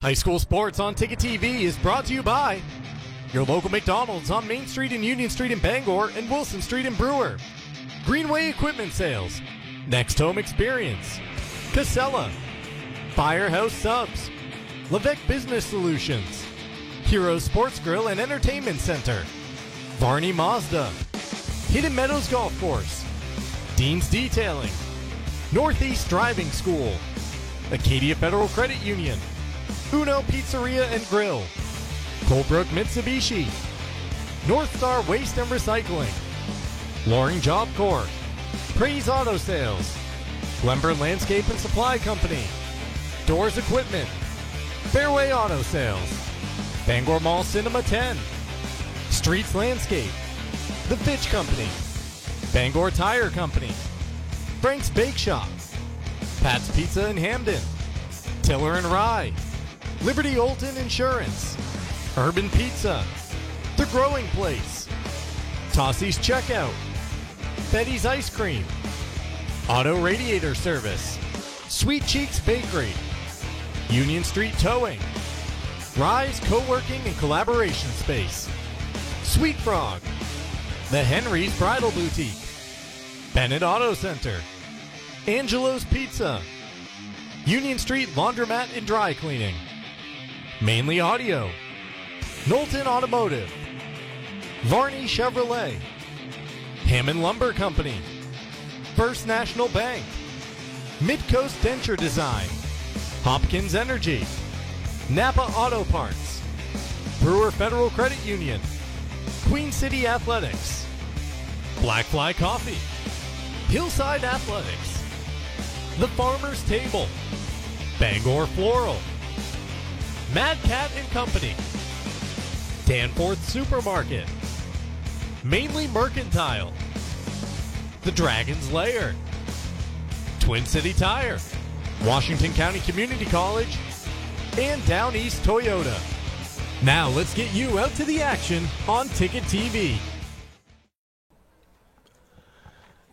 High school sports on Ticket TV is brought to you by your local McDonald's on Main Street and Union Street in Bangor and Wilson Street in Brewer, Greenway Equipment Sales, Next Home Experience, Casella, Firehouse Subs, Levesque Business Solutions, Heroes Sports Grill and Entertainment Center, Varney Mazda, Hidden Meadows Golf Course, Dean's Detailing, Northeast Driving School, Acadia Federal Credit Union, Uno Pizzeria and Grill, Colebrook Mitsubishi, North Star Waste and Recycling, Loring Job Corps, Praise Auto Sales, Glenburn Landscape and Supply Company, Doors Equipment, Fairway Auto Sales, Bangor Mall Cinema 10, Streets Landscape, The Fitch Company, Bangor Tire Company, Frank's Bake Shop, Pat's Pizza in Hamden, Tiller and Rye, Liberty Olton Insurance, Urban Pizza, The Growing Place, Tossie's Checkout, Betty's Ice Cream, Auto Radiator Service, Sweet Cheeks Bakery, Union Street Towing, Rise Co-working and Collaboration Space, Sweet Frog, The Henry's Bridal Boutique, Bennett Auto Center, Angelo's Pizza, Union Street Laundromat and Dry Cleaning, Mainly Audio, Knowlton Automotive, Varney Chevrolet, Hammond Lumber Company, First National Bank, Midcoast Denture Design, Hopkins Energy, Napa Auto Parts, Brewer Federal Credit Union, Queen City Athletics, Black Fly Coffee, Hillside Athletics, The Farmer's Table, Bangor Floral, Mad Cat and Company, Danforth Supermarket, Mainly Mercantile, The Dragon's Lair, Twin City Tire, Washington County Community College, and Down East Toyota. Now let's get you out to the action on Ticket TV.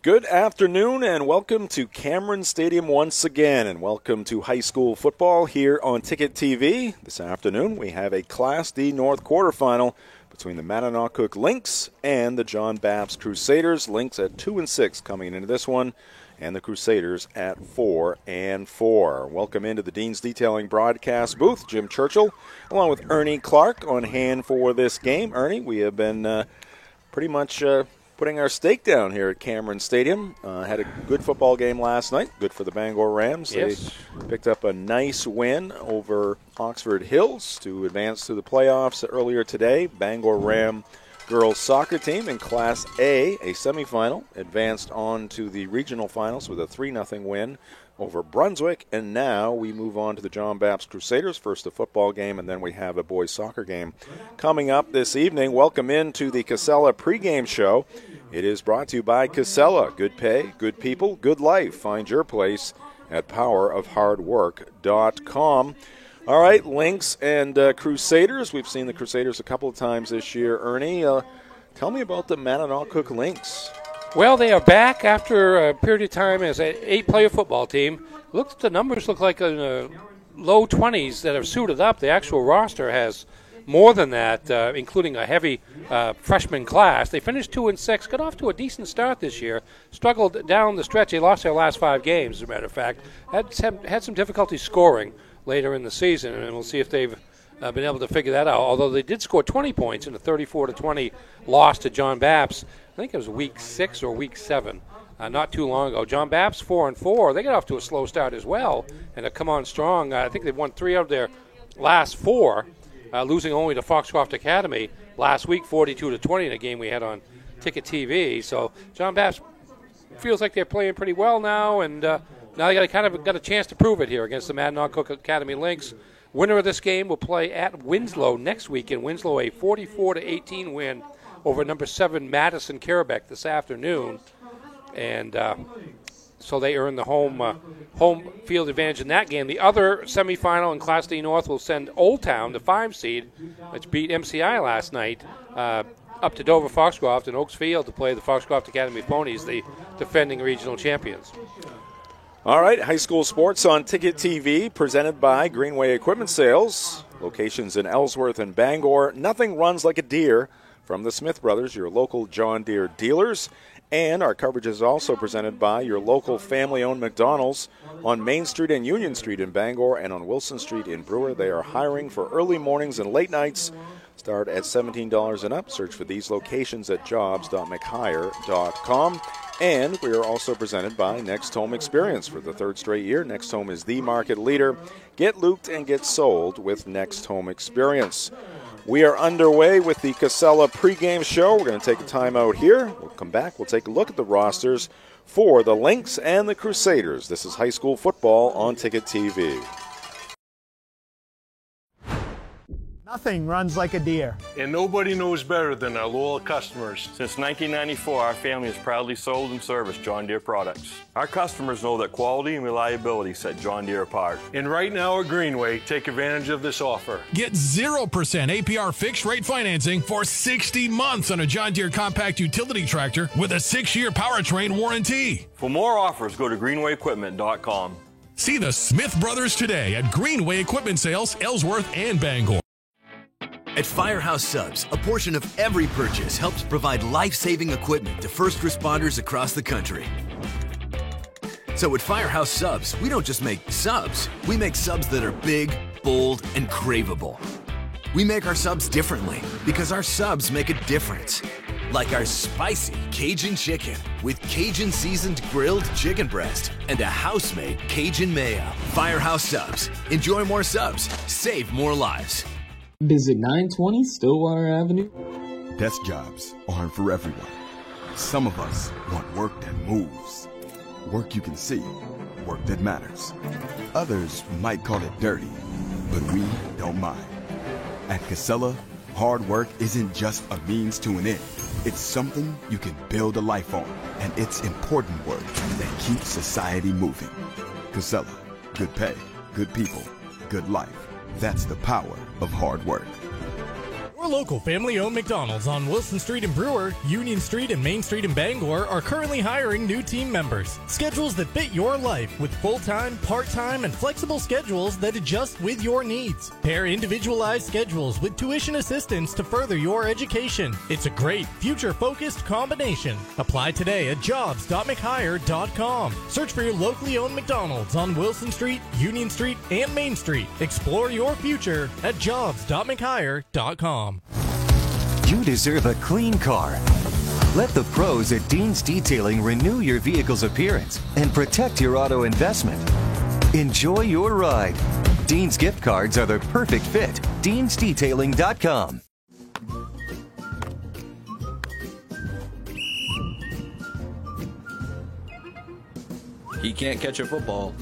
Good afternoon and welcome to Cameron Stadium once again, and welcome to high school football here on Ticket TV. This afternoon we have a Class D North quarterfinal between the Mananoquoc Lynx and the John Baptist Crusaders. Lynx at 2-6 coming into this one, and the Crusaders at 4-4. Welcome into the Dean's Detailing broadcast booth. Jim Churchill along with Ernie Clark on hand for this game. Ernie, we have been pretty much putting our stake down here at Cameron Stadium. Had a good football game last night. Good for the Bangor Rams. Yes. They picked up a nice win over Oxford Hills to advance to the playoffs earlier today. Bangor Ram girls soccer team in Class A semifinal, advanced on to the regional finals with a 3-0 win over Brunswick. And now we move on to the John Baptist Crusaders. First a football game, and then we have a boys soccer game coming up this evening. Welcome into the Casella pregame show. It is brought to you by Casella. Good pay, good people, good life. Find your place at powerofhardwork.com. All right, Lynx and Crusaders. We've seen the Crusaders a couple of times this year. Ernie, tell me about the Mananoquoc Lynx. Well, they are back after a period of time as an 8-player football team. The numbers look like in the low 20s that have suited up. The actual roster has more than that, including a heavy freshman class. They finished 2-6, got off to a decent start this year, struggled down the stretch. They lost their last 5 games, as a matter of fact. Had some difficulty scoring later in the season, and we'll see if they've been able to figure that out, although they did score 20 points in a 34-20 loss to John Baptist. I think it was week 6 or week 7, not too long ago. John Baptist 4-4. They got off to a slow start as well, and have come on strong. I think they've won 3 out of their last 4, losing only to Foxcroft Academy last week, 42-20 in a game we had on Ticket TV. So John Baptist feels like they're playing pretty well now, and now they got a chance to prove it here against the Mananoquoc Academy Lynx. Winner of this game will play at Winslow next week. In Winslow, a 44-18 win over number 7 Madison Karabec this afternoon, and so they earn the home field advantage in that game. The other semifinal in Class D North will send Old Town, the 5 seed, which beat MCI last night, up to Dover Foxcroft and Oaks Field to play the Foxcroft Academy Ponies, the defending regional champions. All right, high school sports on Ticket TV, presented by Greenway Equipment Sales. Locations in Ellsworth and Bangor. Nothing runs like a deer from the Smith Brothers, your local John Deere dealers. And our coverage is also presented by your local family-owned McDonald's on Main Street and Union Street in Bangor and on Wilson Street in Brewer. They are hiring for early mornings and late nights. Start at $17 and up. Search for these locations at jobs.mchire.com. And we are also presented by Next Home Experience. For the third straight year, Next Home is the market leader. Get looped and get sold with Next Home Experience. We are underway with the Casella pregame show. We're going to take a time out here. We'll come back. We'll take a look at the rosters for the Lynx and the Crusaders. This is high school football on Ticket TV. Nothing runs like a deer. And nobody knows better than our loyal customers. Since 1994, our family has proudly sold and serviced John Deere products. Our customers know that quality and reliability set John Deere apart. And right now at Greenway, take advantage of this offer. Get 0% APR fixed rate financing for 60 months on a John Deere compact utility tractor with a 6-year powertrain warranty. For more offers, go to greenwayequipment.com. See the Smith Brothers today at Greenway Equipment Sales, Ellsworth and Bangor. At Firehouse Subs, a portion of every purchase helps provide life-saving equipment to first responders across the country. So at Firehouse Subs, we don't just make subs, we make subs that are big, bold, and craveable. We make our subs differently because our subs make a difference. Like our spicy Cajun chicken with Cajun seasoned grilled chicken breast and a house-made Cajun mayo. Firehouse Subs. Enjoy more subs. Save more lives. Visit 920 Stillwater Avenue. Desk jobs aren't for everyone. Some of us want work that moves. Work you can see. Work that matters. Others might call it dirty, but we don't mind. At Casella, hard work isn't just a means to an end. It's something you can build a life on, and it's important work that keeps society moving. Casella, good pay, good people, good life. That's the power of hard work. Your local family-owned McDonald's on Wilson Street in Brewer, Union Street and Main Street in Bangor are currently hiring new team members. Schedules that fit your life with full-time, part-time, and flexible schedules that adjust with your needs. Pair individualized schedules with tuition assistance to further your education. It's a great, future-focused combination. Apply today at jobs.mchire.com. Search for your locally owned McDonald's on Wilson Street, Union Street, and Main Street. Explore your future at jobs.mchire.com. You deserve a clean car. Let the pros at Dean's Detailing renew your vehicle's appearance and protect your auto investment. Enjoy your ride. Dean's gift cards are the perfect fit. Dean'sDetailing.com. He can't catch a football,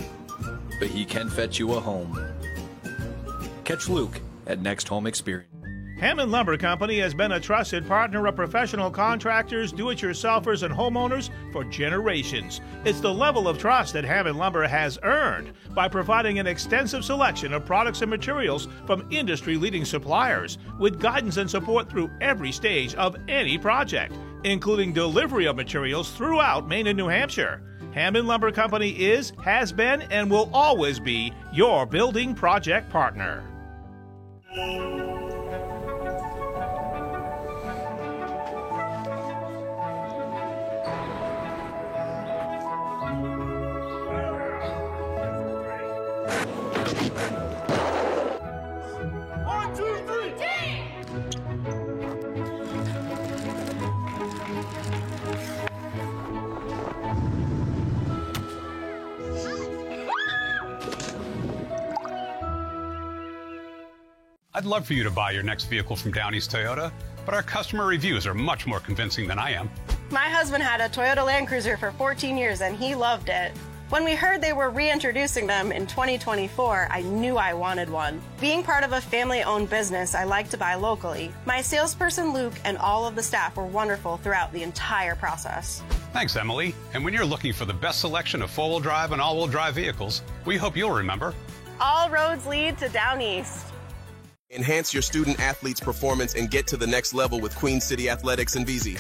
but he can fetch you a home. Catch Luke at Next Home Experience. Hammond Lumber Company has been a trusted partner of professional contractors, do-it-yourselfers, and homeowners for generations. It's the level of trust that Hammond Lumber has earned by providing an extensive selection of products and materials from industry-leading suppliers with guidance and support through every stage of any project, including delivery of materials throughout Maine and New Hampshire. Hammond Lumber Company is, has been, and will always be your building project partner. I'd love for you to buy your next vehicle from Downey's Toyota, but our customer reviews are much more convincing than I am. My husband had a Toyota Land Cruiser for 14 years and he loved it. When we heard they were reintroducing them in 2024, I knew I wanted one. Being part of a family-owned business, I like to buy locally. My salesperson, Luke, and all of the staff were wonderful throughout the entire process. Thanks, Emily. And when you're looking for the best selection of four-wheel drive and all-wheel drive vehicles, we hope you'll remember, all roads lead to Down East. Enhance your student-athlete's performance and get to the next level with Queen City Athletics and VZ.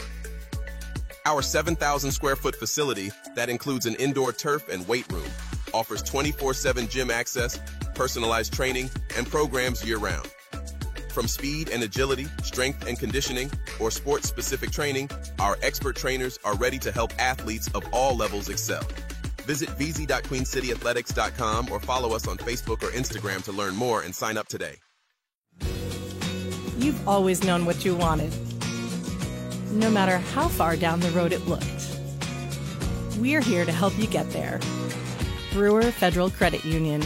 Our 7,000 square foot facility that includes an indoor turf and weight room, offers 24/7 gym access, personalized training, and programs year-round. From speed and agility, strength and conditioning, or sports-specific training, our expert trainers are ready to help athletes of all levels excel. Visit vz.queencityathletics.com or follow us on Facebook or Instagram to learn more and sign up today. You've always known what you wanted, no matter how far down the road it looked. We're here to help you get there. Brewer Federal Credit Union.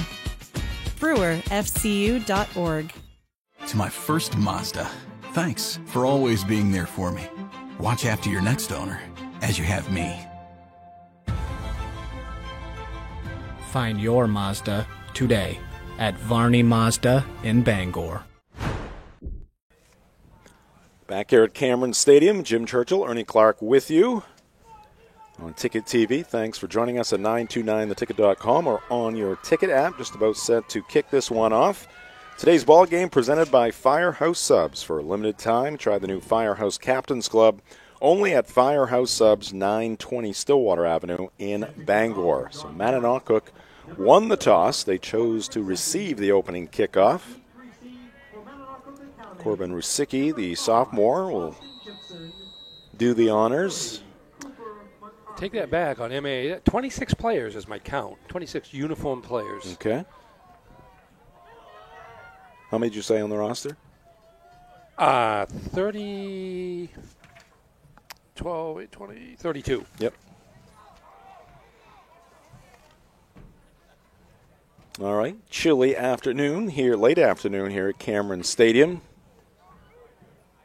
BrewerFCU.org. To my first Mazda, thanks for always being there for me. Watch after your next owner, as you have me. Find your Mazda today at Varney Mazda in Bangor. Back here at Cameron Stadium, Jim Churchill, Ernie Clark with you on Ticket TV. Thanks for joining us at 929theticket.com or on your Ticket app. Just about set to kick this one off. Today's ball game presented by Firehouse Subs. For a limited time, try the new Firehouse Captain's Club only at Firehouse Subs, 920 Stillwater Avenue in Bangor. So Mananoquoc won the toss. They chose to receive the opening kickoff. Corbin Rusicki, the sophomore, will do the honors. Take that back on MA. 26 players is my count. 26 uniform players. Okay. How many did you say on the roster? 30, 12, 20, 32. Yep. All right. Chilly afternoon here, late afternoon here at Cameron Stadium.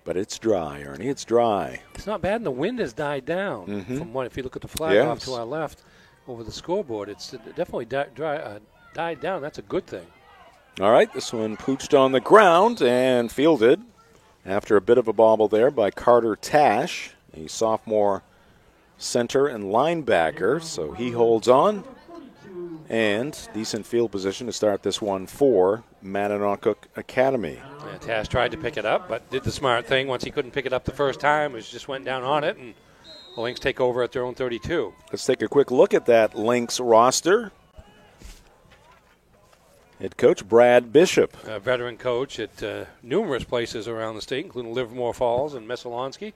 But it's dry, Ernie. It's dry. It's not bad, and the wind has died down. From what, if you look at the flag off to our left over the scoreboard, it's definitely died down. That's a good thing. All right, this one pooched on the ground and fielded after a bit of a bobble there by Carter Tash, a sophomore center and linebacker. So he holds on, and decent field position to start this one for Mananoquoc Academy. Yeah, Tash tried to pick it up, but did the smart thing. Once he couldn't pick it up the first time, he just went down on it, and the Lynx take over at their own 32. Let's take a quick look at that Lynx roster. Head coach Brad Bishop. A veteran coach at numerous places around the state, including Livermore Falls and Messalonskee.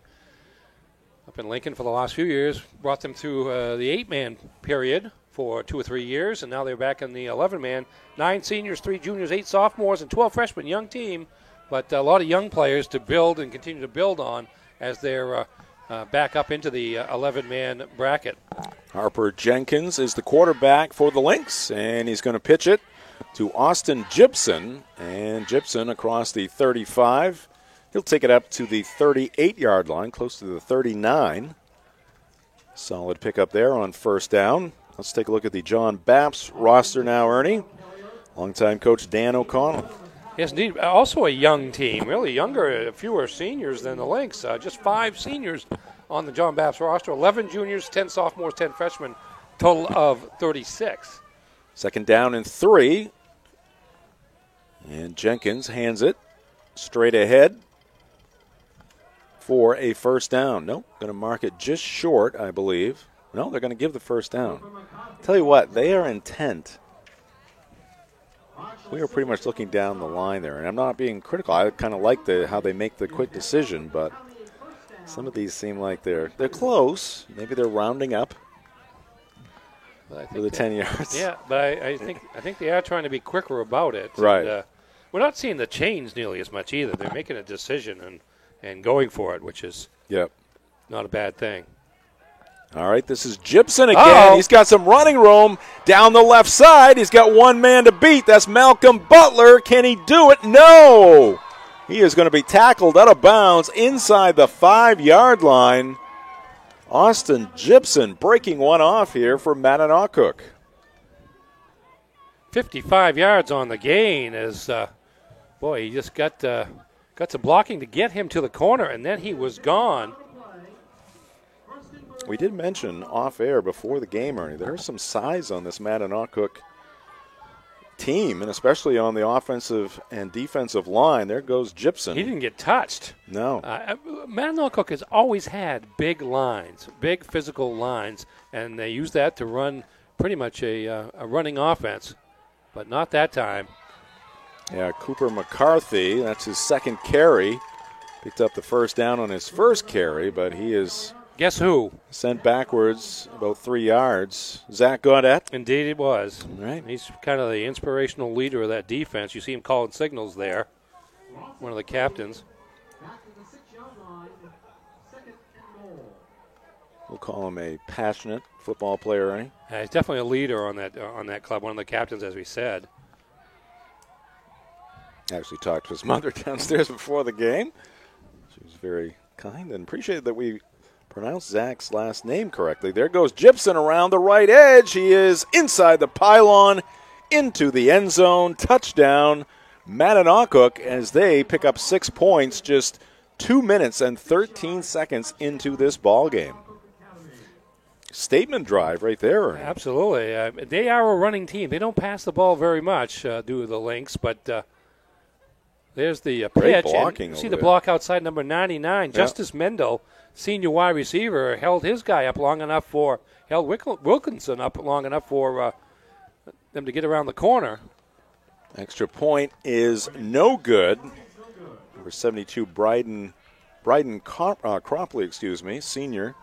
Up in Lincoln for the last few years. Brought them through the 8-man period for 2 or 3 years, and now they're back in the 11-man. 9 seniors, 3 juniors, 8 sophomores, and 12 freshmen. Young team, but a lot of young players to build and continue to build on as they're back up into the 11-man bracket. Harper Jenkins is the quarterback for the Lynx, and he's going to pitch it to Austin Gibson, and Gibson across the 35. He'll take it up to the 38-yard line, close to the 39. Solid pickup there on first down. Let's take a look at the John Bapps roster now, Ernie. Longtime coach Dan O'Connell. Yes, indeed. Also a young team, really younger, fewer seniors than the Lynx. Just 5 seniors on the John Bapps roster, 11 juniors, 10 sophomores, 10 freshmen, total of 36. Second down and 3. And Jenkins hands it straight ahead for a first down. Nope, going to mark it just short, I believe. No, they're going to give the first down. Tell you what, they are intent. We are pretty much looking down the line there, and I'm not being critical. I kind of like how they make the quick decision, but some of these seem like they're close. Maybe they're rounding up for the 10 yards. Yeah, but I think they are trying to be quicker about it. Right. And, we're not seeing the chains nearly as much either. They're making a decision and going for it, which is not a bad thing. All right, this is Gibson again. Uh-oh. He's got some running room down the left side. He's got one man to beat. That's Malcolm Butler. Can he do it? No. He is going to be tackled out of bounds inside the 5-yard line. Austin Gibson breaking one off here for Mananoquoc. 55 yards on the gain as, he just got some blocking to get him to the corner, and then he was gone. We did mention off air before the game, Ernie, there's some size on this Mananoquoc team, and especially on the offensive and defensive line. There goes Gibson. He didn't get touched. No. Mananoquoc has always had big lines, big physical lines, and they use that to run pretty much a running offense, but not that time. Yeah, Cooper McCarthy, that's his second carry. Picked up the first down on his first carry, but he is... Guess who? Sent backwards about 3 yards. Zach Gaudette. Indeed it was. All right. He's kind of the inspirational leader of that defense. You see him calling signals there. One of the captains. We'll call him a passionate football player, eh? Yeah, he's definitely a leader on that club, one of the captains, as we said. Actually talked to his mother downstairs before the game. She was very kind and appreciated that we pronounced Zach's last name correctly. There goes Gibson around the right edge. He is inside the pylon, into the end zone. Touchdown, Mattanock as they pick up 6 points just 2 minutes and 13 seconds into this ball game. Statement drive right there. Absolutely. They are a running team. They don't pass the ball very much due to the Lynx, but there's the great pitch. blocking. You see the block outside number 99. Yeah. Justice Mendel, senior wide receiver, held his guy up long enough held Wilkinson up long enough for them to get around the corner. Extra point is no good. Number 72, Bryden Cropley, senior,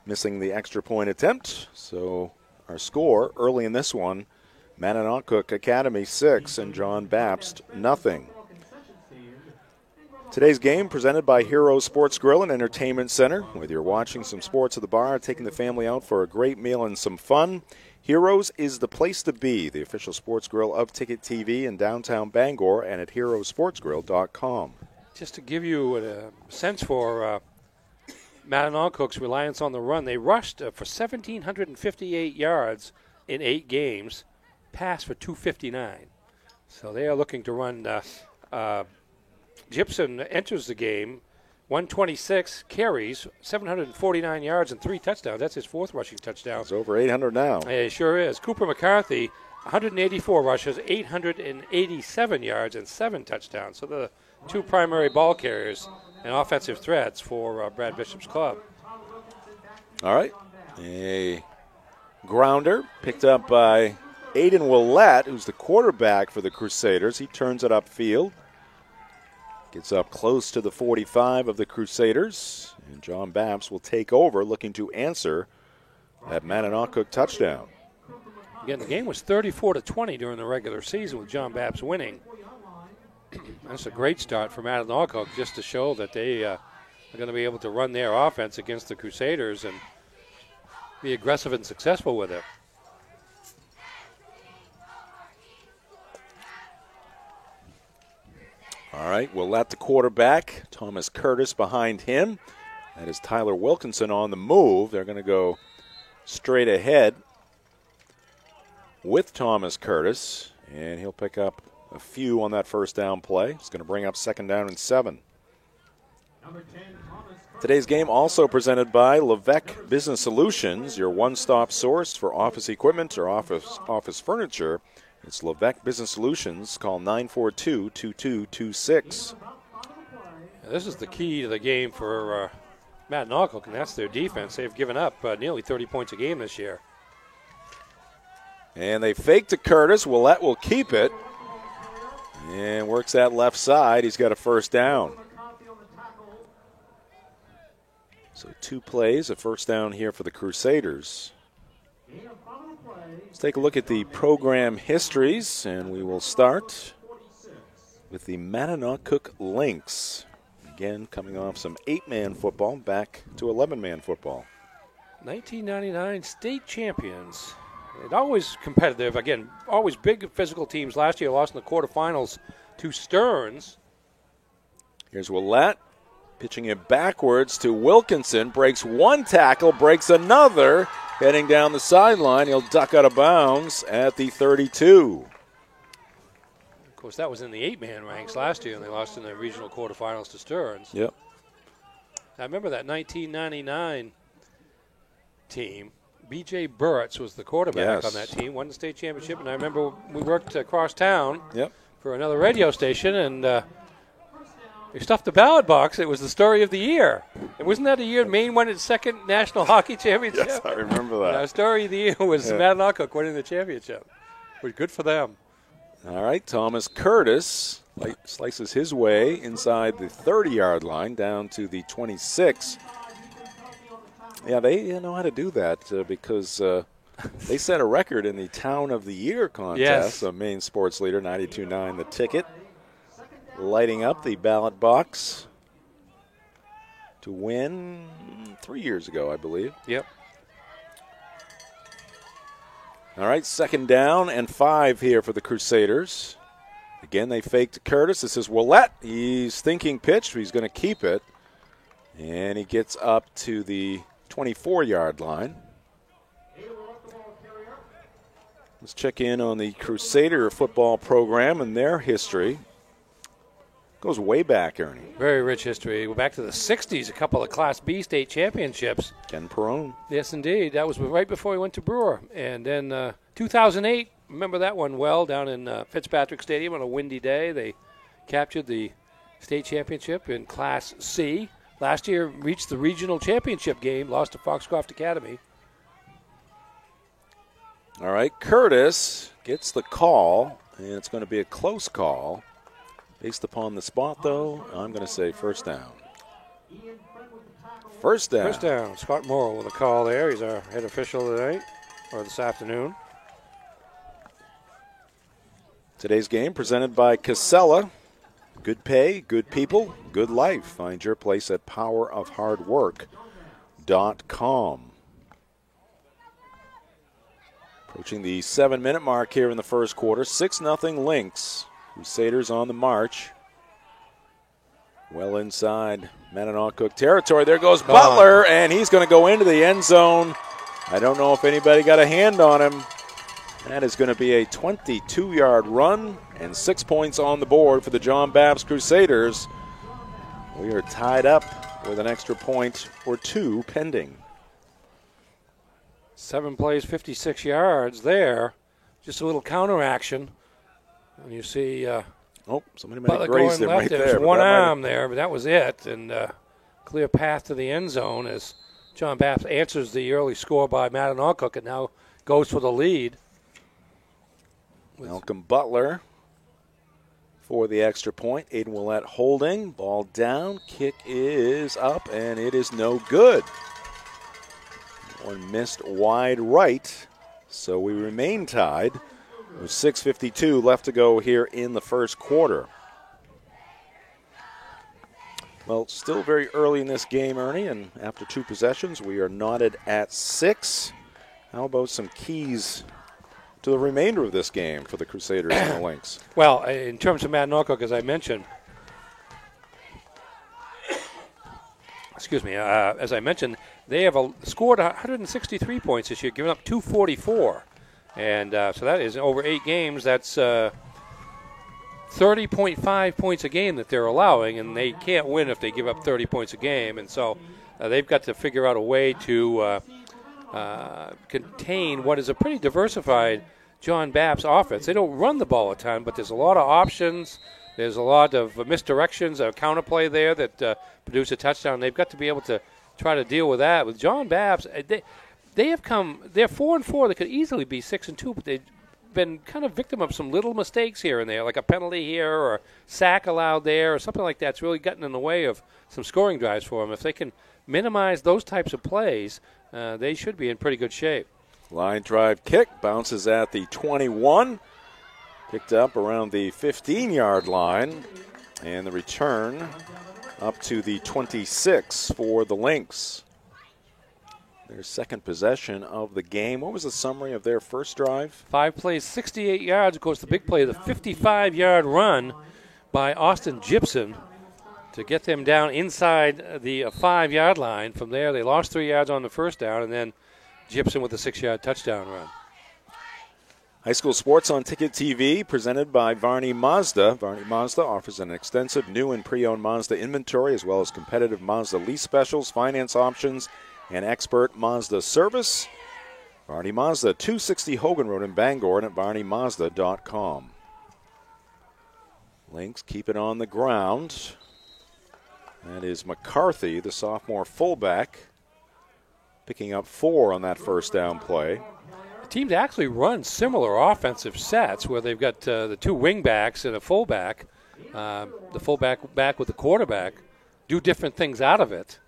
missing the extra point attempt. So our score early in this one, Mattanock Academy 6 and John Bapst nothing. Today's game presented by Hero Sports Grill and Entertainment Center. Whether you're watching some sports at the bar or taking the family out for a great meal and some fun, Heroes is the place to be. The official sports grill of Ticket TV in downtown Bangor and at herosportsgrill.com. Just to give you a sense for Mattanock's reliance on the run, they rushed for 1,758 yards in 8 games, passed for 259. So they are looking to run. Gibson enters the game, 126 carries, 749 yards, and 3 touchdowns. That's his 4th rushing touchdown. It's over 800 now. It sure is. Cooper McCarthy, 184 rushes, 887 yards, and 7 touchdowns. So the 2 primary ball carriers and offensive threats for Brad Bishop's club. All right. A grounder picked up by Aiden Willett, who's the quarterback for the Crusaders. He turns it upfield. Gets up close to the 45 of the Crusaders. And John Bapst will take over, looking to answer that Mattanock touchdown. Again, the game was 34-20 during the regular season with John Bapst winning. That's a great start for Mattanock just to show that they are going to be able to run their offense against the Crusaders and be aggressive and successful with it. All right, Willett the quarterback. Thomas Curtis behind him. That is Tyler Wilkinson on the move. They're going to go straight ahead with Thomas Curtis, and he'll pick up a few on that first down play. It's going to bring up 2nd down and 7. Today's game also presented by Levesque Business Solutions, your one-stop source for office equipment or office furniture. It's Levesque Business Solutions. Call 942-2226. This is the key to the game for Mattanock, and that's their defense. They've given up nearly 30 points a game this year. And they fake to Curtis. Willett will keep it. And works that left side. He's got a first down. So 2 plays, a first down here for the Crusaders. Let's take a look at the program histories, and we will start with the Mattanock Lynx. Again, coming off some 8-man football, back to 11-man football. 1999 state champions. It's always competitive. Again, always big physical teams. Last year lost in the quarterfinals to Stearns. Here's Willett pitching it backwards to Wilkinson. Breaks one tackle, breaks another. Heading down the sideline, he'll duck out of bounds at the 32. Of course, that was in the 8-man ranks last year, and they lost in the regional quarterfinals to Stearns. Yep. I remember that 1999 team. B.J. Burtz was the quarterback on that team, won the state championship, and I remember we worked across town for another radio station, and They stuffed the ballot box. It was the story of the year. And wasn't that the year Maine won its second National Hockey Championship? Yes, I remember that. The story of the year was Mattinock winning the championship. But good for them. All right, Thomas Curtis slices his way inside the 30-yard line down to the 26. Yeah, they know how to do that because they set a record in the Town of the Year contest. Yes. The Maine Sports Leader, 92.9 The Ticket, lighting up the ballot box to win 3 years ago, I believe. Yep. All right, 2nd down and 5 here for the Crusaders. Again, they fake to Curtis. This is Willett. He's thinking pitch. He's going to keep it. And he gets up to the 24-yard line. Let's check in on the Crusader football program and their history. Goes way back, Ernie. Very rich history. Go back to the 60s, a couple of Class B state championships. Ken Perrone. Yes, indeed. That was right before he went to Brewer. And then 2008, remember that one well, down in Fitzpatrick Stadium on a windy day. They captured the state championship in Class C. Last year, reached the regional championship game, lost to Foxcroft Academy. All right, Curtis gets the call, and it's going to be a close call. Based upon the spot, though, I'm going to say first down. First down. First down. Scott Morrill with a call there. He's our head official tonight, or this afternoon. Today's game presented by Casella. Good pay, good people, good life. Find your place at powerofhardwork.com. Approaching the 7-minute mark here in the first quarter. 6-0 Lynx. Crusaders on the march. Well inside Mattinock territory. There goes Butler, and he's going to go into the end zone. I don't know if anybody got a hand on him. That is going to be a 22-yard run and 6 points on the board for the John Babs Crusaders. We are tied up with an extra point or 2 pending. 7 plays, 56 yards there. Just a little counteraction. And you see somebody might have grazed him right there. There's one arm there, but that was it. And clear path to the end zone as John Babs answers the early score by Mattinock and now goes for the lead. Malcolm Butler for the extra point. Aiden Willett holding. Ball down. Kick is up, and it is no good. One missed wide right, so we remain tied. With 6:52 left to go here in the first quarter. Well, still very early in this game, Ernie, and after 2 possessions, we are knotted at 6. How about some keys to the remainder of this game for the Crusaders and the Lynx? Well, in terms of Mattinock, as I mentioned, they have scored 163 points this year, giving up 244. And so that is over 8 games. That's 30.5 points a game that they're allowing, and they can't win if they give up 30 points a game. And so they've got to figure out a way to contain what is a pretty diversified John Babs offense. They don't run the ball a ton, but there's a lot of options. There's a lot of misdirections, a counterplay there that produce a touchdown. They've got to be able to try to deal with that. With John Babs, they're 4-4. They could easily be 6-2, but they've been kind of victim of some little mistakes here and there, like a penalty here or a sack allowed there or something like that. It's really gotten in the way of some scoring drives for them. If they can minimize those types of plays, they should be in pretty good shape. Line drive kick bounces at the 21. Picked up around the 15-yard line. And the return up to the 26 for the Lynx. Their second possession of the game. What was the summary of their first drive? 5 plays, 68 yards. Of course, the big play, the 55-yard run by Austin Gibson to get them down inside the 5-yard line. From there, they lost 3 yards on the first down, and then Gibson with a 6-yard touchdown run. High school sports on Ticket TV, presented by Varney Mazda. Varney Mazda offers an extensive new and pre-owned Mazda inventory, as well as competitive Mazda lease specials, finance options, and expert Mazda service. Varney Mazda, 260 Hogan Road in Bangor, and at VarneyMazda.com. Lynx keep it on the ground. That is McCarthy, the sophomore fullback, picking up 4 on that first down play. The teams actually run similar offensive sets where they've got the 2 wing backs and a fullback. The fullback back with the quarterback do different things out of it.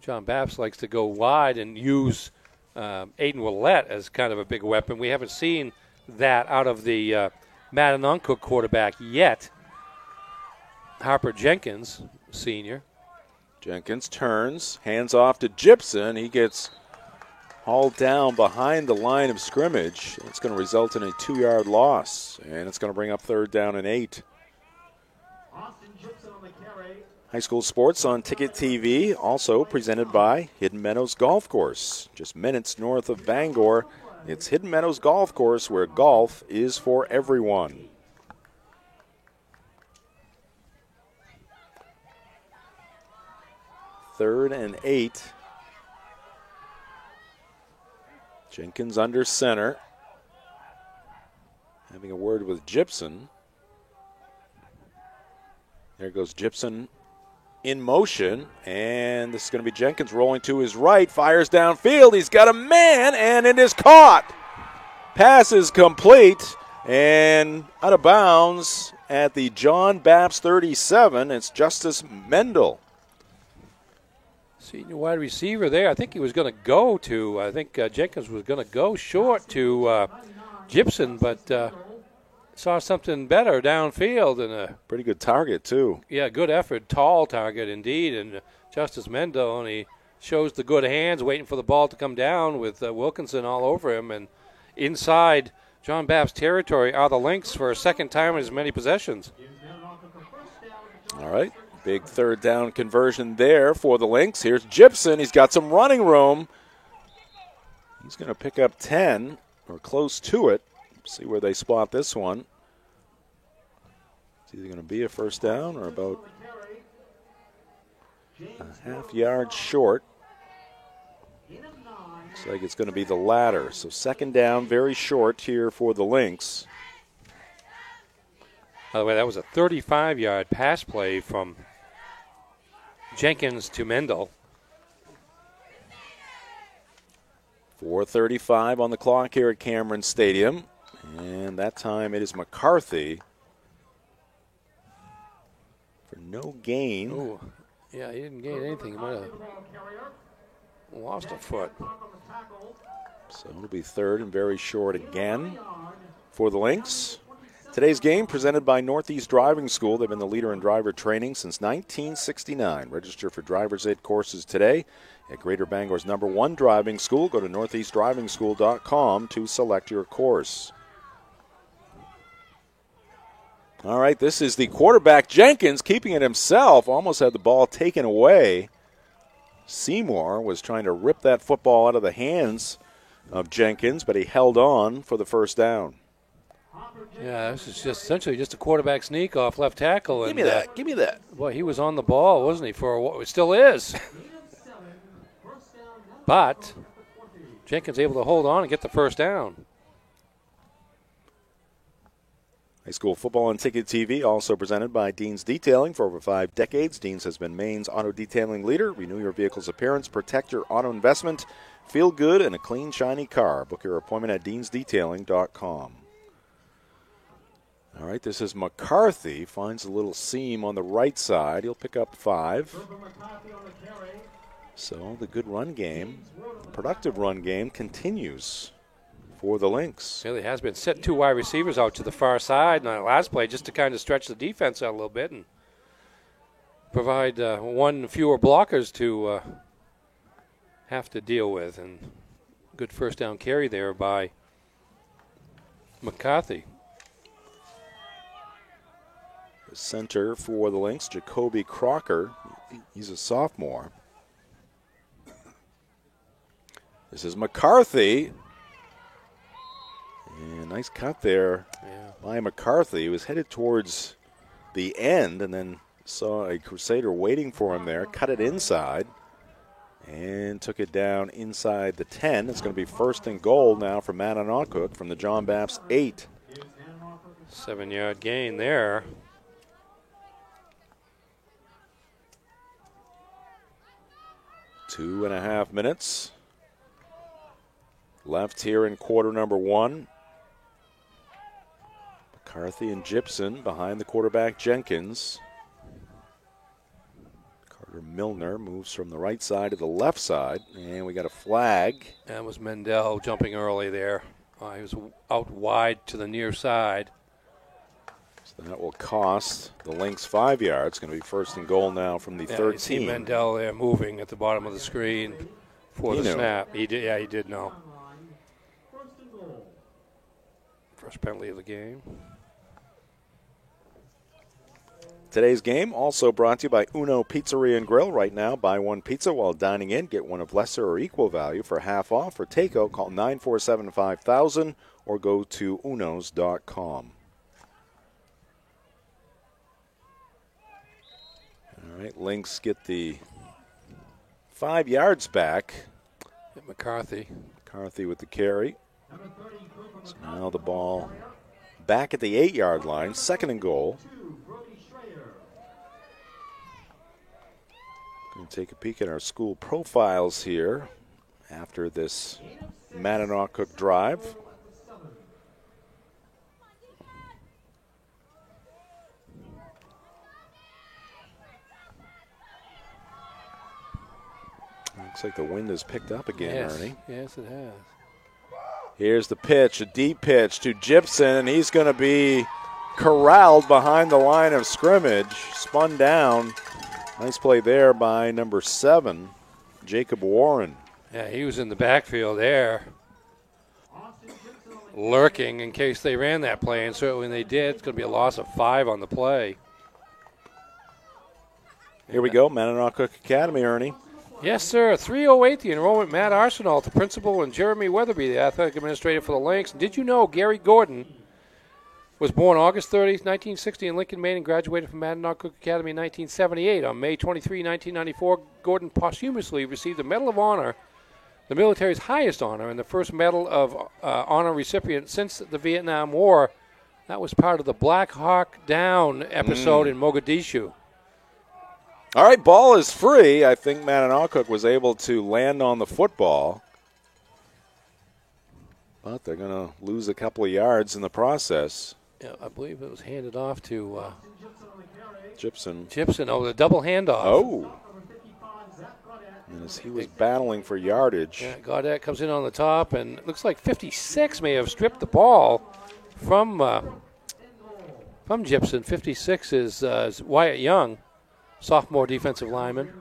John Babs likes to go wide and use Aiden Willett as kind of a big weapon. We haven't seen that out of the Madanuncook quarterback yet. Harper Jenkins, senior. Jenkins turns, hands off to Gibson. He gets hauled down behind the line of scrimmage. It's going to result in a 2-yard loss, and it's going to bring up 3rd down and 8. High school sports on Ticket TV, also presented by Hidden Meadows Golf Course. Just minutes north of Bangor, it's Hidden Meadows Golf Course, where golf is for everyone. Third and 8. Jenkins under center. Having a word with Gibson. There goes Gibson in motion, and this is going to be Jenkins rolling to his right, fires downfield. He's got a man, and it is caught. Pass is complete, and out of bounds at the John Babs 37. It's Justice Mendel. Senior wide receiver there. I think he was going to go to, Jenkins was going to go short to Gibson, but saw something better downfield. And a pretty good target, too. Yeah, good effort. Tall target, indeed. And Justice Mendel, and he shows the good hands, waiting for the ball to come down with Wilkinson all over him. And inside John Babs' territory are the Lynx for a second time in as many possessions. All right. Big 3rd down conversion there for the Lynx. Here's Gibson. He's got some running room. He's going to pick up 10 or close to it. See where they spot this one. It's either going to be a 1st down or about a half-yard short. Looks like it's going to be the latter. So 2nd down, very short here for the Lynx. By the way, that was a 35-yard pass play from Jenkins to Mendel. 4:35 on the clock here at Cameron Stadium. And that time it is McCarthy for no gain. Ooh. Yeah, he didn't gain anything. He might have lost a foot. So it'll be 3rd and very short again for the Lynx. Today's game presented by Northeast Driving School. They've been the leader in driver training since 1969. Register for driver's ed courses today at Greater Bangor's #1 driving school. Go to northeastdrivingschool.com to select your course. All right, this is the quarterback, Jenkins, keeping it himself. Almost had the ball taken away. Seymour was trying to rip that football out of the hands of Jenkins, but he held on for the 1st down. Yeah, this is just essentially just a quarterback sneak off left tackle. Give me that. Give me that. Boy, he was on the ball, wasn't he? For a while. It still is. But Jenkins able to hold on and get the 1st down. High school football on Ticket TV, also presented by Dean's Detailing. For over 5 decades, Dean's has been Maine's auto detailing leader. Renew your vehicle's appearance, protect your auto investment, feel good in a clean, shiny car. Book your appointment at deansdetailing.com. All right, this is McCarthy. Finds a little seam on the right side. He'll pick up 5. So the good run game, the productive run game continues for the Lynx. Really has been. Set 2 wide receivers out to the far side in that last play just to kind of stretch the defense out a little bit and provide 1 fewer blockers to have to deal with. And good 1st down carry there by McCarthy. The center for the Lynx, Jacoby Crocker. He's a sophomore. This is McCarthy. And nice cut there by McCarthy. He was headed towards the end and then saw a Crusader waiting for him there. Cut it inside and took it down inside the 10. It's going to be 1st and goal now for Madanuncook from the John Babs 8. 7-yard gain there. 2.5 minutes left here in quarter number 1. McCarthy and Gibson behind the quarterback Jenkins. Carter Milner moves from the right side to the left side, and we got a flag. That was Mendel jumping early there. He was out wide to the near side. So that will cost the Lynx 5 yards. Going to be first and goal now from the 13. You see Mendel there moving at the bottom of the screen for the snap. He did. He did know. First penalty of the game. Today's game also brought to you by Uno Pizzeria and Grill. Right now, buy one pizza while dining in. Get one of lesser or equal value for half off. For takeout, call 947-5000 or go to unos.com. All right, Lynx get the 5 yards back. McCarthy. McCarthy with the carry. So now the ball back at the 8-yard line, second and goal. Going to take a peek at our school profiles here after this Mananoquc drive. Looks like the wind has picked up again, Ernie. Yes, it has. Here's the pitch, a deep pitch to Gibson, and he's going to be corralled behind the line of scrimmage, spun down. Nice play there by number 7, Jacob Warren. Yeah, he was in the backfield there, lurking in case they ran that play, and certainly when they did, it's going to be a loss of 5 on the play. Here we go, Mananoquc Academy, Ernie. Yes, sir. 308, the enrollment, Matt Arsenault, the principal, and Jeremy Weatherby, the athletic administrator for the Lynx. And did you know Gary Gordon was born August 30, 1960 in Lincoln, Maine, and graduated from Mananoquc Academy in 1978. On May 23, 1994, Gordon posthumously received the Medal of Honor, the military's highest honor, and the first Medal of Honor recipient since the Vietnam War. That was part of the Black Hawk Down episode in Mogadishu. All right, ball is free. I think Mananoquc was able to land on the football. But they're going to lose a couple of yards in the process. Yeah, I believe it was handed off to Gibson. Oh, the double handoff. Oh. And as he was battling for yardage. Yeah, Gaudette comes in on the top, and it looks like 56 may have stripped the ball from Gibson. 56 is Wyatt Young, sophomore defensive lineman.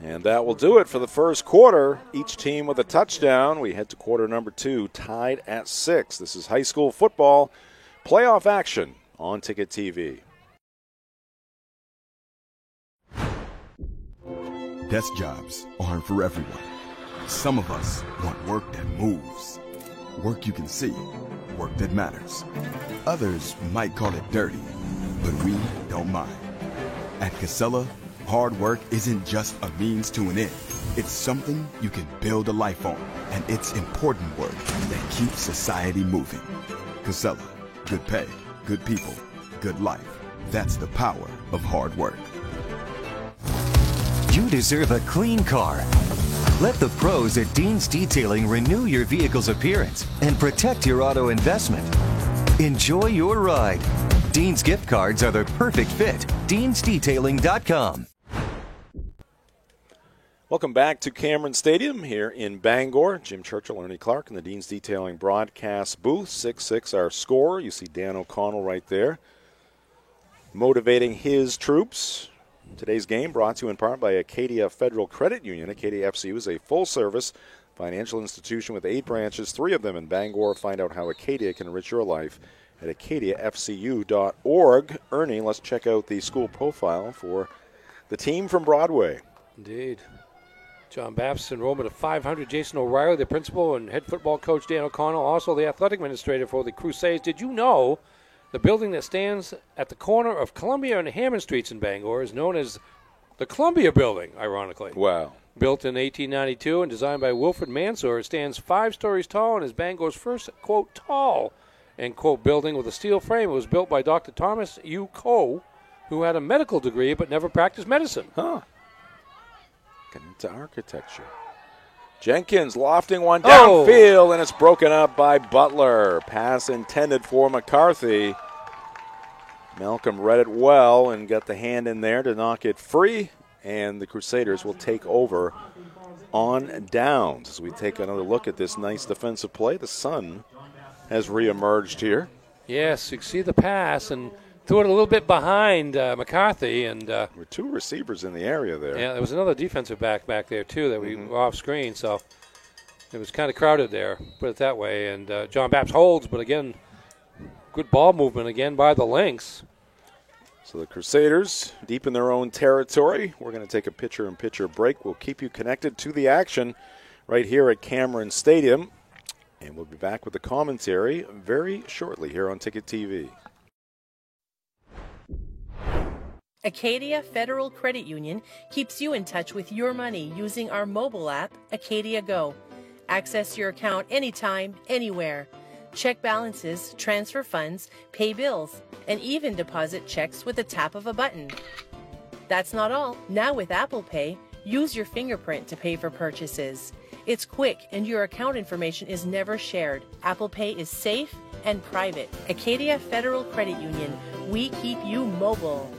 And that will do it for the first quarter. Each team with a touchdown. We head to quarter number 2, tied at 6. This is high school football playoff action on Ticket TV. Desk jobs aren't for everyone. Some of us want work that moves. Work you can see. Work that matters. Others might call it dirty, but we don't mind. At Casella, hard work isn't just a means to an end. It's something you can build a life on, and it's important work that keeps society moving. Casella, good pay, good people, good life. That's the power of hard work. You deserve a clean car. Let the pros at Dean's Detailing renew your vehicle's appearance and protect your auto investment. Enjoy your ride. Dean's gift cards are the perfect fit. DeansDetailing.com. Welcome back to Cameron Stadium here in Bangor. Jim Churchill, Ernie Clark in the Dean's Detailing broadcast booth. 6-6 our score. You see Dan O'Connell right there motivating his troops. Today's game brought to you in part by Acadia Federal Credit Union. Acadia FCU is a full-service financial institution with 8 branches, 3 of them in Bangor. Find out how Acadia can enrich your life at acadiafcu.org. Ernie, let's check out the school profile for the team from Broadway. Indeed. John Baptist enrollment of 500. Jason O'Reilly, the principal, and head football coach Dan O'Connell, also the athletic administrator for the Crusades. Did you know the building that stands at the corner of Columbia and Hammond Streets in Bangor is known as the Columbia Building, ironically? Wow. Built in 1892 and designed by Wilfred Mansour, it stands 5 stories tall and is Bangor's first, quote, tall, end quote, building with a steel frame. It was built by Dr. Thomas U. Coe, who had a medical degree but never practiced medicine. Huh. Looking into architecture. Jenkins lofting one downfield, and it's broken up by Butler. Pass intended for McCarthy. Malcolm read it well and got the hand in there to knock it free, and the Crusaders will take over on downs. As we take another look at this nice defensive play, the sun has reemerged here. Yes, you see the pass and threw it a little bit behind McCarthy. And there were two receivers in the area there. Yeah, there was another defensive back there, too, that we were off screen. So it was kind of crowded there, put it that way. And John Bapps holds, but again, good ball movement again by the Lynx. So the Crusaders deep in their own territory. We're going to take a pitcher-in-pitcher break. We'll keep you connected to the action right here at Cameron Stadium. And we'll be back with the commentary very shortly here on Ticket TV. Acadia Federal Credit Union keeps you in touch with your money using our mobile app, Acadia Go. Access your account anytime, anywhere. Check balances, transfer funds, pay bills, and even deposit checks with the tap of a button. That's not all. Now with Apple Pay, use your fingerprint to pay for purchases. It's quick and your account information is never shared. Apple Pay is safe and private. Acadia Federal Credit Union. We keep you mobile.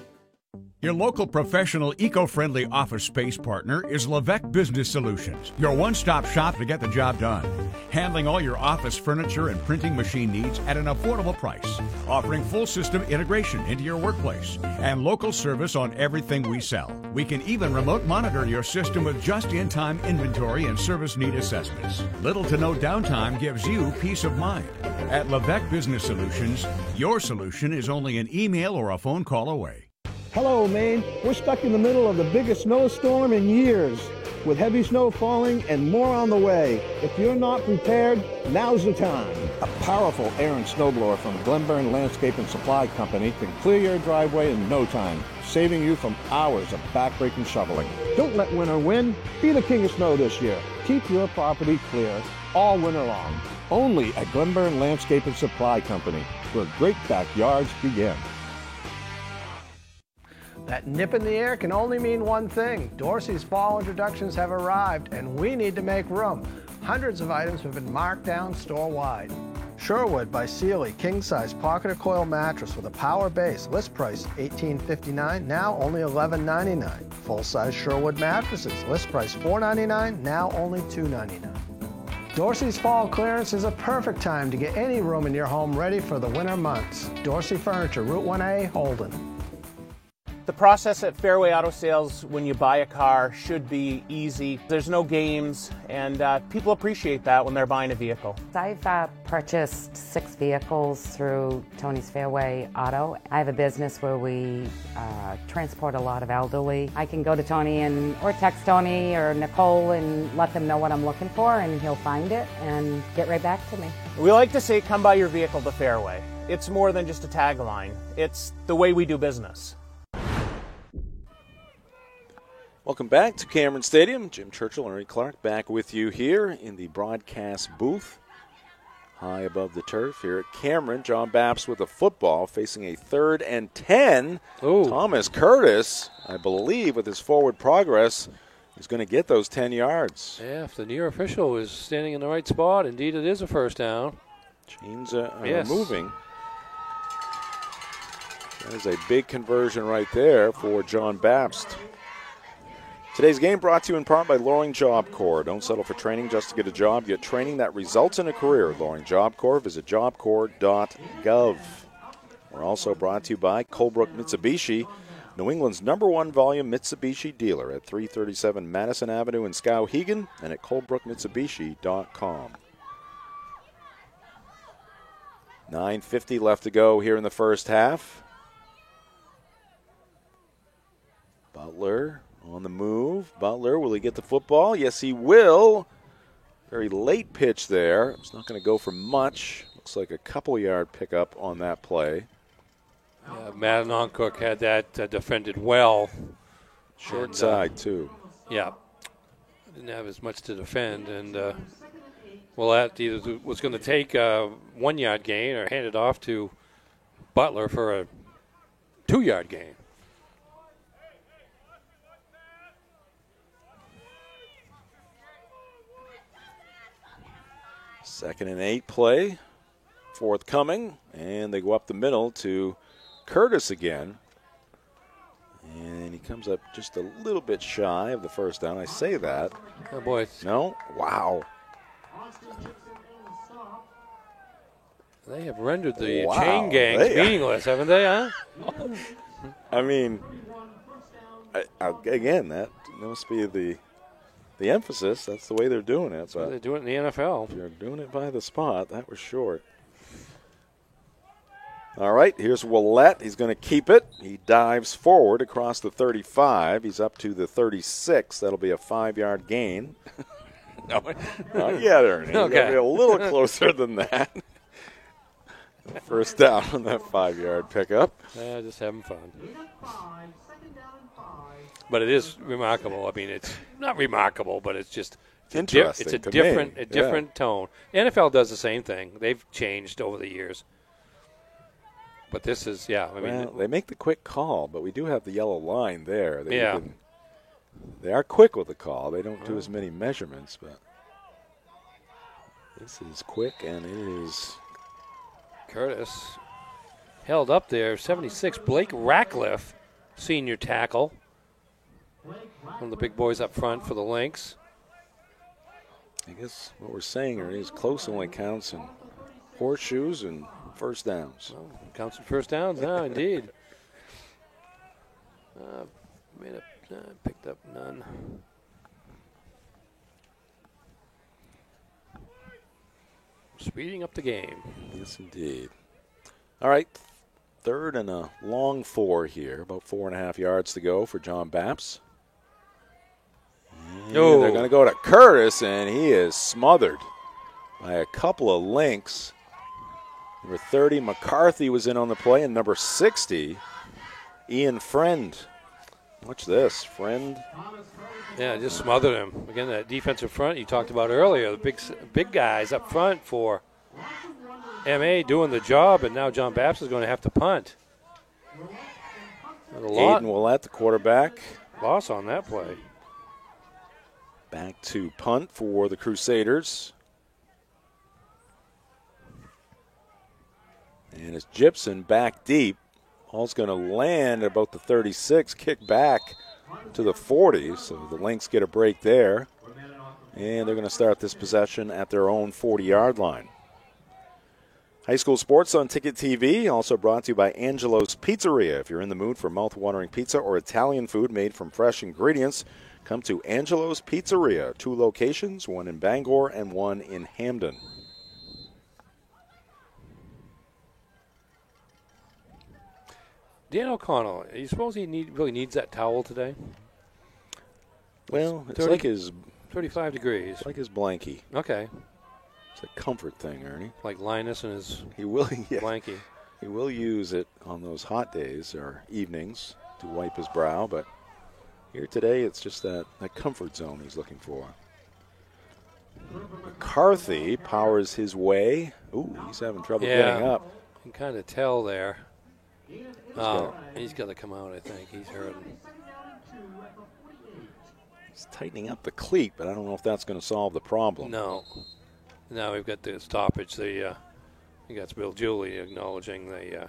Your local professional, eco-friendly office space partner is Levesque Business Solutions, your one-stop shop to get the job done. Handling all your office furniture and printing machine needs at an affordable price. Offering full system integration into your workplace and local service on everything we sell. We can even remote monitor your system with just-in-time inventory and service need assessments. Little to no downtime gives you peace of mind. At Levesque Business Solutions, your solution is only an email or a phone call away. Hello, Maine. We're stuck in the middle of the biggest snowstorm in years, with heavy snow falling and more on the way. If you're not prepared, now's the time. A powerful air and snowblower from Glenburn Landscape and Supply Company can clear your driveway in no time, saving you from hours of backbreaking shoveling. Don't let winter win. Be the king of snow this year. Keep your property clear all winter long. Only at Glenburn Landscape and Supply Company, where great backyards begin. That nip in the air can only mean one thing. Dorsey's fall introductions have arrived, and we need to make room. Hundreds of items have been marked down store-wide. Sherwood by Sealy, king-size pocketed coil mattress with a power base. List price $18.59, now only $11.99. Full-size Sherwood mattresses. List price $4.99, now only $2.99. Dorsey's fall clearance is a perfect time to get any room in your home ready for the winter months. Dorsey Furniture, Route 1A, Holden. The process at Fairway Auto Sales when you buy a car should be easy. There's no games, and people appreciate that when they're buying a vehicle. I've purchased 6 vehicles through Tony's Fairway Auto. I have a business where we transport a lot of elderly. I can go to Tony or text Tony or Nicole and let them know what I'm looking for, and he'll find it and get right back to me. We like to say, come buy your vehicle to Fairway. It's more than just a tagline. It's the way we do business. Welcome back to Cameron Stadium. Jim Churchill and Ernie Clark back with you here in the broadcast booth. High above the turf here at Cameron. John Bapps with a football facing a 3rd and 10. Ooh. Thomas Curtis, I believe, with his forward progress, is going to get those 10 yards. Yeah, if the near official is standing in the right spot, indeed it is a first down. Chains are moving. That is a big conversion right there for John Bapps. Today's game brought to you in part by Loring Job Corps. Don't settle for training just to get a job. Get training that results in a career. Loring Job Corps. Visit jobcorps.gov. We're also brought to you by Colebrook Mitsubishi, New England's #1 volume Mitsubishi dealer at 337 Madison Avenue in Skowhegan and at colebrookmitsubishi.com. 9:50 left to go here in the first half. Butler on the move. Butler, will he get the football? Yes, he will. Very late pitch there. It's not going to go for much. Looks like a couple-yard pickup on that play. Matt Oncook had that defended well. Short side, too. Yeah. Didn't have as much to defend. And, that either was going to take a 1-yard gain or hand it off to Butler for a 2-yard gain. 2nd and 8 play forthcoming, and they go up the middle to Curtis again. And he comes up just a little bit shy of the first down. I say that. Oh, boy. No? Wow. They have rendered the chain gangs meaningless, haven't they, huh? I mean, again, that must be the emphasis. That's the way they're doing it. That's why they do it in the NFL. If you're doing it by the spot, that was short. All right, here's Willett. He's going to keep it. He dives forward across the 35. He's up to the 36. That'll be a 5-yard gain. No, not yet, Ernie. Okay. Got to be a little closer than that. First down on that 5-yard pickup. Yeah, just having fun. But it is remarkable. I mean, it's not remarkable, but it's just interesting. It's a different tone. The NFL does the same thing. They've changed over the years. But this is, I mean, they make the quick call, but we do have the yellow line there. They are quick with the call. They don't do as many measurements, but this is quick, and it is. Curtis held up there, 76. Blake Ratcliffe, senior tackle. One of the big boys up front for the Lynx. I guess what we're saying is close only counts in horseshoes and first downs. Oh, counts in first downs now, indeed. Picked up none. Speeding up the game. Yes, indeed. All right, 3rd and a long 4 here. About 4.5 yards to go for John Baps. Oh. They're going to go to Curtis, and he is smothered by a couple of Lynx. Number 30, McCarthy, was in on the play, and number 60, Ian Friend. Watch this, Friend. Yeah, just smothered him. Again, that defensive front you talked about earlier, the big guys up front for MA doing the job, and now John Baps is going to have to punt. Aiden Willett, the quarterback. Loss on that play. Back to punt for the Crusaders. And it's Gibson back deep. Ball's going to land at about the 36, kick back to the 40. So the Lynx get a break there. And they're going to start this possession at their own 40-yard line. High school sports on Ticket TV, also brought to you by Angelo's Pizzeria. If you're in the mood for mouth-watering pizza or Italian food made from fresh ingredients, come to Angelo's Pizzeria. 2 locations, one in Bangor and one in Hamden. Dan O'Connell, you suppose he really needs that towel today? Well, it's like his 35 degrees. It's like his blankie. Okay. It's a comfort thing, Ernie. Like Linus and his blankie. He will use it on those hot days or evenings to wipe his brow, but here today it's just that comfort zone he's looking for. McCarthy powers his way. Ooh, he's having trouble getting up. You can kind of tell there. He's got to come out, I think. He's hurting. He's tightening up the cleat, but I don't know if that's going to solve the problem. No. Now we've got the stoppage. You got Bill Julie acknowledging the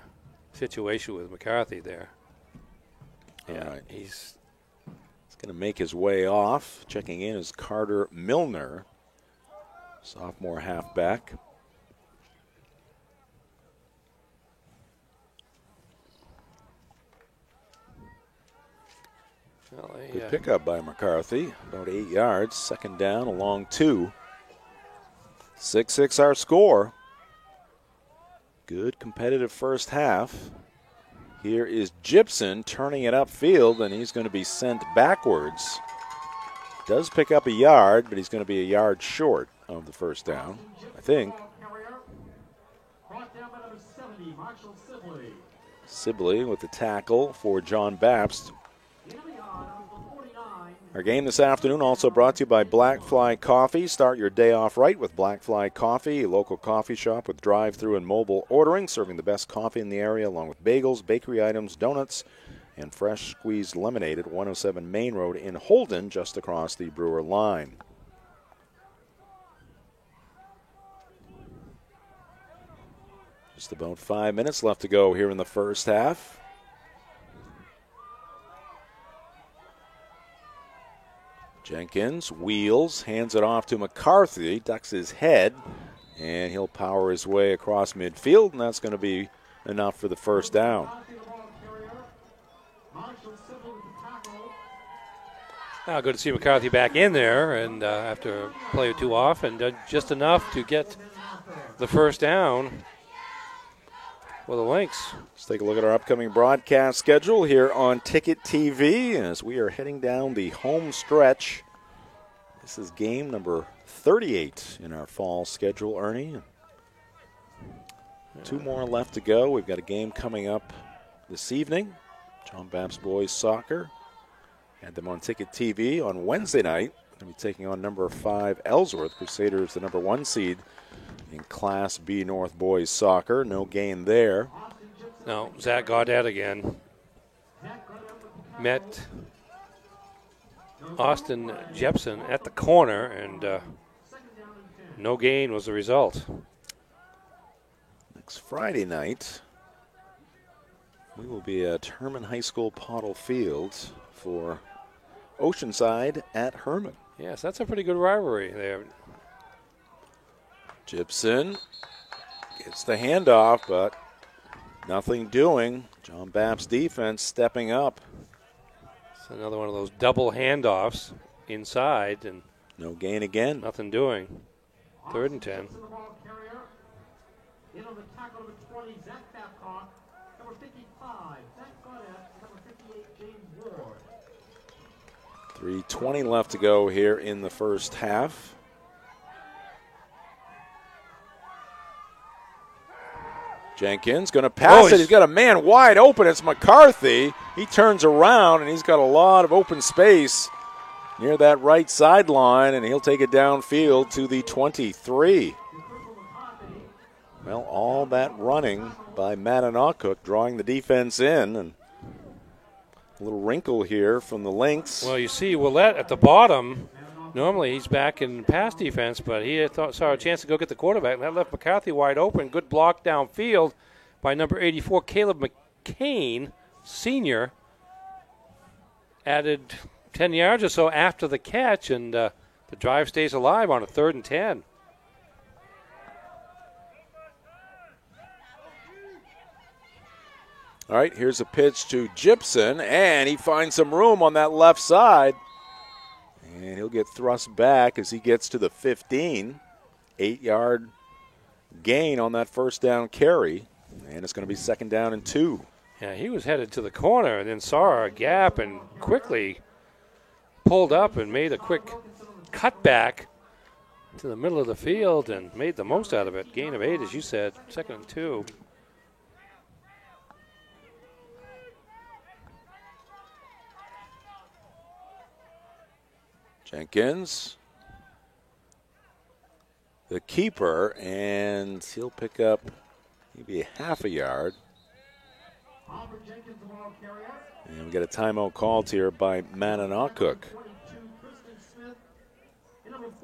situation with McCarthy there. Yeah, All right. He's going to make his way off. Checking in is Carter Milner, sophomore halfback. Good pickup by McCarthy, about 8 yards. 2nd down, along 2. 6-6 our score. Good competitive first half. Here is Gibson turning it upfield, and he's going to be sent backwards. Does pick up a yard, but he's going to be a yard short of the first down, I think. Sibley with the tackle for John Babst. Our game this afternoon also brought to you by Black Fly Coffee. Start your day off right with Black Fly Coffee, a local coffee shop with drive-through and mobile ordering, serving the best coffee in the area along with bagels, bakery items, donuts, and fresh squeezed lemonade at 107 Main Road in Holden, just across the Brewer line. Just about 5 minutes left to go here in the first half. Jenkins wheels, hands it off to McCarthy, ducks his head, and he'll power his way across midfield, and that's going to be enough for the first down. Now, good to see McCarthy back in there, and after a play or two off, and just enough to get the first down for the Lynx. Let's take a look at our upcoming broadcast schedule here on Ticket TV as we are heading down the home stretch. This is game number 38 in our fall schedule, Ernie. 2 more left to go. We've got a game coming up this evening. John Baptist Boys Soccer. Had them on Ticket TV on Wednesday night. They'll be taking on number 5 Ellsworth. Crusaders, the number 1 seed in Class B North Boys Soccer. No gain there. No, Zach Gaudet again. Met Austin Jepson at the corner, and no gain was the result. Next Friday night, we will be at Herman High School Pottle Field for Oceanside at Herman. Yes, that's a pretty good rivalry there. Gibson gets the handoff, but nothing doing. John Bapp's defense stepping up. It's another one of those double handoffs inside, and no gain again. Nothing doing. 3rd and 10. 3:20 left to go here in the first half. Jenkins going to pass it. He's got a man wide open. It's McCarthy. He turns around, and he's got a lot of open space near that right sideline, and he'll take it downfield to the 23. Well, all that running by Mananocook, drawing the defense in, and a little wrinkle here from the Lynx. Well, you see Willette at the bottom. Normally he's back in pass defense, but he saw a chance to go get the quarterback, and that left McCarthy wide open. Good block downfield by number 84, Caleb McCain, senior. Added 10 yards or so after the catch, and the drive stays alive on a 3rd and 10. All right, here's a pitch to Gibson, and he finds some room on that left side. And he'll get thrust back as he gets to the 15. 8-yard gain on that first down carry. And it's going to be 2nd down and 2. Yeah, he was headed to the corner and then saw a gap and quickly pulled up and made a quick cutback to the middle of the field and made the most out of it. Gain of 8, as you said, 2nd and 2. Jenkins, the keeper, and he'll pick up maybe a half a yard. And we get a timeout called here by Mananocook.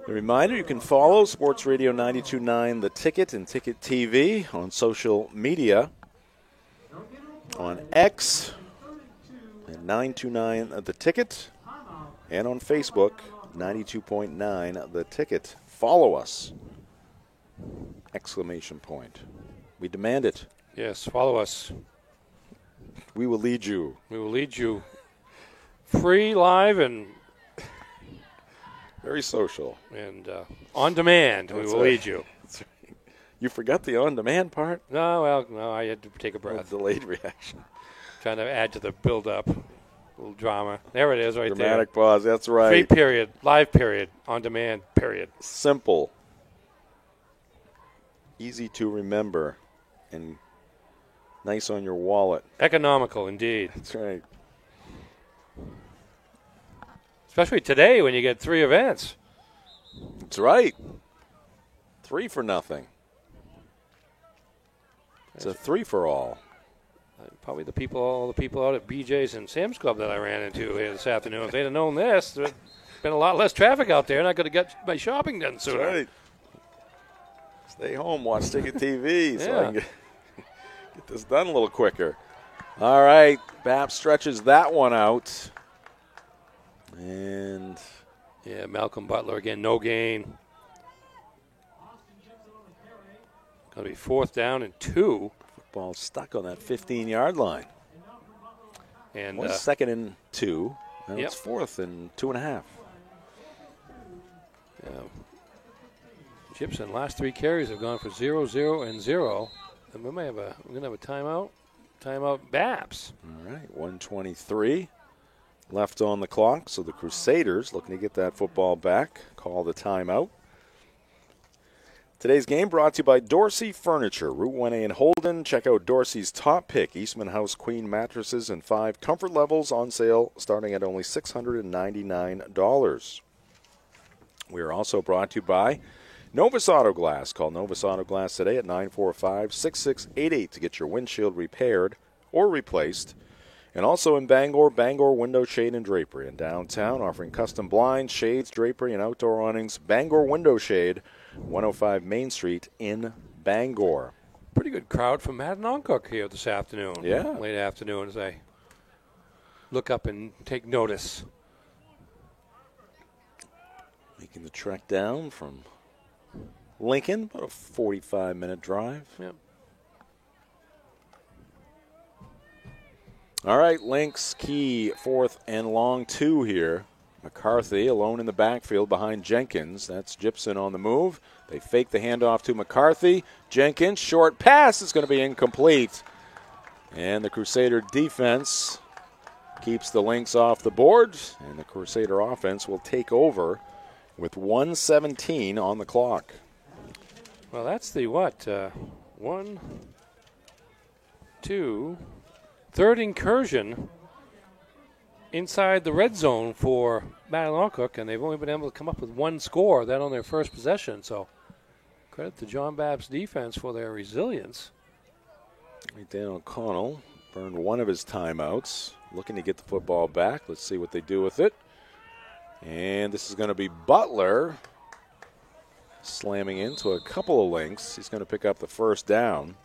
A reminder, you can follow Sports Radio 92.9 The Ticket and Ticket TV on social media, on X at 929 The Ticket, and on Facebook, 92.9 The Ticket. Follow us! Exclamation point. We demand it. Yes, follow us. We will lead you. We will lead you. Free, live, and very social. And on demand, we will lead you. Right. You forgot the on-demand part? No, I had to take a breath. Delayed reaction. Trying to add to the build-up. Little drama. There it is right there. Dramatic pause, that's right. Free period, live period, on demand period. Simple. Easy to remember and nice on your wallet. Economical indeed. That's right. Especially today when you get 3 events. That's right. 3 for nothing. It's a 3 for all. Probably all the people out at BJ's and Sam's Club that I ran into here this afternoon. If they'd have known this, there'd been a lot less traffic out there, and I could have got my shopping done sooner. That's right. Stay home, watch Ticket TV, so I can Get this done a little quicker. All right, Bapp stretches that one out. And yeah, Malcolm Butler again, no gain. Going to be 4th down and 2. Football stuck on that 15-yard line. And 2nd and 2. Now yep. It's 4th and 2.5. Gibson last 3 carries have gone for 0, 0, and 0. And we're going to have a timeout. Timeout Baps. All right, 1:23 left on the clock. So the Crusaders looking to get that football back. Call the timeout. Today's game brought to you by Dorsey Furniture, Route 1A in Holden. Check out Dorsey's top pick, Eastman House Queen mattresses and 5 comfort levels on sale starting at only $699. We are also brought to you by Novus Auto Glass. Call Novus Auto Glass today at 945-6688 to get your windshield repaired or replaced. And also in Bangor, Bangor Window Shade and Drapery. In downtown, offering custom blinds, shades, drapery, and outdoor awnings. Bangor Window Shade, 105 Main Street in Bangor. Pretty good crowd from Madanoncook here this afternoon. Yeah. Late afternoon as I look up and take notice. Making the trek down from Lincoln, about a 45-minute drive. Yep. All right, Lynx key 4th and long 2 here. McCarthy alone in the backfield behind Jenkins. That's Gibson on the move. They fake the handoff to McCarthy. Jenkins, short pass is going to be incomplete. And the Crusader defense keeps the Lynx off the board, and the Crusader offense will take over with 1:17 on the clock. Well, that's the what? 1, 2, third incursion inside the red zone for Madanoncook, and they've only been able to come up with 1 score, that on their first possession. So credit to John Bapp's defense for their resilience. Dan O'Connell burned one of his timeouts, looking to get the football back. Let's see what they do with it. And this is going to be Butler slamming into a couple of Lynx. He's going to pick up the first down.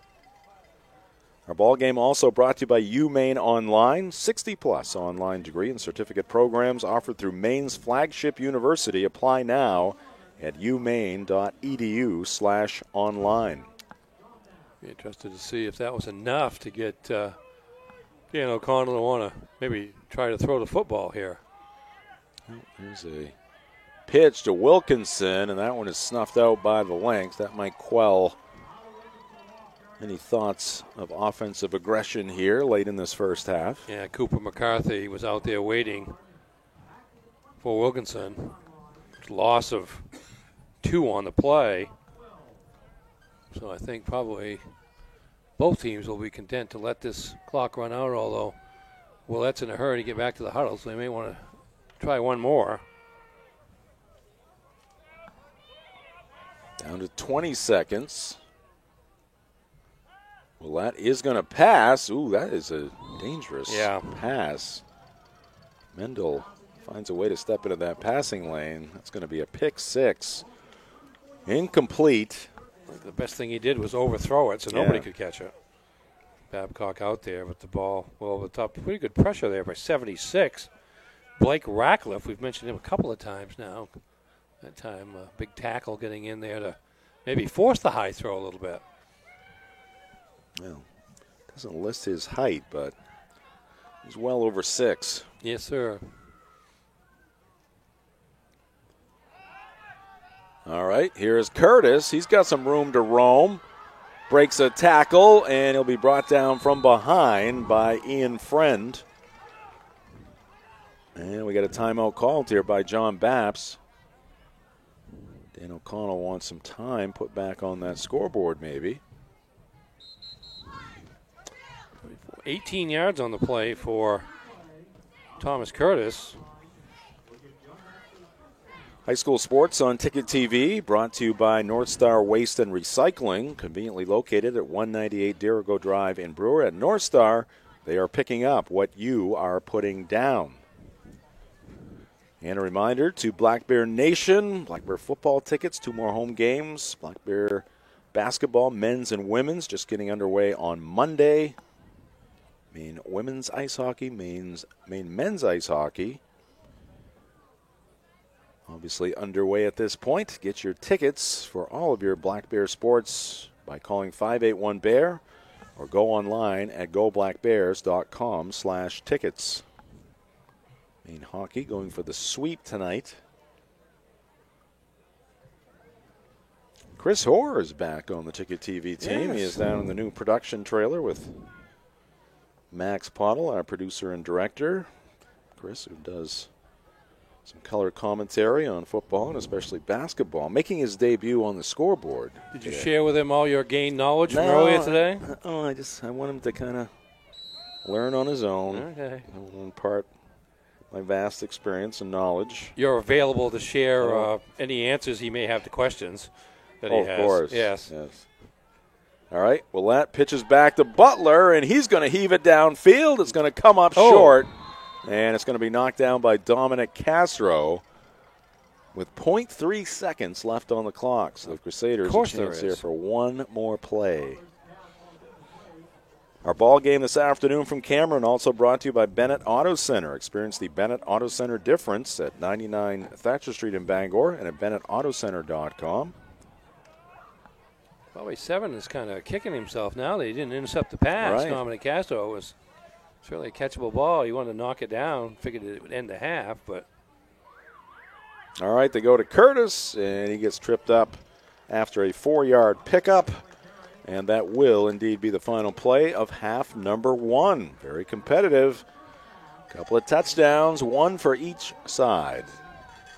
Our ball game also brought to you by UMaine Online, 60-plus online degree and certificate programs offered through Maine's flagship university. Apply now at umaine.edu/online. Be interested to see if that was enough to get Dan O'Connell to want to maybe try to throw the football here. Here's a pitch to Wilkinson, and that one is snuffed out by the Lynx. That might quell any thoughts of offensive aggression here late in this first half. Yeah, Cooper McCarthy was out there waiting for Wilkinson. Loss of 2 on the play. So I think probably both teams will be content to let this clock run out, although Willette's in a hurry to get back to the huddle, so they may want to try one more. Down to 20 seconds. Willette is going to pass. Ooh, that is a dangerous pass. Mendel finds a way to step into that passing lane. That's going to be a pick 6. Incomplete. The best thing he did was overthrow it, so nobody could catch it. Babcock out there with the ball well over the top. Pretty good pressure there by 76. Blake Ratcliffe, we've mentioned him a couple of times now. That time, big tackle getting in there to maybe force the high throw a little bit. Well, doesn't list his height, but he's well over 6. Yes, sir. All right, here's Curtis. He's got some room to roam. Breaks a tackle, and he'll be brought down from behind by Ian Friend. And we got a timeout called here by John Baps. Dan O'Connell wants some time put back on that scoreboard maybe. 18 yards on the play for Thomas Curtis. High school sports on Ticket TV, brought to you by North Star Waste and Recycling, conveniently located at 198 Dirigo Drive in Brewer. At North Star, they are picking up what you are putting down. And a reminder to Black Bear Nation, Black Bear football tickets, 2 more home games. Black Bear basketball, men's and women's, just getting underway on Monday. Maine women's ice hockey, Maine men's ice hockey. Obviously underway at this point. Get your tickets for all of your Black Bear sports by calling 581-BEAR or go online at goblackbears.com/tickets. Maine hockey going for the sweep tonight. Chris Hoare is back on the Ticket TV team. Yes. He is down in the new production trailer with Max Pottle, our producer and director. Chris, who does some color commentary on football and especially basketball, making his debut on the scoreboard. Did you share with him all your gained knowledge from earlier today? I want him to kind of learn on his own. Okay. I will impart my vast experience and knowledge. You're available to share any answers he may have to questions that he has. Of course. Yes. All right. Well, that pitches back to Butler, and he's going to heave it downfield. It's going to come up short, and it's going to be knocked down by Dominic Castro with 0.3 seconds left on the clock. So the Crusaders have a chance here for one more play. Our ball game this afternoon from Cameron also brought to you by Bennett Auto Center. Experience the Bennett Auto Center difference at 99 Thatcher Street in Bangor and at BennettAutoCenter.com. Probably 7 is kind of kicking himself now that he didn't intercept the pass. Right. Dominic Castro was certainly a catchable ball. He wanted to knock it down, figured it would end the half, but. All right, they go to Curtis, and he gets tripped up after a 4-yard pickup. And that will indeed be the final play of half number 1. Very competitive. Couple of touchdowns, one for each side.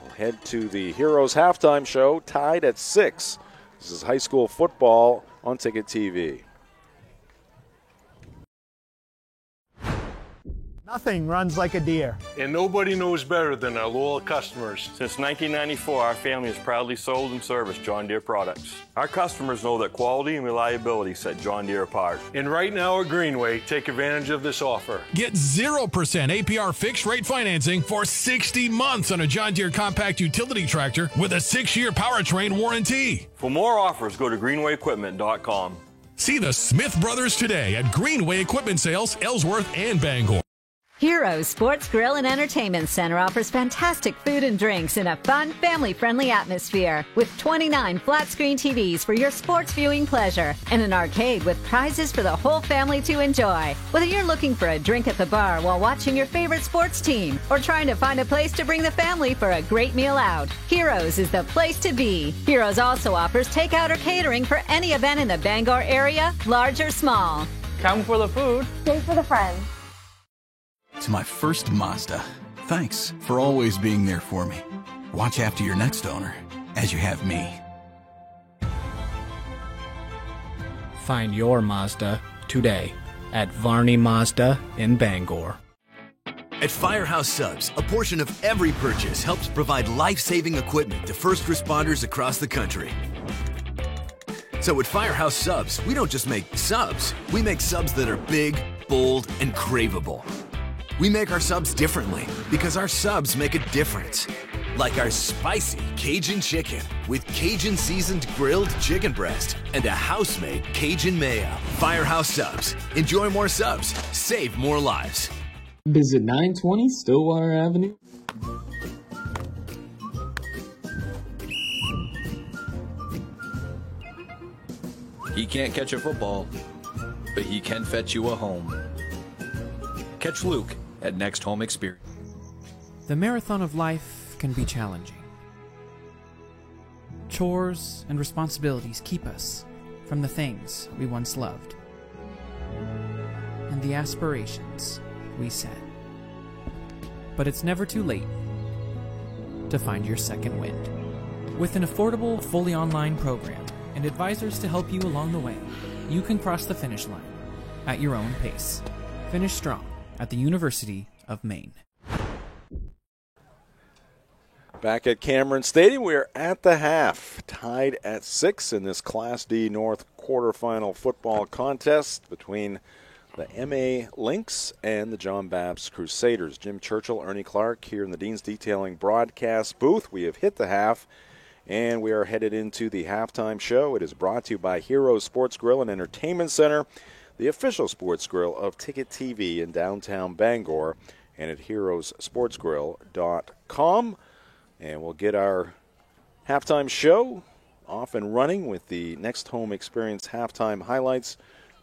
We'll head to the Heroes halftime show, tied at 6. This is high school football on Ticket TV. Nothing runs like a Deere. And nobody knows better than our loyal customers. Since 1994, our family has proudly sold and serviced John Deere products. Our customers know that quality and reliability set John Deere apart. And right now at Greenway, take advantage of this offer. Get 0% APR fixed rate financing for 60 months on a John Deere compact utility tractor with a 6-year powertrain warranty. For more offers, go to greenwayequipment.com. See the Smith Brothers today at Greenway Equipment Sales, Ellsworth and Bangor. Heroes Sports Grill and Entertainment Center offers fantastic food and drinks in a fun, family-friendly atmosphere with 29 flat-screen TVs for your sports viewing pleasure and an arcade with prizes for the whole family to enjoy. Whether you're looking for a drink at the bar while watching your favorite sports team or trying to find a place to bring the family for a great meal out, Heroes is the place to be. Heroes also offers takeout or catering for any event in the Bangor area, large or small. Come for the food. Stay for the friends. To my first Mazda, thanks for always being there for me. Watch after your next owner, as you have me. Find your Mazda today at Varney Mazda in Bangor. At Firehouse Subs, a portion of every purchase helps provide life-saving equipment to first responders across the country. So at Firehouse Subs, we don't just make subs, we make subs that are big, bold, and craveable. We make our subs differently because our subs make a difference. Like our spicy Cajun chicken with Cajun seasoned grilled chicken breast and a house-made Cajun mayo. Firehouse Subs. Enjoy more subs. Save more lives. Visit 920 Stillwater Avenue. He can't catch a football, but he can fetch you a home. Catch Luke at Next Home Experience. The marathon of life can be challenging. Chores and responsibilities keep us from the things we once loved and the aspirations we set. But it's never too late to find your second wind. With an affordable, fully online program and advisors to help you along the way, you can cross the finish line at your own pace. Finish strong at the University of Maine. Back at Cameron Stadium, we are at the half, tied at 6 in this Class D North quarterfinal football contest between the MA Lynx and the John Babs Crusaders. Jim Churchill, Ernie Clark here in the Dean's Detailing broadcast booth. We have hit the half, And we are headed into the halftime show. It is brought to you by Heroes Sports Grill and Entertainment Center, the official sports grill of Ticket TV in downtown Bangor, and at heroesportsgrill.com. And we'll get our halftime show off and running with the Next Home Experience halftime highlights.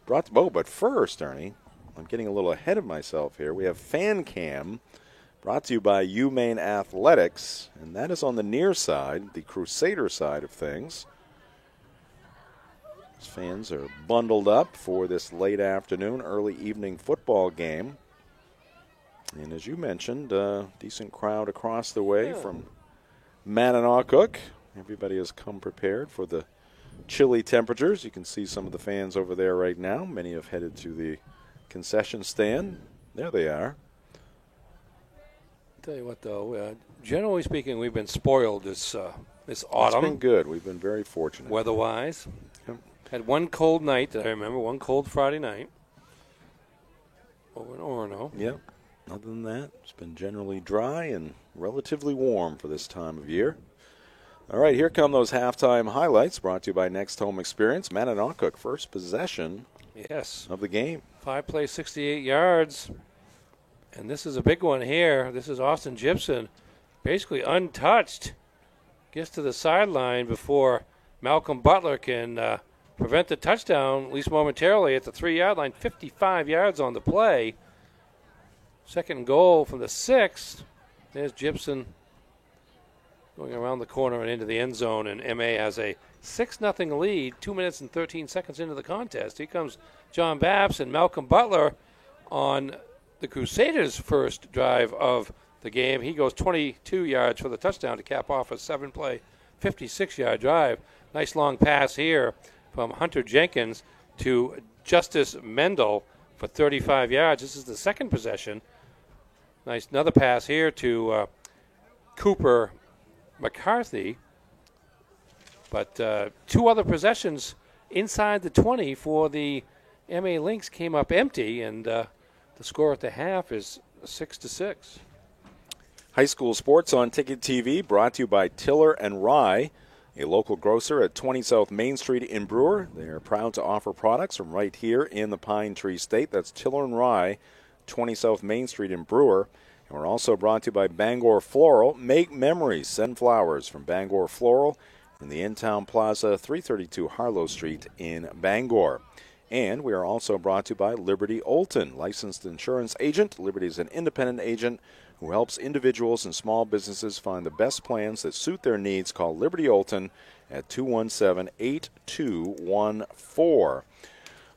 But first, Ernie, I'm getting a little ahead of myself here. We have Fan Cam, brought to you by UMaine Athletics, and that is on the near side, the Crusader side of things. Fans are bundled up for this late afternoon, early evening football game. And as you mentioned, decent crowd across the way from Mananoquoc. Everybody has come prepared for the chilly temperatures. You can see some of the fans over there right now. Many have headed to the concession stand. There they are. Tell you what, though, generally speaking, we've been spoiled this autumn. It's been good. We've been very fortunate. Weather-wise. Yep. Had one cold night that I remember, one cold Friday night over in Orono. Yep. Other than that, it's been generally dry and relatively warm for this time of year. All right, here come those halftime highlights brought to you by Next Home Experience. Mananoquoc, first possession of the game. 5 plays, 68 yards. And this is a big one here. This is Austin Gibson, basically untouched. Gets to the sideline before Malcolm Butler can prevent the touchdown, at least momentarily, at the 3-yard line. 55 yards on the play. Second goal from the 6. There's Gibson going around the corner and into the end zone, and MA has a 6-0 lead, 2 minutes and 13 seconds into the contest. Here comes John Babs and Malcolm Butler on the Crusaders' first drive of the game. He goes 22 yards for the touchdown to cap off a 7-play, 56-yard drive. Nice long pass here from Hunter Jenkins to Justice Mendel for 35 yards. This is the second possession. Nice another pass here to Cooper McCarthy. But 2 other possessions inside the 20 for the MA Lynx came up empty, and the score at the half is 6-6. High school sports on Ticket TV, brought to you by Tiller and Rye, a local grocer at 20 South Main Street in Brewer. They are proud to offer products from right here in the Pine Tree State. That's Tiller and Rye, 20 South Main Street in Brewer. And we're also brought to you by Bangor Floral. Make memories. Send flowers from Bangor Floral in the In-Town Plaza, 332 Harlow Street in Bangor. And we are also brought to you by Liberty Olton, licensed insurance agent. Liberty is an independent agent who helps individuals and small businesses find the best plans that suit their needs. Call Liberty Olton at 217-8214.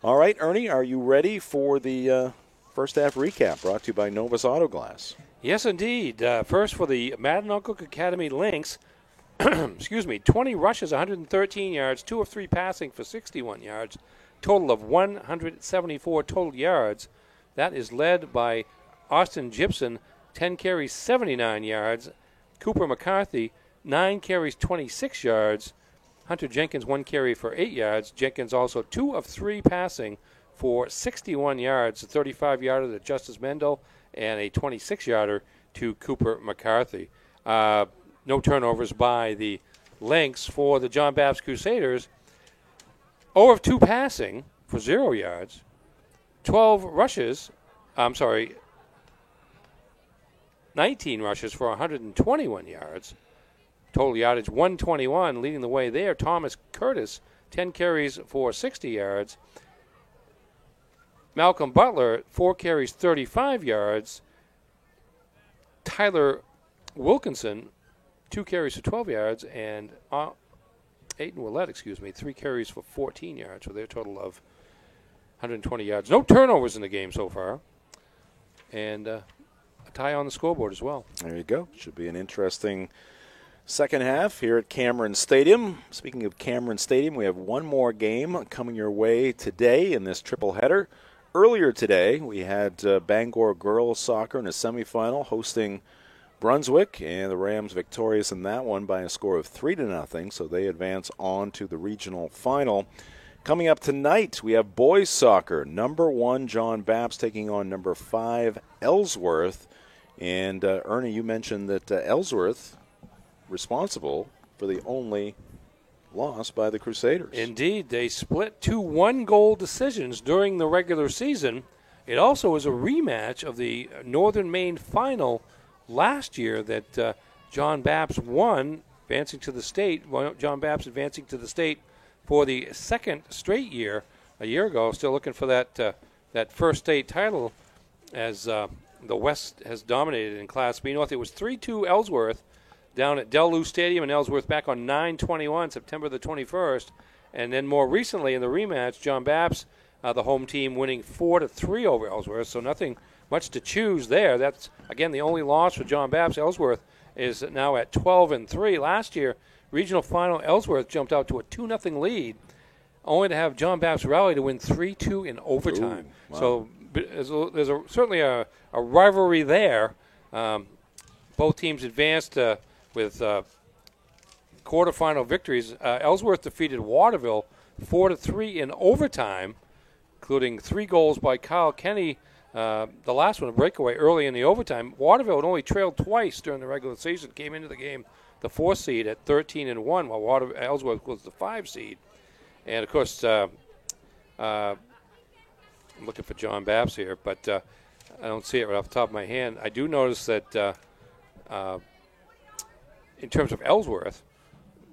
All right, Ernie, are you ready for the first half recap brought to you by Novus Auto Glass? Yes, indeed. First for the Mananoquoc Academy Lynx, 20 rushes, 113 yards, 2 of 3 passing for 61 yards, total of 174 total yards. That is led by Austin Gibson, 10 carries, 79 yards. Cooper McCarthy, 9 carries, 26 yards. Hunter Jenkins, 1 carry for 8 yards. Jenkins also 2 of 3 passing for 61 yards, a 35-yarder to Justice Mendel and a 26-yarder to Cooper McCarthy. No turnovers by the Lynx for the John Babs Crusaders. 0 of 2 passing for 0 yards. 19 rushes for 121 yards. Total yardage 121, leading the way there. Thomas Curtis, 10 carries for 60 yards. Malcolm Butler, 4 carries, 35 yards. Tyler Wilkinson, 2 carries for 12 yards. And Aiden Willett, 3 carries for 14 yards, for their total of 120 yards. No turnovers in the game so far. And a tie on the scoreboard as well. There you go. Should be an interesting second half here at Cameron Stadium. Speaking of Cameron Stadium, we have one more game coming your way today in this triple header. Earlier today, we had Bangor girls soccer in a semifinal hosting Brunswick, and the Rams victorious in that one by a score of 3-0, so they advance on to the regional final. Coming up tonight, we have boys soccer. Number 1, John Babs taking on number 5, Ellsworth. And Ernie, you mentioned that Ellsworth responsible for the only loss by the Crusaders. Indeed, they split 2 one-goal decisions during the regular season. It also is a rematch of the Northern Maine final last year that John Bapps won, advancing to the state. John Bapps advancing to the state for the second straight year. A year ago, still looking for that first state title as the West has dominated in Class B North. It was 3-2 Ellsworth down at Del Luz Stadium in Ellsworth back on 9/21, September the 21st. And then more recently in the rematch, John Bapps, the home team, winning 4-3 over Ellsworth. So nothing much to choose there. That's, again, the only loss for John Bapps. Ellsworth is now at 12-3. Last year, regional final, Ellsworth jumped out to a 2-0 lead, only to have John Bapps rally to win 3-2 in overtime. Ooh, wow. So there's certainly a rivalry there. Both teams advanced with quarterfinal victories. Ellsworth defeated Waterville 4-3 in overtime, including 3 goals by Kyle Kenny. The last one, a breakaway early in the overtime. Waterville had only trailed twice during the regular season, came into the game the 4th seed at 13-1, while Ellsworth was the 5 seed. And, of course, I'm looking for John Bapps here, but I don't see it right off the top of my hand. I do notice that in terms of Ellsworth,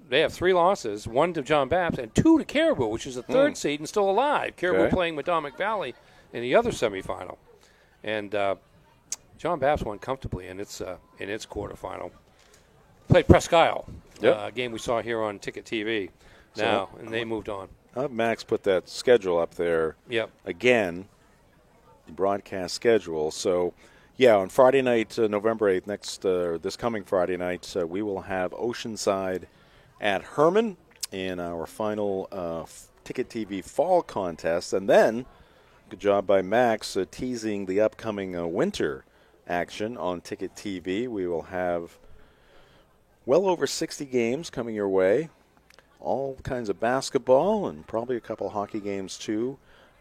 they have 3 losses, 1 to John Bapps and 2 to Caribou, which is the 3rd seed and still alive. Caribou playing Madomic Valley in the other semifinal. And John Bapps won comfortably in its quarterfinal. Played Presque Isle, a game we saw here on Ticket TV now, and they moved on. Max put that schedule up there again, the broadcast schedule. So, yeah, on Friday night, November 8th, this coming Friday night, we will have Oceanside at Herman in our final Ticket TV fall contest. And then, good job by Max teasing the upcoming winter action on Ticket TV. We will have well over 60 games coming your way. All kinds of basketball and probably a couple hockey games too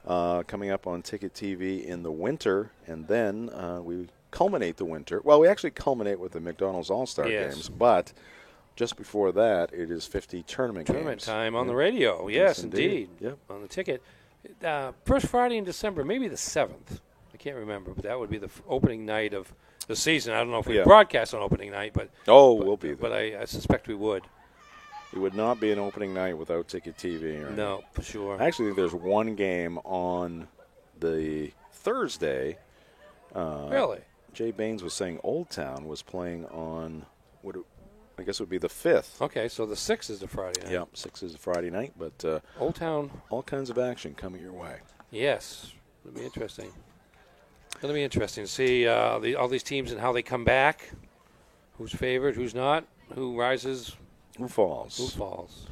coming up on Ticket TV in the winter. And then we culminate the winter. Well, we actually culminate with the McDonald's All-Star games, but just before that, it is 50 tournament games. Time on the radio. Yes, indeed. Yep. On the ticket. First Friday in December, maybe the 7th. I can't remember, but that would be the opening night of the season. I don't know if we broadcast on opening night, but we'll be there. But I suspect we would. It would not be an opening night without Ticket TV. No, for sure. I actually think there's one game on the Thursday. Really? Jay Baines was saying Old Town was playing on, I guess it would be the 5th. Okay, so the 6th is the Friday night. Yeah, 6th is the Friday night, but Old Town. All kinds of action coming your way. Yes, it'll be interesting. It'll be interesting to see all these teams and how they come back. Who's favored, who's not, who rises, who falls. Who falls.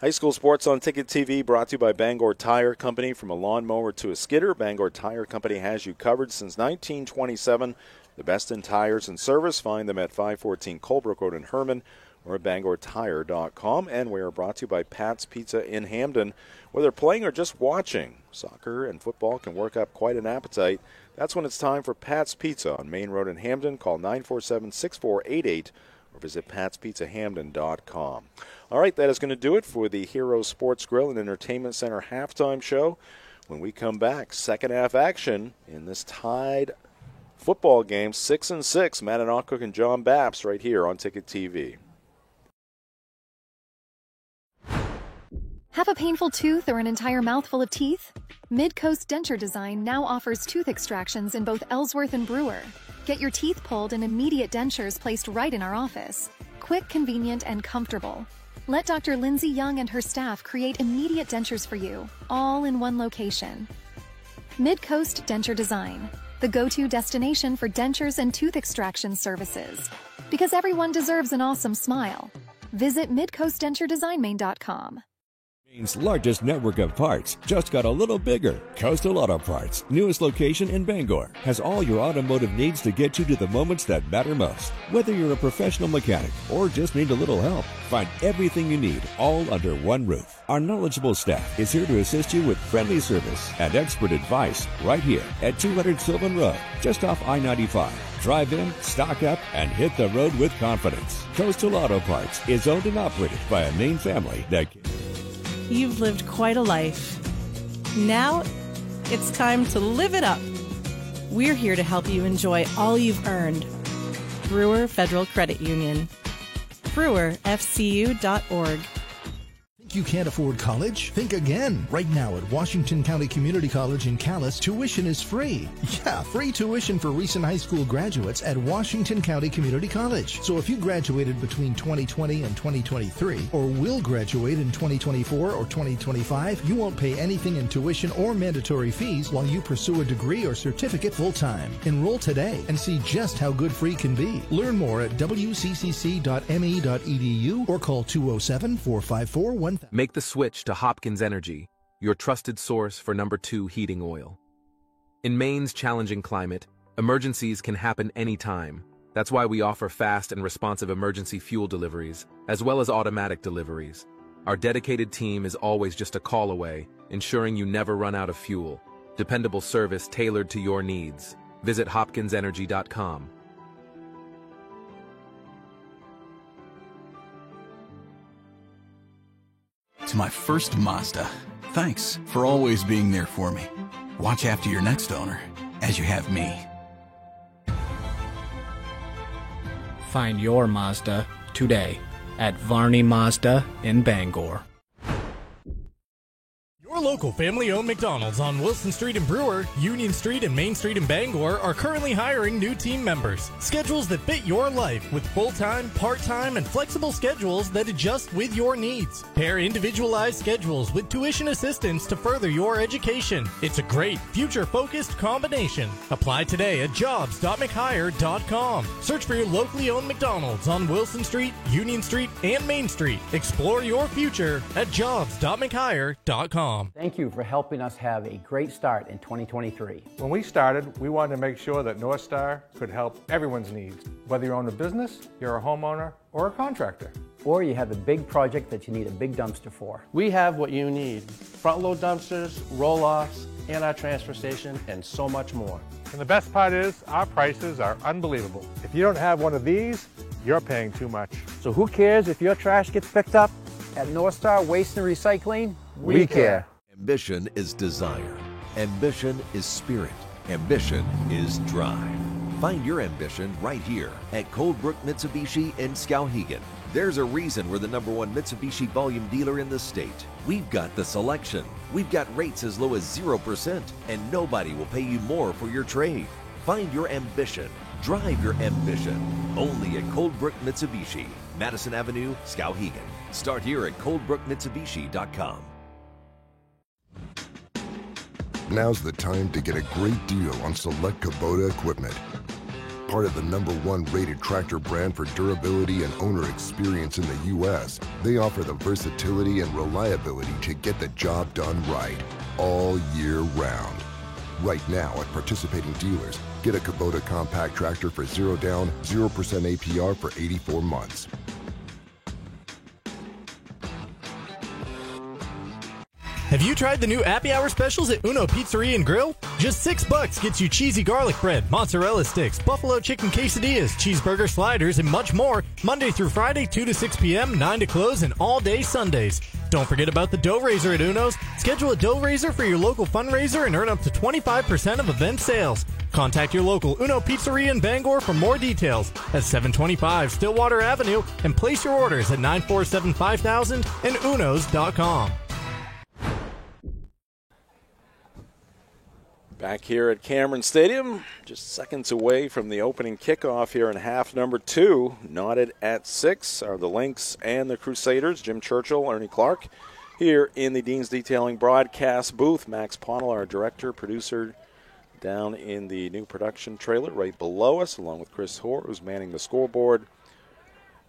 High school sports on Ticket TV brought to you by Bangor Tire Company. From a lawnmower to a skidder, Bangor Tire Company has you covered since 1927. The best in tires and service. Find them at 514 Colebrook Road in Herman or at BangorTire.com. And we are brought to you by Pat's Pizza in Hamden. Whether playing or just watching, soccer and football can work up quite an appetite. That's when it's time for Pat's Pizza on Main Road in Hamden. Call 947-6488 or visit patspizzahamden.com. All right, that is going to do it for the Hero Sports Grill and Entertainment Center halftime show. When we come back, second half action in this tied football game, 6-6. Matt Anocook and John Bapps right here on Ticket TV. Have a painful tooth or an entire mouthful of teeth? Midcoast Denture Design now offers tooth extractions in both Ellsworth and Brewer. Get your teeth pulled and immediate dentures placed right in our office. Quick, convenient, and comfortable. Let Dr. Lindsay Young and her staff create immediate dentures for you, all in one location. Midcoast Denture Design, the go-to destination for dentures and tooth extraction services. Because everyone deserves an awesome smile. Visit midcoastdenturedesignmain.com. Maine's largest network of parts just got a little bigger. Coastal Auto Parts, newest location in Bangor, has all your automotive needs to get you to the moments that matter most. Whether you're a professional mechanic or just need a little help, find everything you need all under one roof. Our knowledgeable staff is here to assist you with friendly service and expert advice right here at 200 Sylvan Road, just off I-95. Drive in, stock up, and hit the road with confidence. Coastal Auto Parts is owned and operated by a Maine family that... You've lived quite a life. Now, it's time to live it up. We're here to help you enjoy all you've earned. Brewer Federal Credit Union. BrewerFCU.org. You can't afford college? Think again. Right now at Washington County Community College in Calais, tuition is free. Yeah, free tuition for recent high school graduates at Washington County Community College. So if you graduated between 2020 and 2023, or will graduate in 2024 or 2025, you won't pay anything in tuition or mandatory fees while you pursue a degree or certificate full-time. Enroll today and see just how good free can be. Learn more at wccc.me.edu or call 207-454-1000. Make the switch to Hopkins Energy, your trusted source for #2 heating oil. In Maine's challenging climate, emergencies can happen anytime. That's why we offer fast and responsive emergency fuel deliveries, as well as automatic deliveries. Our dedicated team is always just a call away, ensuring you never run out of fuel. Dependable service tailored to your needs. Visit hopkinsenergy.com. To my first Mazda, thanks for always being there for me. Watch after your next owner, as you have me. Find your Mazda today at Varney Mazda in Bangor. Your local family-owned McDonald's on Wilson Street in Brewer, Union Street and Main Street in Bangor are currently hiring new team members. Schedules that fit your life with full-time, part-time, and flexible schedules that adjust with your needs. Pair individualized schedules with tuition assistance to further your education. It's a great, future-focused combination. Apply today at jobs.mchire.com. Search for your locally owned McDonald's on Wilson Street, Union Street, and Main Street. Explore your future at jobs.mchire.com. Thank you for helping us have a great start in 2023. When we started, we wanted to make sure that North Star could help everyone's needs, whether you own a business, you're a homeowner, or a contractor. Or you have a big project that you need a big dumpster for. We have what you need: front-load dumpsters, roll-offs, and our transfer station, and so much more. And the best part is, our prices are unbelievable. If you don't have one of these, you're paying too much. So who cares if your trash gets picked up? At North Star Waste and Recycling, we care. Ambition is desire. Ambition is spirit. Ambition is drive. Find your ambition right here at Coldbrook Mitsubishi in Skowhegan. There's a reason we're the #1 Mitsubishi volume dealer in the state. We've got the selection. We've got rates as low as 0%, and nobody will pay you more for your trade. Find your ambition. Drive your ambition. Only at Coldbrook Mitsubishi, Madison Avenue, Skowhegan. Start here at coldbrookmitsubishi.com. Now's the time to get a great deal on select Kubota equipment. Part of the #1 rated tractor brand for durability and owner experience in the U.S., they offer the versatility and reliability to get the job done right, all year round. Right now at participating dealers, get a Kubota compact tractor for 0 down, 0% APR for 84 months. Have you tried the new Happy Hour specials at Uno Pizzeria and Grill? Just $6 gets you cheesy garlic bread, mozzarella sticks, buffalo chicken quesadillas, cheeseburger sliders, and much more, Monday through Friday, 2 to 6 p.m., 9 to close, and all day Sundays. Don't forget about the dough raiser at Uno's. Schedule a dough raiser for your local fundraiser and earn up to 25% of event sales. Contact your local Uno Pizzeria in Bangor for more details at 725 Stillwater Avenue and place your orders at 947-5000 and unos.com. Back here at Cameron Stadium, just seconds away from the opening kickoff here in half number 2. Knotted at 6 are the Lynx and the Crusaders. Jim Churchill, Ernie Clark here in the Dean's Detailing broadcast booth. Max Ponnell, our director, producer, down in the new production trailer right below us, along with Chris Hoare, who's manning the scoreboard.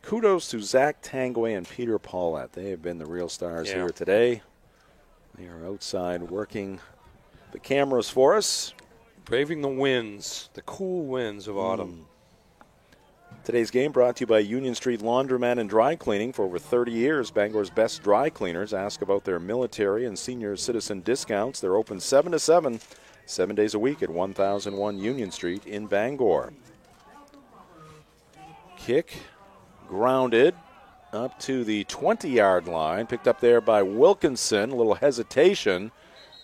Kudos to Zach Tangway and Peter Paulette. They have been the real stars here today. They are outside working the cameras for us. Braving the winds, the cool winds of autumn. Today's game brought to you by Union Street Laundromat and Dry Cleaning. For over 30 years, Bangor's best dry cleaners. Ask about their military and senior citizen discounts. They're open 7 to 7, 7 days a week at 1001 Union Street in Bangor. Kick grounded up to the 20-yard line. Picked up there by Wilkinson. A little hesitation.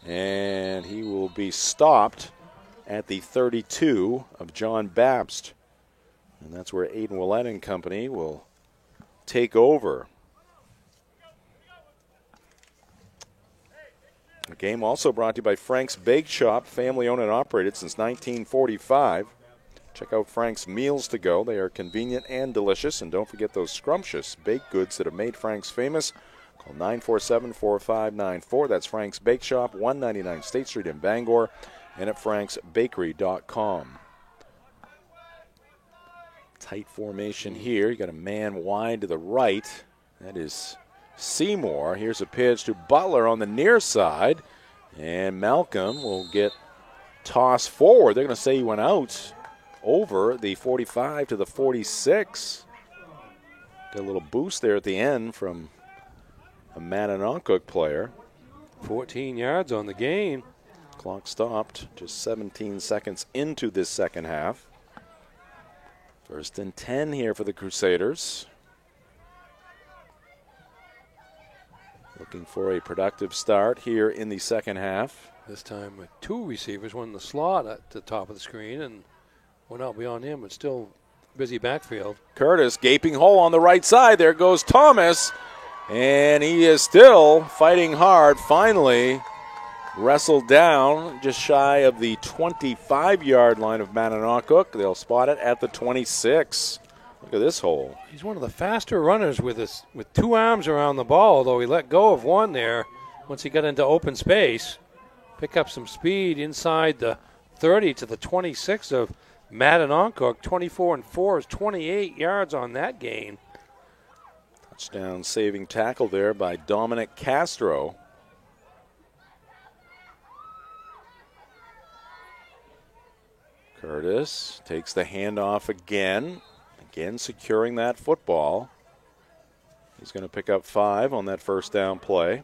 And he will be stopped at the 32 of John Babst. And that's where Aiden Willett and company will take over. The game also brought to you by Frank's Bake Shop, family owned and operated since 1945. Check out Frank's Meals to Go. They are convenient and delicious. And don't forget those scrumptious baked goods that have made Frank's famous. Call 947-4594. That's Frank's Bake Shop, 199 State Street in Bangor, and at franksbakery.com. Tight formation here. You got a man wide to the right. That is Seymour. Here's a pitch to Butler on the near side. And Malcolm will get tossed forward. They're going to say he went out over the 45 to the 46. Got a little boost there at the end from a Mananoquoc player. 14 yards on the game. Clock stopped just 17 seconds into this second half. First and 10 here for the Crusaders. Looking for a productive start here in the second half. This time with two receivers, one in the slot at the top of the screen and one out beyond him, but still busy backfield. Curtis, gaping hole on the right side. There goes Thomas. And he is still fighting hard. Finally wrestled down just shy of the 25-yard line of Mananoquoc. They'll spot it at the 26. Look at this hole. He's one of the faster runners with two arms around the ball, although he let go of one there once he got into open space. Pick up some speed inside the 30 to the 26 of Mananoquoc. 24-4 is 28 yards on that gain. Touchdown saving tackle there by Dominic Castro. Curtis takes the handoff again securing that football. He's going to pick up 5 on that first down play.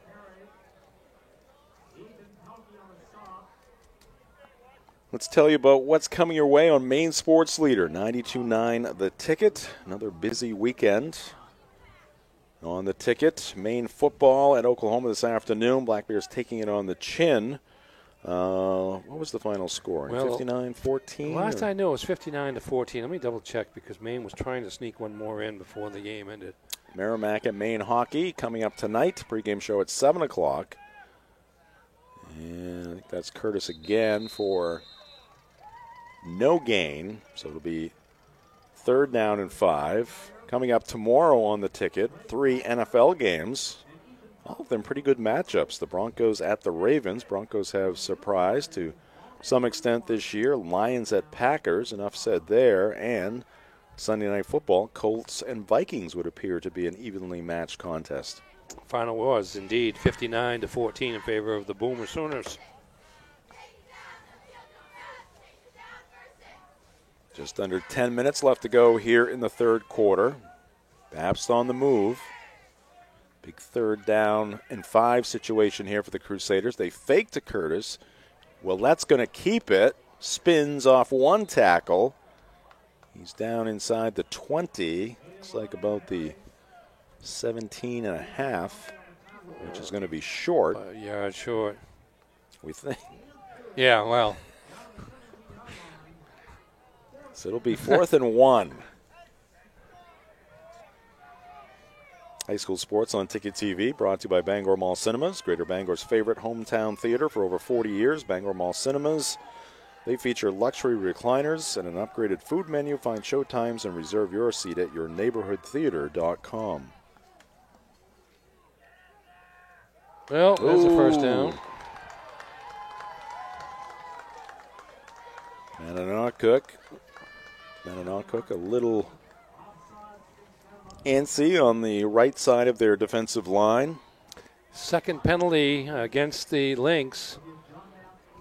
Let's tell you about what's coming your way on Maine Sports Leader, 92.9 The Ticket. Another busy weekend. On the Ticket, Maine football at Oklahoma this afternoon. Black Bears taking it on the chin. What was the final score? Well, 59-14? Last I knew it was 59-14. Let me double check because Maine was trying to sneak one more in before the game ended. Merrimack and Maine hockey coming up tonight. Pregame show at 7 o'clock. And I think that's Curtis again for no gain. So it'll be 3rd down and 5. Coming up tomorrow on the Ticket, 3 NFL games. All of them pretty good matchups. The Broncos at the Ravens. Broncos have surprised to some extent this year. Lions at Packers, enough said there. And Sunday Night Football, Colts and Vikings would appear to be an evenly matched contest. Final was indeed 59-14 in favor of the Boomer Sooners. Just under 10 minutes left to go here in the third quarter. Babst on the move. Big 3rd down and 5 situation here for the Crusaders. They fake to Curtis. Well, that's going to keep it. Spins off one tackle. He's down inside the 20. Looks like about the 17 and a half, which is going to be short. A yard short. We think. Yeah, well. So it'll be 4th and 1. High school sports on Ticket TV, brought to you by Bangor Mall Cinemas, Greater Bangor's favorite hometown theater for over 40 years. Bangor Mall Cinemas. They feature luxury recliners and an upgraded food menu. Find showtimes and reserve your seat at yourneighborhoodtheater.com. Well, that's a first down. Mananoquoc a little antsy on the right side of their defensive line. Second penalty against the Lynx.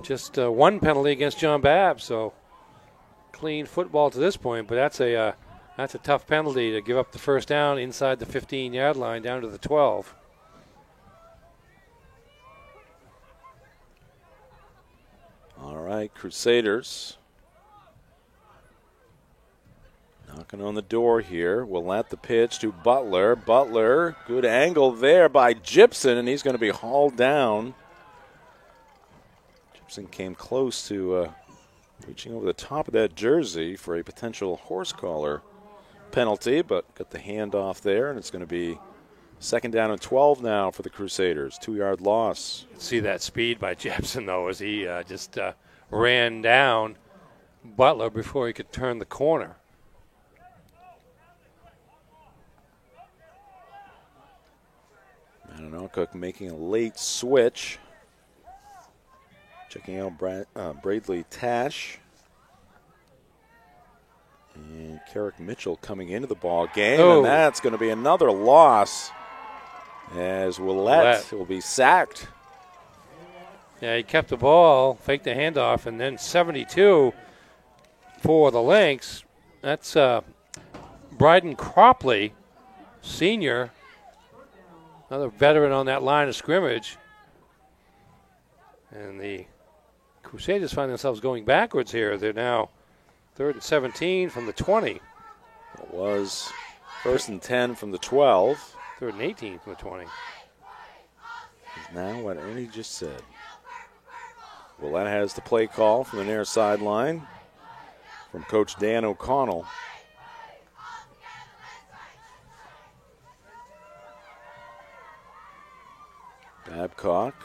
Just one penalty against John Babb, so clean football to this point. But that's a tough penalty to give up the first down inside the 15-yard line down to the 12. All right, Crusaders knocking on the door here. Willett the pitch to Butler. Butler, good angle there by Gibson, and he's going to be hauled down. Gibson came close to reaching over the top of that jersey for a potential horse collar penalty, but got the handoff there, and it's going to be second down and 12 now for the Crusaders. 2-yard loss. See that speed by Gibson, though, as he just ran down Butler before he could turn the corner. Mananoquah making a late switch. Checking out Bradley Tash. And Carrick Mitchell coming into the ball game, and that's going to be another loss as Willett will be sacked. Yeah, he kept the ball, faked the handoff, and then 72 for the Lynx. That's Bryden Cropley, senior, another veteran on that line of scrimmage. And the Crusaders find themselves going backwards here. They're now 3rd and 17 from the 20. It was 1st and 10 from the 12. 3rd and 18 from the 20. Now what Ernie just said. Willett has the play call from the near sideline from Coach Dan O'Connell. Babcock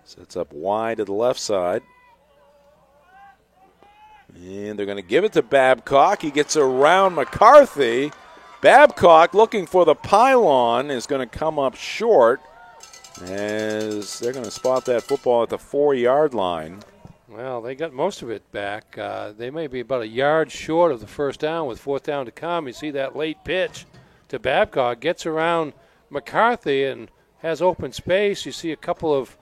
sets up wide to the left side. And they're going to give it to Babcock. He gets around McCarthy. Babcock looking for the pylon is going to come up short as they're going to spot that football at the 4-yard line. Well, they got most of it back. They may be about a yard short of the first down with 4th down to come. You see that late pitch to Babcock. Gets around McCarthy and has open space. You see a couple of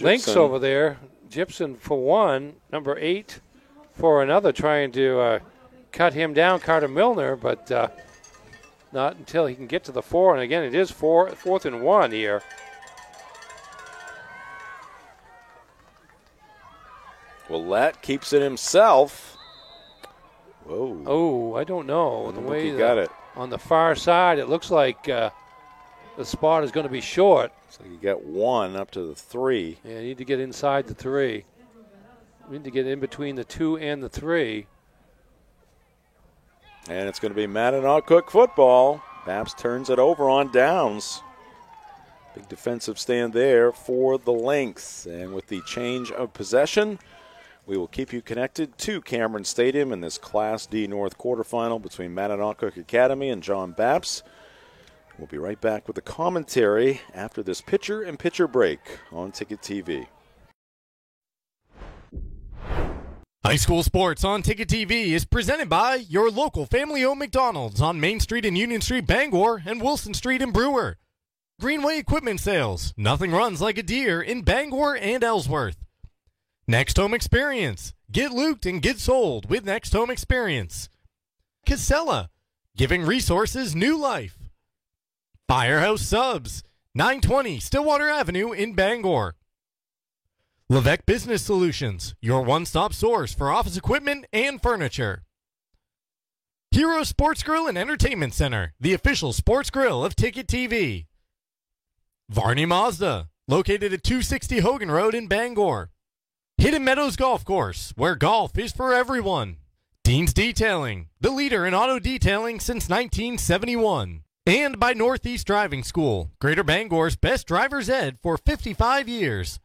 Lynx over there. Gibson for one, number 8 for another, trying to cut him down, Carter Milner, but not until he can get to the 4. And again, it is 4th and 1 here. Willett keeps it himself. Whoa. Oh, I don't know. The way he got it. On the far side, it looks like the spot is going to be short. So you got 1 up to the 3. Yeah, you need to get inside the 3. You need to get in between the 2 and the 3. And it's going to be Mananoquah football. Babs turns it over on downs. Big defensive stand there for the Lynx. And with the change of possession, we will keep you connected to Cameron Stadium in this Class D North quarterfinal between Mananoquah Academy and John Babs. We'll be right back with the commentary after this pitcher and pitcher break on Ticket TV. High school sports on Ticket TV is presented by your local family-owned McDonald's on Main Street and Union Street, Bangor, and Wilson Street in Brewer. Greenway Equipment Sales. Nothing runs like a deer in Bangor and Ellsworth. Next Home Experience. Get looped and get sold with Next Home Experience. Casella. Giving resources new life. Firehouse Subs. 920 Stillwater Avenue in Bangor. Levesque Business Solutions, your one-stop source for office equipment and furniture. Hero Sports Grill and Entertainment Center, the official sports grill of Ticket TV. Varney Mazda, located at 260 Hogan Road in Bangor. Hidden Meadows Golf Course, where golf is for everyone. Dean's Detailing, the leader in auto detailing since 1971. And by Northeast Driving School, Greater Bangor's best driver's ed for 55 years.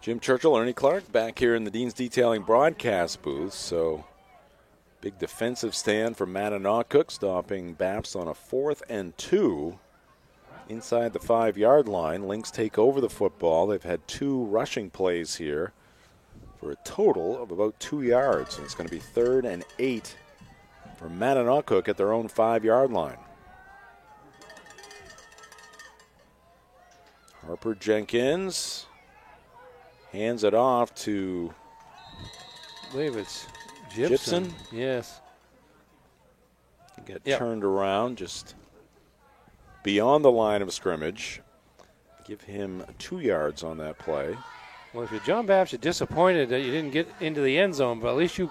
Jim Churchill, Ernie Clark back here in the Dean's Detailing broadcast booth. So big defensive stand for Mattinock, stopping Baps on a 4th and 2 inside the 5-yard line. Lynx take over the football. They've had 2 rushing plays here for a total of about 2 yards. And it's going to be 3rd and 8 for Mattinock at their own 5-yard line. Harper Jenkins hands it off to, I believe it's Gibson. Yes. Get turned around just beyond the line of scrimmage. Give him 2 yards on that play. Well, if you're John Baps, you're disappointed that you didn't get into the end zone, but at least you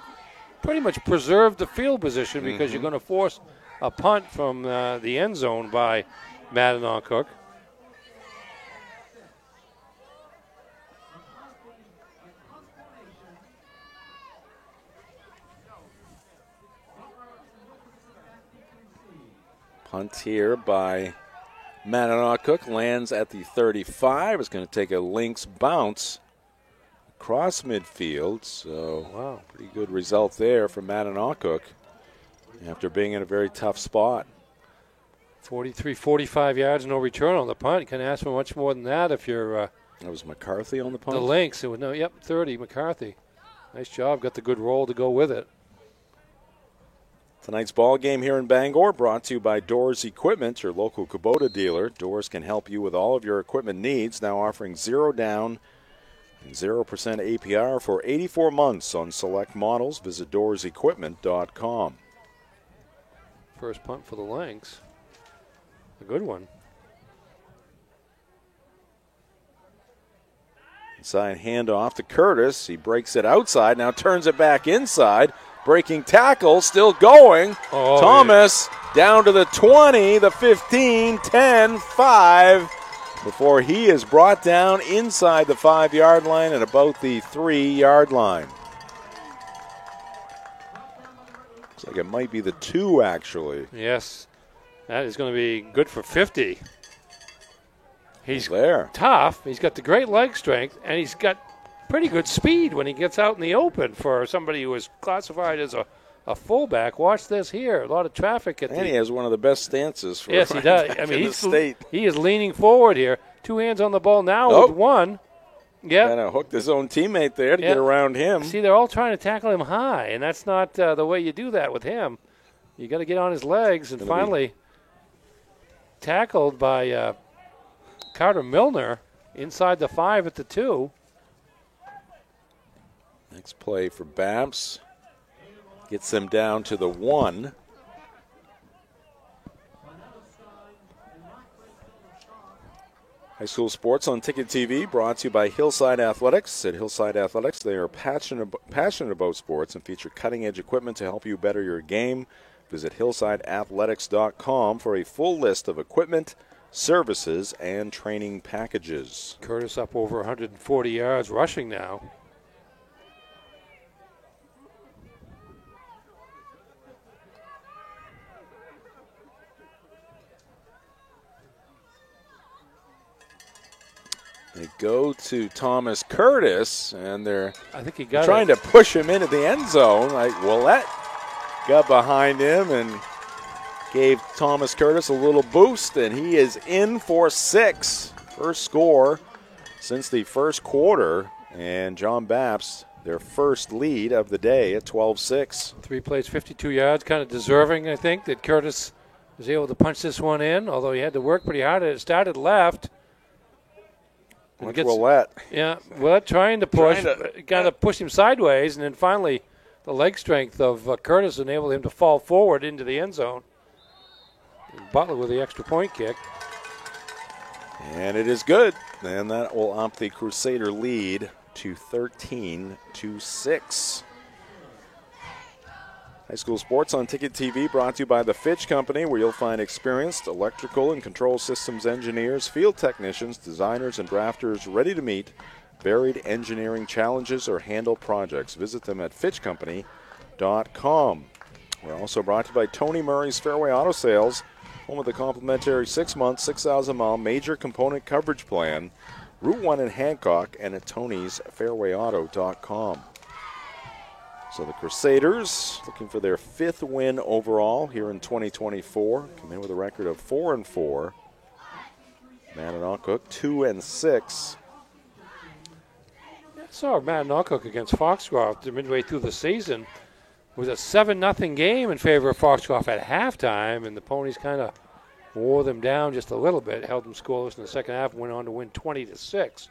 pretty much preserved the field position because you're going to force a punt from the end zone by Mattinock. Punt here by Mattinock, lands at the 35. It's going to take a Lynx bounce across midfield. So, wow, pretty good result there for Mattinock after being in a very tough spot. 43, 45 yards, no return on the punt. You can't ask for much more than that if you're that was McCarthy on the punt? The Lynx. It would 30, McCarthy. Nice job. Got the good roll to go with it. Tonight's ball game here in Bangor brought to you by Doors Equipment, your local Kubota dealer. Doors can help you with all of your equipment needs, now offering 0 down and 0% APR for 84 months on select models. Visit doorsequipment.com. First punt for the Lynx. A good one. Inside handoff to Curtis. He breaks it outside, now turns it back inside. Breaking tackle, still going. Oh, Thomas down to the 20, the 15, 10, 5, before he is brought down inside the 5-yard line at about the 3-yard line. Looks like it might be the 2, actually. Yes, that is going to be good for 50. He's there. Tough. He's got the great leg strength, and he's got pretty good speed when he gets out in the open for somebody who is classified as a fullback. Watch this here. A lot of traffic at and he has one of the best stances for yes, he does. I mean, he is leaning forward here. 2 hands on the ball now with one. Yeah. Kind of hooked his own teammate there to get around him. See, they're all trying to tackle him high, and that's not the way you do that with him. You got to get on his legs, and finally tackled by Carter Milner inside the 5 at the 2. Next play for Baps. Gets them down to the 1. High school sports on Ticket TV brought to you by Hillside Athletics. At Hillside Athletics, they are passionate about sports and feature cutting-edge equipment to help you better your game. Visit hillsideathletics.com for a full list of equipment, services, and training packages. Curtis up over 140 yards rushing now. They go to Thomas Curtis, and they're trying to push him into the end zone. Like Willette got behind him and gave Thomas Curtis a little boost, and he is in for 6. First score since the first quarter, and John Baps, their first lead of the day at 12-6. 3 plays, 52 yards, kind of deserving, I think, that Curtis was able to punch this one in, although he had to work pretty hard. It started left. Willette. Yeah, Willette trying to push, kind of push him sideways, and then finally the leg strength of Curtis enabled him to fall forward into the end zone. And Butler with the extra point kick. And it is good. And that will up the Crusader lead to 13-6. High school sports on Ticket TV brought to you by the Fitch Company, where you'll find experienced electrical and control systems engineers, field technicians, designers, and drafters ready to meet varied engineering challenges or handle projects. Visit them at fitchcompany.com. We're also brought to you by Tony Murray's Fairway Auto Sales, home of the complimentary 6-month, 6,000-mile major component coverage plan. Route 1 in Hancock, and at Tony's FairwayAuto.com. So the Crusaders looking for their 5th win overall here in 2024. Come in with a record of 4-4. Mananoquoc 2-6. I saw Mananoquoc against Foxcroft midway through the season. It was a 7-0 game in favor of Foxcroft at halftime, and the Ponies kind of wore them down just a little bit, held them scoreless in the second half, and went on to win 20-6.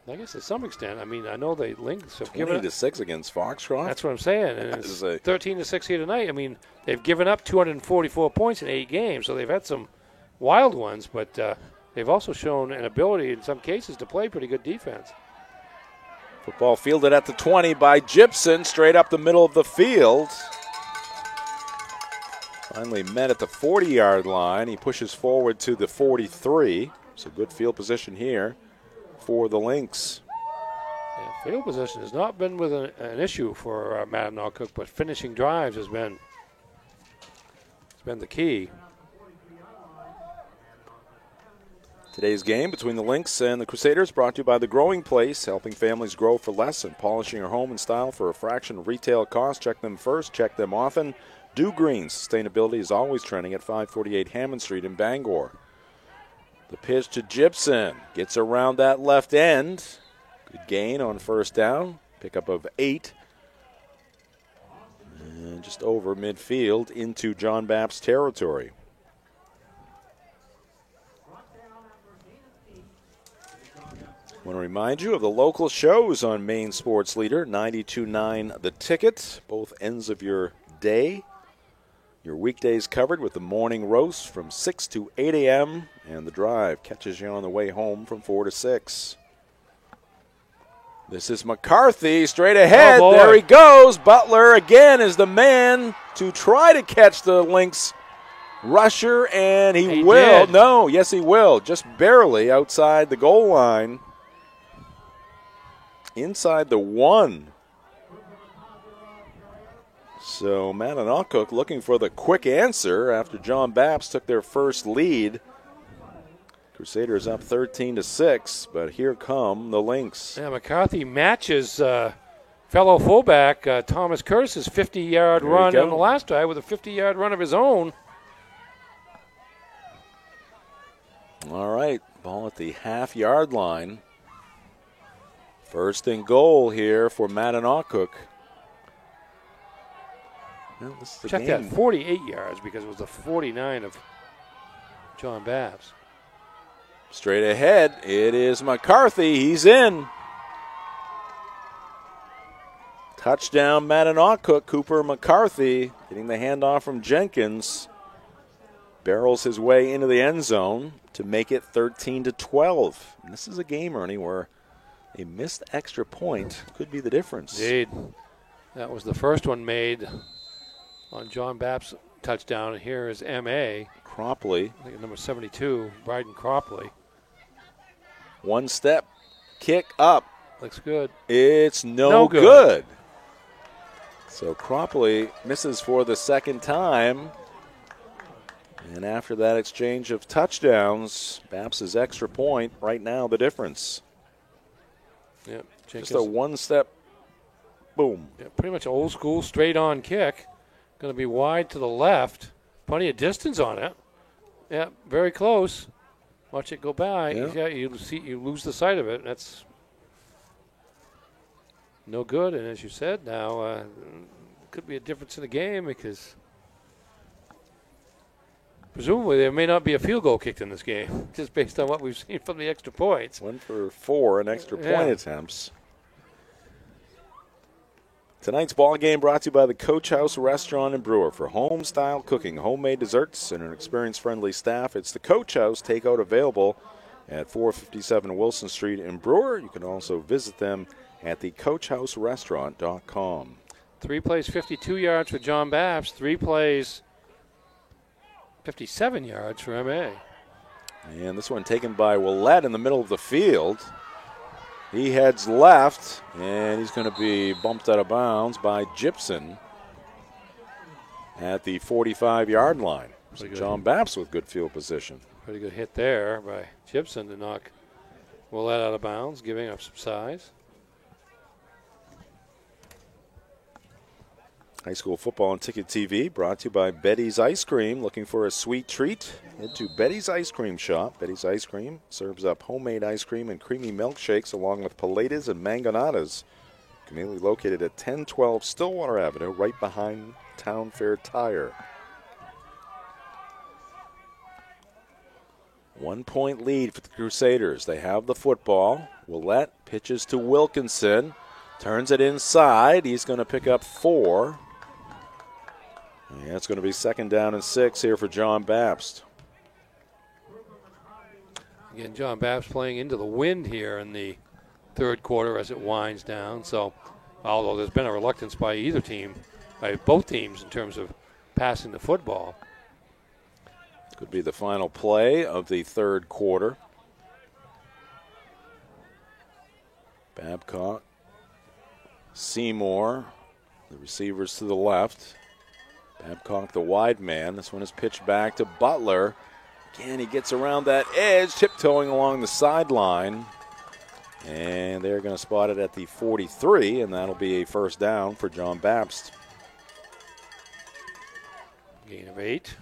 I guess to some extent, I mean, I know the Lynx have given 20-6 against Foxcroft. That's what I'm saying. And it's 13-6 here tonight. I mean, they've given up 244 points in 8 games, so they've had some wild ones, but they've also shown an ability in some cases to play pretty good defense. Football fielded at the 20 by Gibson, straight up the middle of the field. Finally met at the 40-yard line. He pushes forward to the 43. So good field position here for the Lynx. Yeah, field position has not been with an issue for Mananoquoc, but finishing drives has been the key. Today's game between the Lynx and the Crusaders brought to you by The Growing Place, helping families grow for less and polishing your home in style for a fraction of retail cost. Check them first, check them often. Do Green. Sustainability is always trending at 548 Hammond Street in Bangor. The pitch to Gibson. Gets around that left end. Good gain on first down. Pickup of 8. And just over midfield into John Bapp's territory. I want to remind you of the local shows on Maine Sports Leader, 92.9 The Ticket, both ends of your day. Your weekdays covered with the morning roast from 6 to 8 a.m. And the drive catches you on the way home from 4 to 6. This is McCarthy straight ahead. Oh, there he goes. Butler again is the man to try to catch the Lynx rusher, and he will. Did. No, yes, he will. Just barely outside the goal line. Inside the 1. So Mananoquoc looking for the quick answer after John Baps took their first lead. Crusaders up 13-6, but here come the Lynx. Yeah, McCarthy matches fellow fullback Thomas Curtis's 50-yard run on the last drive with a 50-yard run of his own. All right, ball at the half-yard line. First and goal here for Mananoquoc. Well, this is the Check game. that, 48 yards because it was the 49 of John Baps. Straight ahead, it is McCarthy. He's in. Touchdown Mananoquoc. Cooper McCarthy getting the handoff from Jenkins. Barrels his way into the end zone to make it 13-12. And this is a game, Ernie, where a missed extra point could be the difference. Indeed. That was the first one made on John Baps' touchdown. And here is M.A. Cropley. I think number 72, Bryden Cropley. One step, kick up. Looks good. It's no good. So Cropley misses for the second time. And after that exchange of touchdowns, Baps' extra point, right now the difference. Yep, just a one-step, boom. Yeah, pretty much old school, straight-on kick. Going to be wide to the left. Plenty of distance on it. Yeah, very close. Watch it go by. Yeah, you lose the sight of it. That's no good. And as you said, now could be a difference in the game because presumably there may not be a field goal kicked in this game, just based on what we've seen from the extra points. 1 for 4 in extra point attempts. Tonight's ball game brought to you by the Coach House Restaurant and Brewer. For home-style cooking, homemade desserts, and an experience-friendly staff, it's the Coach House. Takeout available at 457 Wilson Street in Brewer. You can also visit them at thecoachhouserestaurant.com. 3 plays, 52 yards for John Baps. 3 plays, 57 yards for M.A. And this one taken by Willett in the middle of the field. He heads left, and he's going to be bumped out of bounds by Gibson at the 45-yard line. So John Baps with good field position. Pretty good hit there by Gibson to knock Willett out of bounds, giving up some size. High school football on Ticket TV brought to you by Betty's Ice Cream. Looking for a sweet treat? Head to Betty's Ice Cream Shop. Betty's Ice Cream serves up homemade ice cream and creamy milkshakes along with paletas and mangonadas. Conveniently located at 1012 Stillwater Avenue, right behind Town Fair Tire. 1 point lead for the Crusaders. They have the football. Willett pitches to Wilkinson. Turns it inside. He's going to pick up 4. Yeah, it's going to be 2nd down and 6 here for John Babst. Again, John Babst playing into the wind here in the third quarter as it winds down. So, although there's been a reluctance by either team, by both teams in terms of passing the football. Could be the final play of the third quarter. Babcock, Seymour, the receivers to the left. Babcock, the wide man. This one is pitched back to Butler. Again, he gets around that edge, tiptoeing along the sideline. And they're going to spot it at the 43, and that'll be a first down for John Babst. Gain of 8.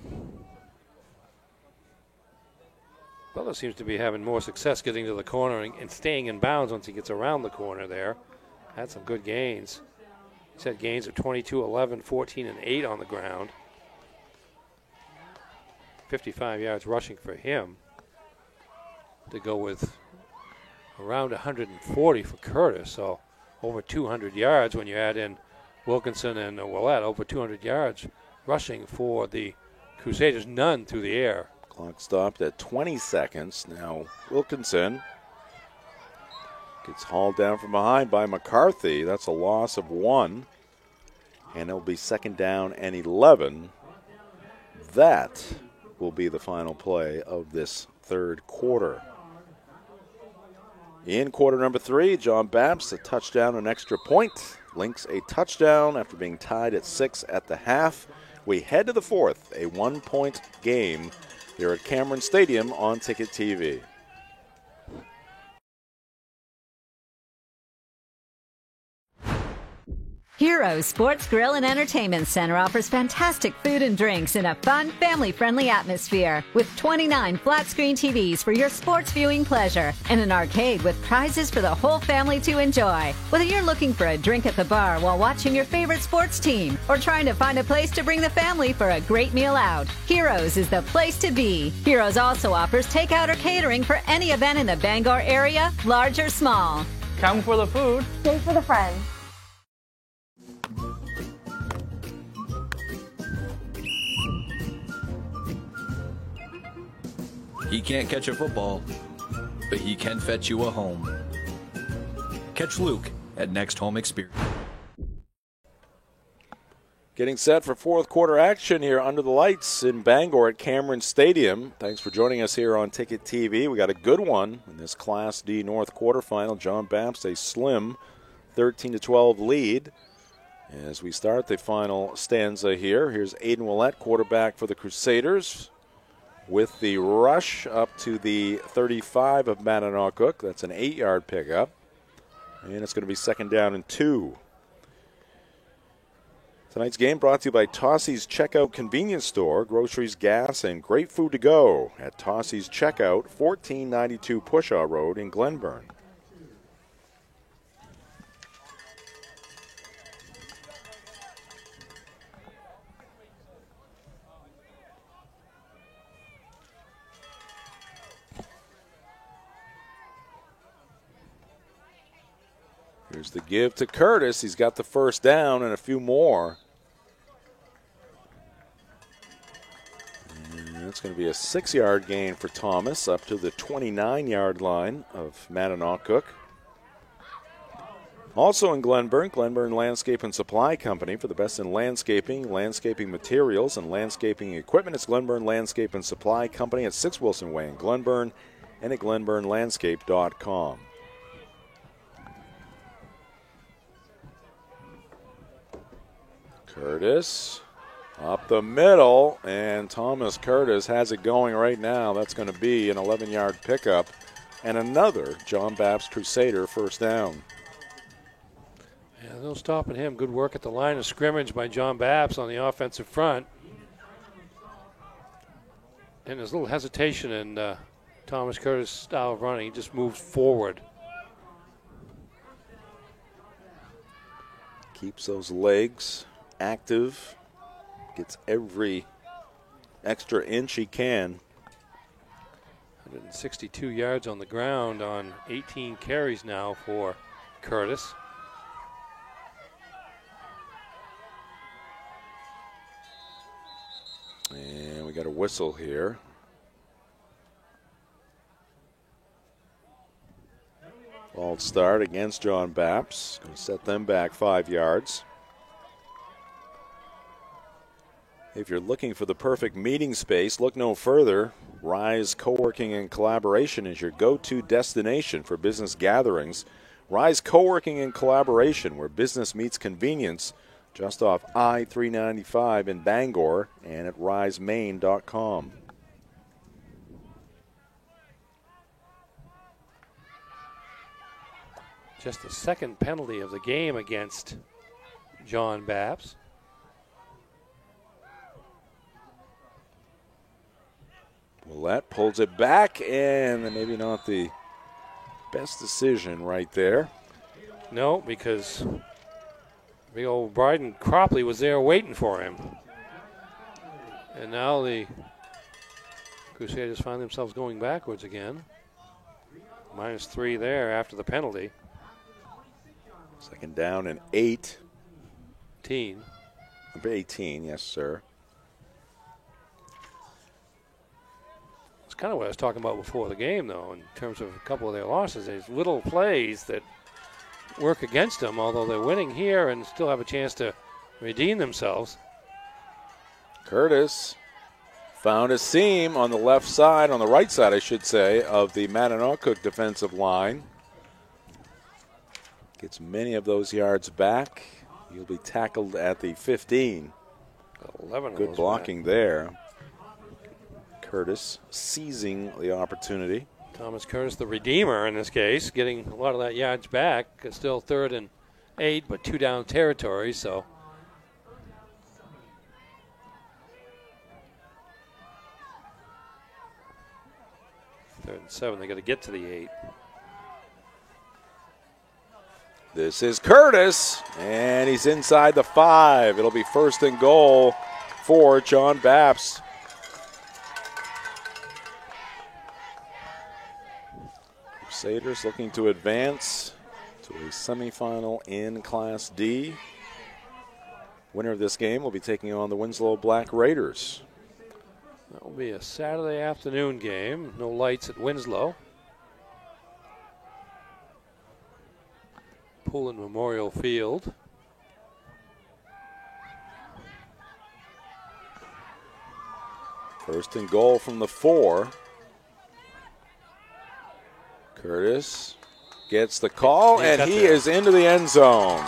Butler seems to be having more success getting to the corner and staying in bounds once he gets around the corner there. Had some good gains. He's had gains of 22, 11, 14, and 8 on the ground. 55 yards rushing for him to go with around 140 for Curtis. So over 200 yards when you add in Wilkinson and Willett. Over 200 yards rushing for the Crusaders. None through the air. Clock stopped at 20 seconds. Now Wilkinson gets hauled down from behind by McCarthy. That's a loss of 1. And it'll be 2nd down and 11. That will be the final play of this third quarter. In quarter number 3, John Babst, a touchdown, an extra point. Lynx a touchdown after being tied at 6 at the half. We head to the fourth, a 1-point game here at Cameron Stadium on Ticket TV. Heroes Sports Grill and Entertainment Center offers fantastic food and drinks in a fun, family-friendly atmosphere with 29 flat-screen TVs for your sports viewing pleasure and an arcade with prizes for the whole family to enjoy. Whether you're looking for a drink at the bar while watching your favorite sports team or trying to find a place to bring the family for a great meal out, Heroes is the place to be. Heroes also offers takeout or catering for any event in the Bangor area, large or small. Come for the food. Stay for the friends. He can't catch a football, but he can fetch you a home. Catch Luke at Next Home Experience. Getting set for fourth quarter action here under the lights in Bangor at Cameron Stadium. Thanks for joining us here on Ticket TV. We got a good one in this Class D North quarterfinal. John Babst, a slim 13-12 lead. As we start the final stanza here, here's Aiden Willett, quarterback for the Crusaders, with the rush up to the 35 of Mananoquoc. That's an 8-yard pickup. And it's going to be 2nd down and 2. Tonight's game brought to you by Tossie's Checkout Convenience Store. Groceries, gas, and great food to go at Tossie's Checkout, 1492 Pushaw Road in Glenburn. Here's the give to Curtis. He's got the first down and a few more. And it's going to be a 6-yard gain for Thomas up to the 29-yard line of Mananoquoc. Also in Glenburn, Glenburn Landscape and Supply Company. For the best in landscaping, landscaping materials, and landscaping equipment, it's Glenburn Landscape and Supply Company at 6 Wilson Way in Glenburn and at glenburnlandscape.com. Curtis Up the middle, and Thomas Curtis has it going right now. That's going to be an 11-yard pickup and another John Baptist Crusader first down. Yeah, no stopping him. Good work at the line of scrimmage by John Baptist on the offensive front. And there's a little hesitation in Thomas Curtis' style of running. He just moves forward. Keeps those legs active. Gets every extra inch he can. 162 yards on the ground on 18 carries now for Curtis. And we got a whistle here. False start against John Baptist. Going to set them back 5 yards. If you're looking for the perfect meeting space, look no further. Rise Co-working and Collaboration is your go-to destination for business gatherings. Rise Co-working and Collaboration, where business meets convenience, just off I-395 in Bangor and at risemain.com. Just the second penalty of the game against John Baptist. Willett pulls it back, and maybe not the best decision right there. No, because big old Bryden Cropley was there waiting for him. And now the Crusaders find themselves going backwards again. -3 there after the penalty. Second down and 8. 18. Number 18, yes, sir. It's kind of what I was talking about before the game, though, in terms of a couple of their losses. There's little plays that work against them, although they're winning here and still have a chance to redeem themselves. Curtis found a seam on the left side, on the right side, I should say, of the Mananocook defensive line. Gets many of those yards back. He'll be tackled at the 15. 11 Good blocking there. Curtis seizing the opportunity. Thomas Curtis, the redeemer in this case, getting a lot of that yards back. It's still 3rd and 8, but 2 down territory, so. Third and 7, they got to get to the 8. This is Curtis, and he's inside the 5. It'll be 1st and goal for John Baptist. Crusaders looking to advance to a semifinal in Class D. Winner of this game will be taking on the Winslow Black Raiders. That will be a Saturday afternoon game. No lights at Winslow. Poulin Memorial Field. First and goal from the 4. Curtis gets the call, and he is into the end zone.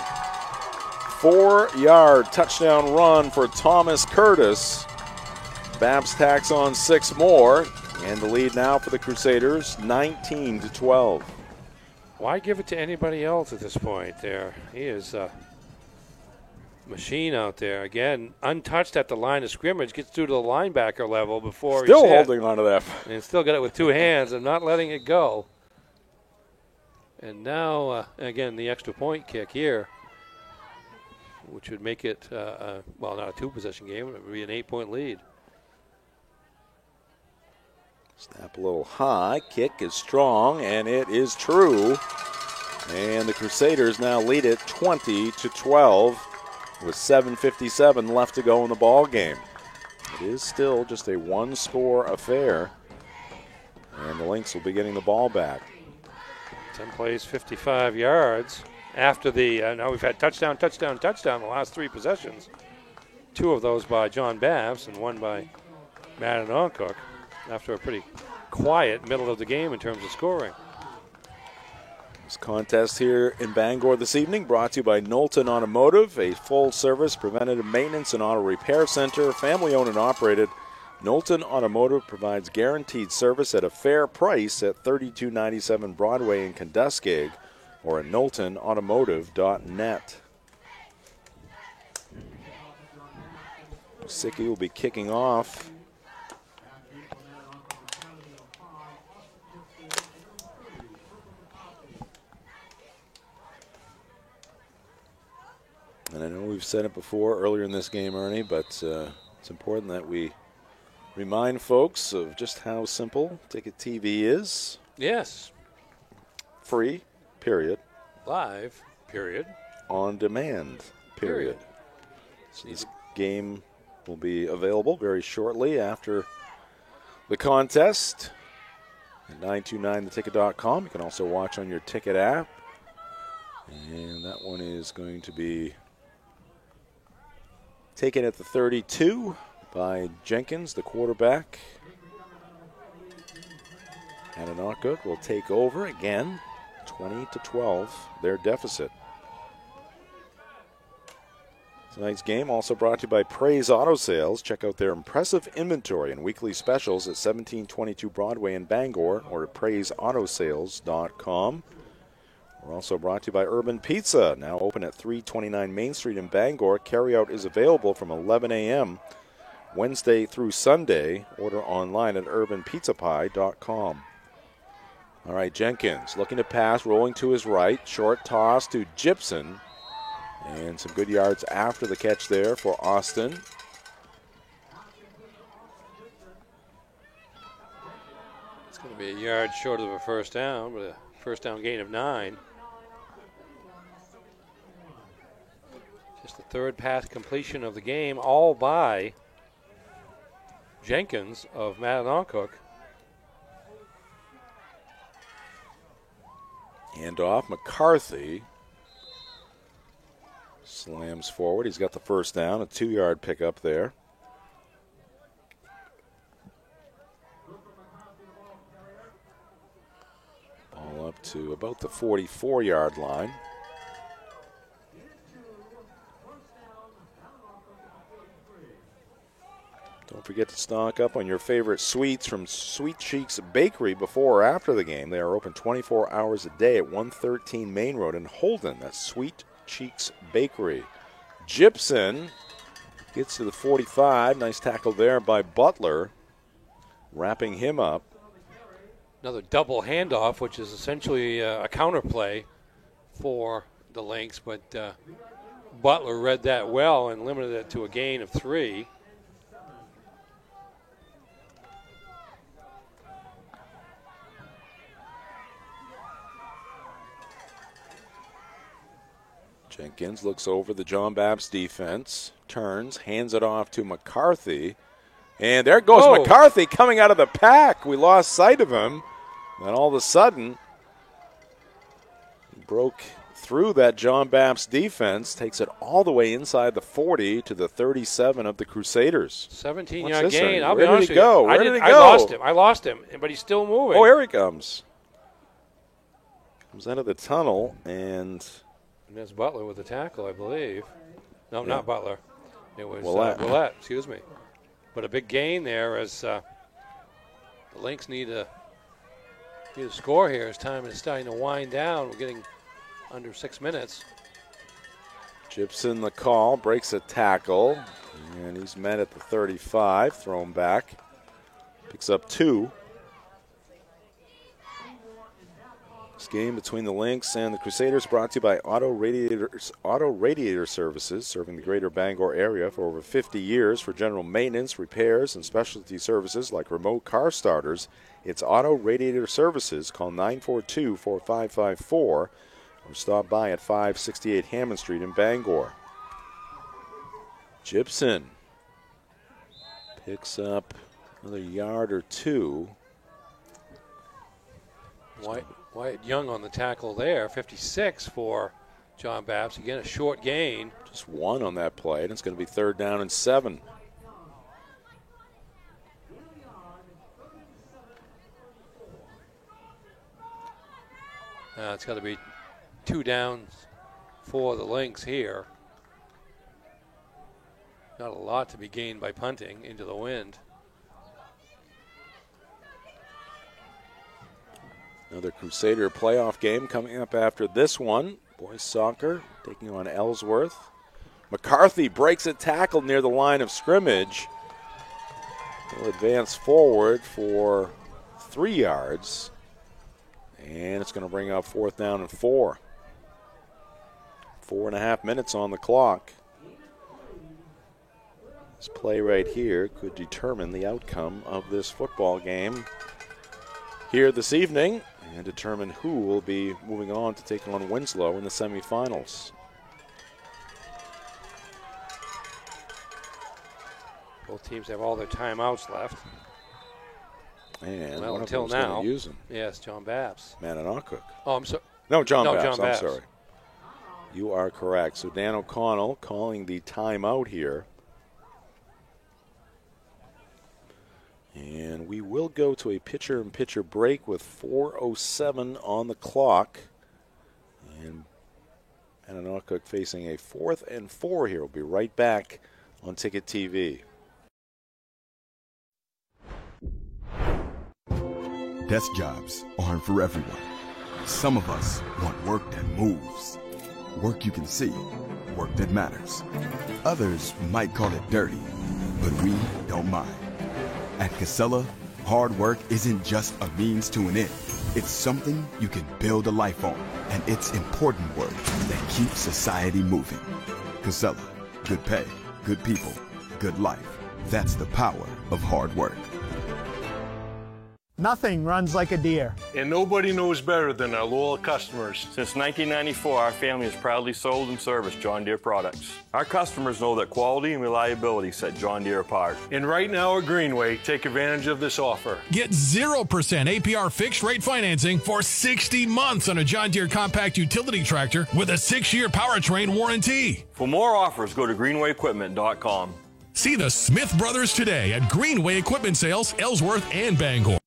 4-yard touchdown run for Thomas Curtis. Baptist tacks on 6 more, and the lead now for the Crusaders, 19-12. Why give it to anybody else at this point there? He is a machine out there. Again, untouched at the line of scrimmage, gets through to the linebacker level before still he's holding on to that. And still got it with 2 hands and not letting it go. And now, again, the extra point kick here, which would make it, well, not a 2-possession game. It would be an 8-point lead. Snap a little high. Kick is strong, and it is true. And the Crusaders now lead it 20-12 with 7:57 left to go in the ball game. It is still just a 1-score affair, and the Lynx will be getting the ball back. 10 plays, 55 yards. After the, now we've had touchdown the last 3 possessions. 2 of those by John Baptist and 1 by Mananocook after a pretty quiet middle of the game in terms of scoring. This contest here in Bangor this evening brought to you by Knowlton Automotive, a full-service preventative maintenance and auto repair center, family-owned and operated. Knowlton Automotive provides guaranteed service at a fair price at 3297 Broadway in Kenduskeag or at knowltonautomotive.net. Sicky will be kicking off. And I know we've said it before earlier in this game, Ernie, but it's important that we remind folks of just how simple Ticket TV is. Yes. Free, period. Live, period. On demand, period. So this game will be available very shortly after the contest at 929theticket.com. You can also watch on your Ticket app. And that one is going to be taken at the 32 by Jenkins, the quarterback. Annanoka will take over again, 20-12, their deficit. Tonight's game also brought to you by Praise Auto Sales. Check out their impressive inventory and weekly specials at 1722 Broadway in Bangor or at praiseautosales.com. We're also brought to you by Urban Pizza, now open at 329 Main Street in Bangor. Carryout is available from 11 a.m. Wednesday through Sunday. Order online at urbanpizzapie.com. All right, Jenkins looking to pass, rolling to his right. Short toss to Gibson. And some good yards after the catch there for Austin. It's going to be a yard short of a first down, but a first down gain of 9. Just the third pass completion of the game, all by Jenkins of Mattanocook. Hand off, McCarthy slams forward. He's got the first down, a 2-yard pickup there. Ball up to about the 44-yard line. Don't forget to stock up on your favorite sweets from Sweet Cheeks Bakery before or after the game. They are open 24 hours a day at 113 Main Road in Holden. That's Sweet Cheeks Bakery. Gibson gets to the 45. Nice tackle there by Butler, wrapping him up. Another double handoff, which is essentially a counterplay for the Lynx, but Butler read that well and limited it to a gain of 3. Jenkins looks over the John Babs defense, turns, hands it off to McCarthy. And there goes McCarthy coming out of the pack. We lost sight of him. Then all of a sudden, he broke through that John Babs defense, takes it all the way inside the 40 to the 37 of the Crusaders. 17-yard gain. I'll be Where honest did he go? with you. Where did he go? I lost him, but he's still moving. Oh, here he comes. Comes out of the tunnel, and there's Butler with the tackle, I believe. No, Yeah. not Butler. It was Willett. excuse me. But a big gain there as the Lynx need a score here as time is starting to wind down. We're getting under 6 minutes. Gibson, the call, breaks a tackle, and he's met at the 35, thrown back. Picks up 2. This game between the Lynx and the Crusaders brought to you by Auto Radiator Services, serving the greater Bangor area for over 50 years for general maintenance, repairs, and specialty services like remote car starters. It's Auto Radiator Services. Call 942-4554 or stop by at 568 Hammond Street in Bangor. Gibson picks up another yard or 2. Wyatt Young on the tackle there, 56 for John Babs. Again, a short gain. Just 1 on that play, and it's going to be 3rd down and 7. It's got to be 2 downs for the Lynx here. Not a lot to be gained by punting into the wind. Another Crusader playoff game coming up after this one. Boys soccer taking on Ellsworth. McCarthy breaks a tackle near the line of scrimmage. He'll advance forward for 3 yards. And it's going to bring up 4th down and 4. 4.5 minutes on the clock. This play right here could determine the outcome of this football game here this evening and determine who will be moving on to take on Winslow in the semifinals. Both teams have all their timeouts left. And well, one until of them's now, going to use them. yes, John Babs. Mananocook. Oh, I'm sorry. No, John Babs. I'm sorry. You are correct. So Dan O'Connell calling the timeout here. And we will go to a pitcher-in-pitcher break with 4:07 on the clock. And Mananocook facing a 4th and 4 here. We'll be right back on Ticket TV. Desk jobs aren't for everyone. Some of us want work that moves. Work you can see. Work that matters. Others might call it dirty, but we don't mind. At Casella, hard work isn't just a means to an end. It's something you can build a life on, and it's important work that keeps society moving. Casella, good pay, good people, good life. That's the power of hard work. Nothing runs like a Deere. And nobody knows better than our loyal customers. Since 1994, our family has proudly sold and serviced John Deere products. Our customers know that quality and reliability set John Deere apart. And right now at Greenway, take advantage of this offer. Get 0% APR fixed rate financing for 60 months on a John Deere compact utility tractor with a 6-year powertrain warranty. For more offers, go to greenwayequipment.com. See the Smith brothers today at Greenway Equipment Sales, Ellsworth and Bangor.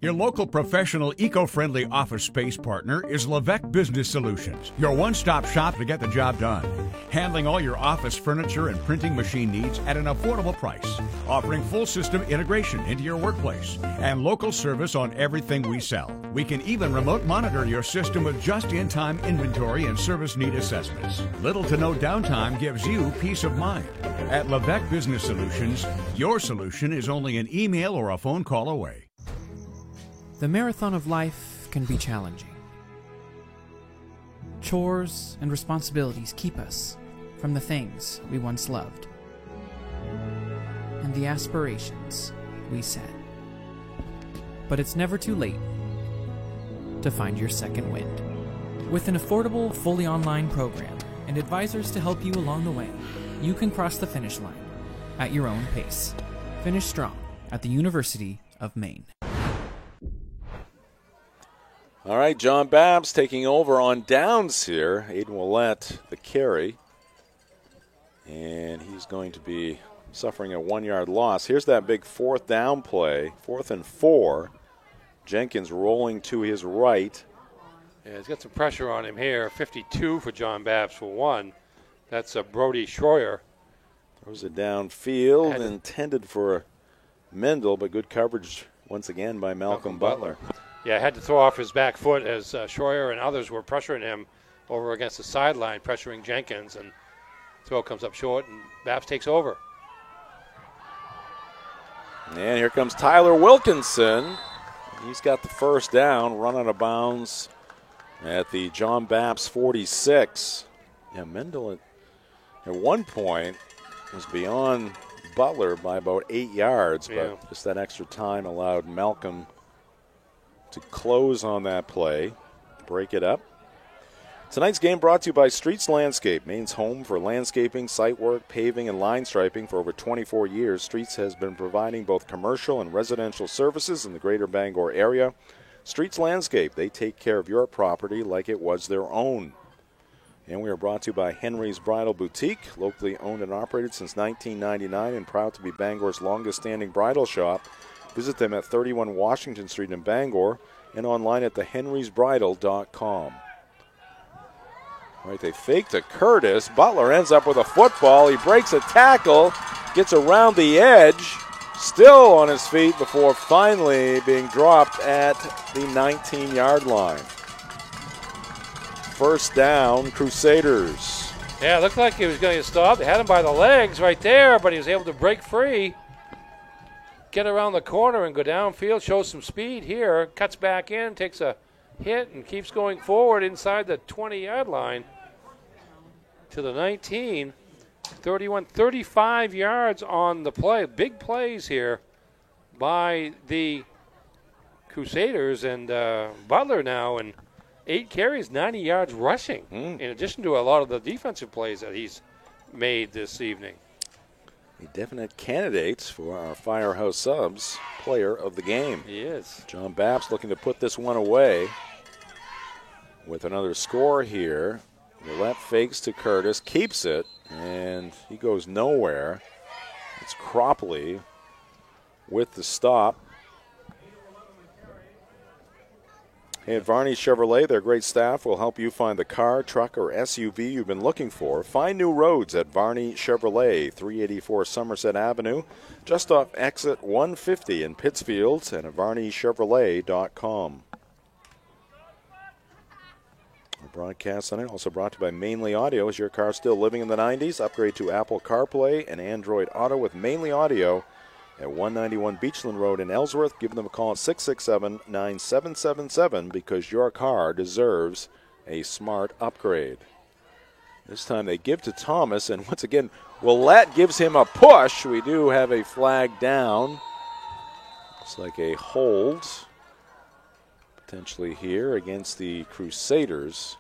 Your local professional, eco-friendly office space partner is Levesque Business Solutions, your one-stop shop to get the job done. Handling all your office furniture and printing machine needs at an affordable price. Offering full system integration into your workplace and local service on everything we sell. We can even remote monitor your system with just-in-time inventory and service need assessments. Little to no downtime gives you peace of mind. At Levesque Business Solutions, your solution is only an email or a phone call away. The marathon of life can be challenging. Chores and responsibilities keep us from the things we once loved and the aspirations we set. But it's never too late to find your second wind. With an affordable, fully online program and advisors to help you along the way, you can cross the finish line at your own pace. Finish strong at the University of Maine. All right, John Babs taking over on downs here. Aiden Willett, the carry. And he's going to be suffering a 1-yard loss. Here's that big 4th down play, 4th and 4. Jenkins rolling to his right. Yeah, he's got some pressure on him here. 52 for John Babs for 1. That's Brody Schroyer. Throws it downfield, intended for Mendel, but good coverage once again by Malcolm Butler. Yeah, had to throw off his back foot as Schroyer and others were pressuring him over against the sideline, pressuring Jenkins, and throw comes up short, and Babs takes over. And here comes Tyler Wilkinson. He's got the first down, run out of bounds at the John Babs 46. Yeah, Mendel at one point was beyond Butler by about 8 yards, but just that extra time allowed Malcolm to close on that play, break it up. Tonight's game brought to you by Streets Landscape, Maine's home for landscaping, site work, paving, and line striping. For over 24 years, Streets has been providing both commercial and residential services in the greater Bangor area. Streets Landscape, they take care of your property like it was their own. And we are brought to you by Henry's Bridal Boutique, locally owned and operated since 1999 and proud to be Bangor's longest-standing bridal shop. Visit them at 31 Washington Street in Bangor. and online at thehenrysbridal.com. All right, they fake to Curtis. Butler ends up with a football. He breaks a tackle, gets around the edge, still on his feet before finally being dropped at the 19-yard line. First down, Crusaders. Yeah, it looked like he was going to stop. They had him by the legs right there, but he was able to break free, get around the corner and go downfield, shows some speed here, cuts back in, takes a hit, and keeps going forward inside the 20-yard line to the 19. 31, 35 yards on the play. Big plays here by the Crusaders, and Butler now, and 8 carries, 90 yards rushing, in addition to a lot of the defensive plays that he's made this evening. A definite candidate for our Firehouse Subs player of the game. He is. John Baps looking to put this one away with another score here. Willett fakes to Curtis, keeps it, and he goes nowhere. It's Cropley with the stop. Hey, at Varney Chevrolet, their great staff will help you find the car, truck, or SUV you've been looking for. Find new roads at Varney Chevrolet, 384 Somerset Avenue, just off exit 150 in Pittsfield, and at varneychevrolet.com. Our broadcast tonight also brought to you by Mainly Audio. Is your car still living in the 90s? Upgrade to Apple CarPlay and Android Auto with Mainly Audio at 191 Beachland Road in Ellsworth. Give them a call at 667-9777 because your car deserves a smart upgrade. This time they give to Thomas, and once again, Willett gives him a push. We do have a flag down. Looks like a hold potentially here against the Crusaders.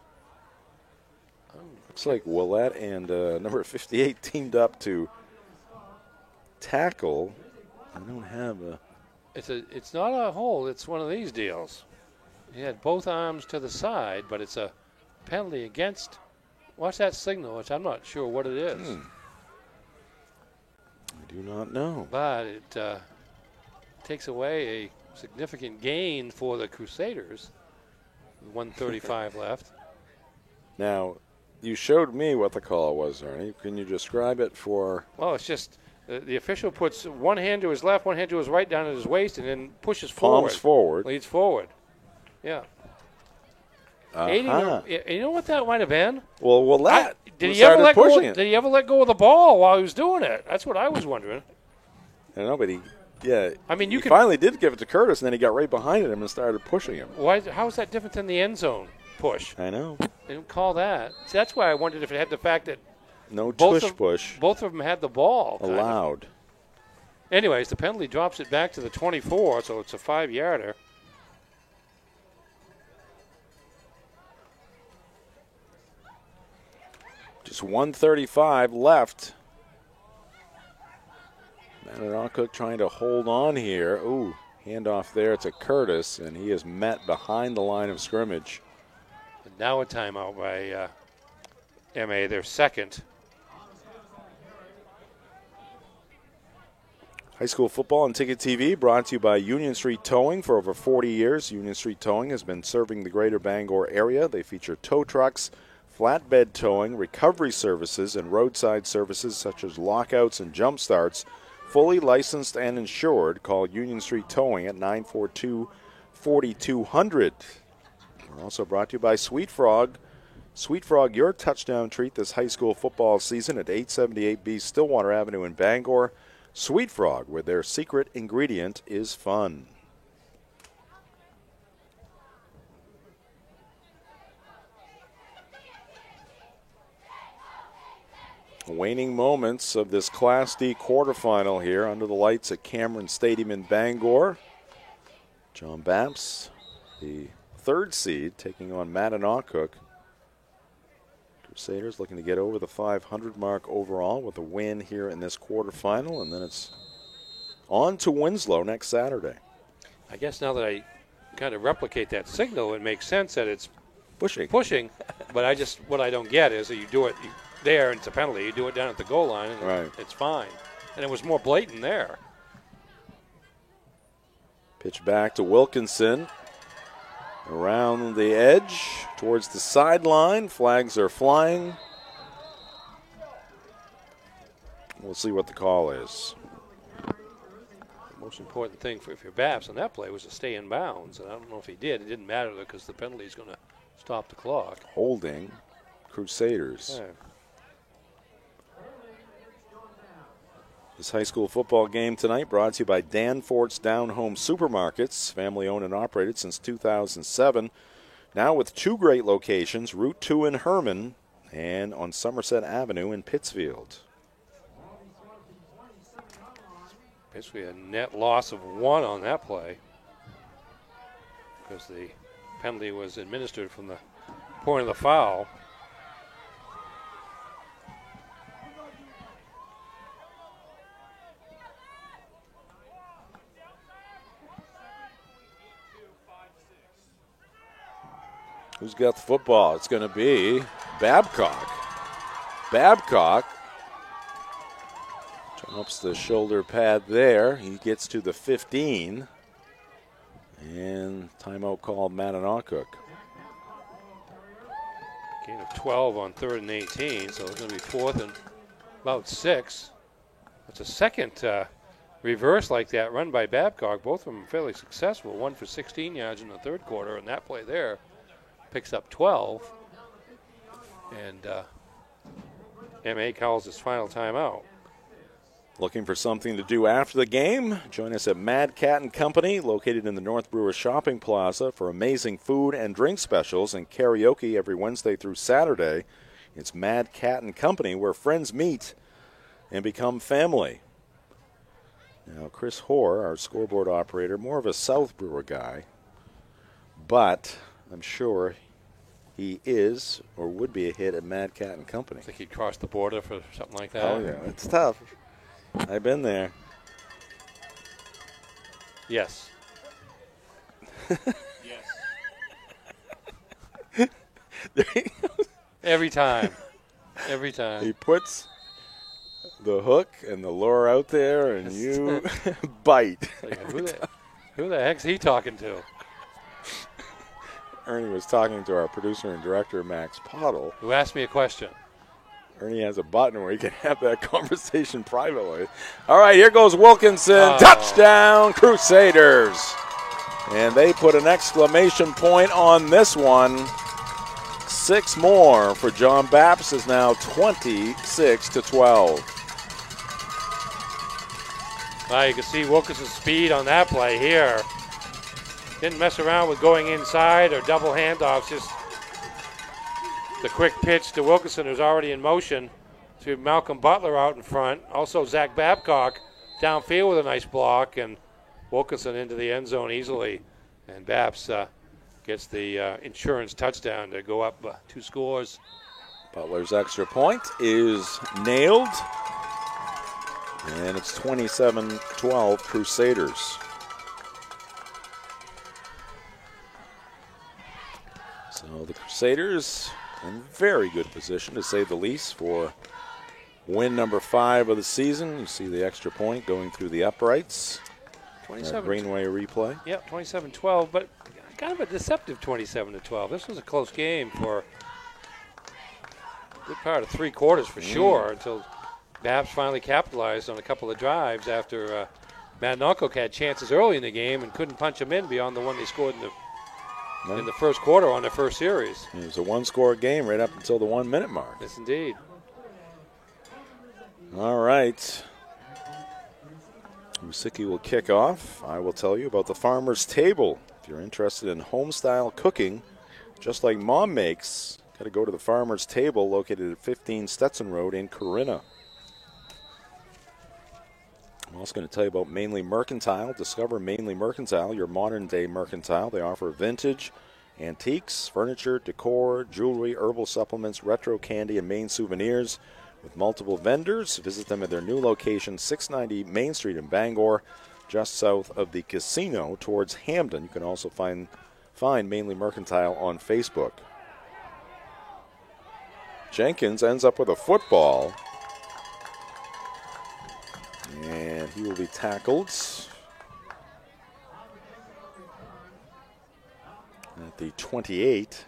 Looks like Willett and number 58 teamed up to tackle. I don't have a... It's not a hold. It's one of these deals. He had both arms to the side, but it's a penalty against... Watch that signal, which I'm not sure what it is. I do not know. But it takes away a significant gain for the Crusaders. 1:35 left. Now, you showed me what the call was, Ernie. Can you describe it for... Well, it's just... The official puts one hand to his left, one hand to his right down at his waist, and then pushes forward. Palms forward. Leads forward. Yeah. You know what that might have been? Well, that did he ever let go? Did he ever let go of the ball while he was doing it? That's what I was wondering. I don't know, but he he finally did give it to Curtis, and then he got right behind him and started pushing him. How is that different than the end zone push? I know. They don't call that. See, that's why I wondered if it had the fact that push. Both of them had the ball. Allowed. Anyways, the penalty drops it back to the 24, so it's a 5-yarder. Just 1:35 left. Mananocook trying to hold on here. Ooh, handoff there to Curtis, and he is met behind the line of scrimmage. And now a timeout by MA, their second. High school football on Ticket TV brought to you by Union Street Towing. For over 40 years, Union Street Towing has been serving the greater Bangor area. They feature tow trucks, flatbed towing, recovery services, and roadside services such as lockouts and jump starts. Fully licensed and insured. Call Union Street Towing at 942-4200. We're also brought to you by Sweet Frog. Sweet Frog, your touchdown treat this high school football season at 878B Stillwater Avenue in Bangor. Sweet Frog, where their secret ingredient is fun. Waning moments of this Class D quarterfinal here under the lights at Cameron Stadium in Bangor. John Baps, the third seed, taking on Mananocook. Crusaders looking to get over the 500 mark overall with a win here in this quarterfinal, and then it's on to Winslow next Saturday. I guess now that I kind of replicate that signal, it makes sense that it's pushing. But what I don't get is that you do it there and it's a penalty. You do it down at the goal line and it's fine. And it was more blatant there. Pitch back to Wilkinson. around the edge towards the sideline. Flags are flying. We'll see what the call is. The most important thing for Baps on that play was to stay in bounds, and I don't know if he did. It didn't matter because the penalty is going to stop the clock. Holding Crusaders. Yeah. This high school football game tonight brought to you by Danforth's Down Home Supermarkets, family owned and operated since 2007. Now with 2 great locations, Route 2 in Herman and on Somerset Avenue in Pittsfield. Basically a net loss of 1 on that play because the penalty was administered from the point of the foul. Who's got the football? It's going to be Babcock. Babcock ups the shoulder pad there. He gets to the 15. And timeout called Mattanockhook. Gain of 12 on 3rd and 18, so it's going to be 4th and about 6. That's a second reverse like that run by Babcock. Both of them fairly successful. 1 for 16 yards in the 3rd quarter, and that play there picks up 12. And MA calls his final timeout. Looking for something to do after the game? Join us at Mad Cat & Company, located in the North Brewer Shopping Plaza, for amazing food and drink specials and karaoke every Wednesday through Saturday. It's Mad Cat & Company, where friends meet and become family. Now, Chris Hoare, our scoreboard operator, more of a South Brewer guy, but I'm sure he is or would be a hit at Mad Cat & Company. I think he'd cross the border for something like that. Oh, yeah, it's tough. I've been there. Yes. Every time. Every time. He puts the hook and the lure out there, and you bite. Like, who the heck's he talking to? Ernie was talking to our producer and director, Max Pottle. Who asked me a question. Ernie has a button where he can have that conversation privately. All right, here goes Wilkinson. Touchdown, Crusaders. And they put an exclamation point on this one. 6 more for John Baps is now 26-12. Well, you can see Wilkinson's speed on that play here. Didn't mess around with going inside or double handoffs, just the quick pitch to Wilkinson, who's already in motion, to Malcolm Butler out in front. Also Zach Babcock downfield with a nice block, and Wilkinson into the end zone easily. And Baps gets the insurance touchdown to go up 2 scores. Butler's extra point is nailed. And it's 27-12 Crusaders. So the Crusaders in very good position, to say the least, for win number 5 of the season. You see the extra point going through the uprights. 27 Greenway replay. Yep, 27-12, but kind of a deceptive 27-12. This was a close game for a good part of 3 quarters for sure, until Baps finally capitalized on a couple of drives after Mattanockhook had chances early in the game and couldn't punch them in beyond the one they scored in the first quarter on their first series. It was a 1-score game right up until the 1-minute mark. Yes, indeed. All right. Musicki will kick off. I will tell you about the Farmer's Table. If you're interested in home-style cooking, just like Mom makes, got to go to the Farmer's Table, located at 15 Stetson Road in Corinna. I'm also going to tell you about Mainly Mercantile. Discover Mainly Mercantile, your modern-day mercantile. They offer vintage, antiques, furniture, decor, jewelry, herbal supplements, retro candy, and Maine souvenirs. With multiple vendors, visit them at their new location, 690 Main Street in Bangor, just south of the casino towards Hamden. You can also find Mainly Mercantile on Facebook. Jenkins ends up with a football. And he will be tackled at at the 28.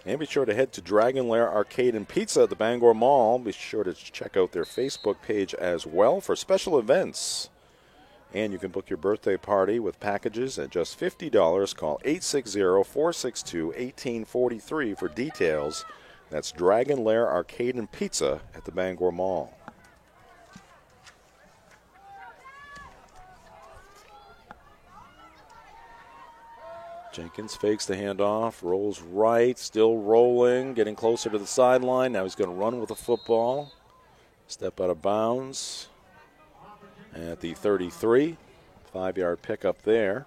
And be sure to head to Dragon Lair Arcade and Pizza at the Bangor Mall. Be sure to check out their Facebook page as well for special events. And you can book your birthday party with packages at just $50. Call 860-462-1843 for details. That's Dragon Lair Arcade and Pizza at the Bangor Mall. Jenkins fakes the handoff, rolls right, still rolling, getting closer to the sideline. Now he's going to run with the football. Step out of bounds at the 33. 5-yard pickup there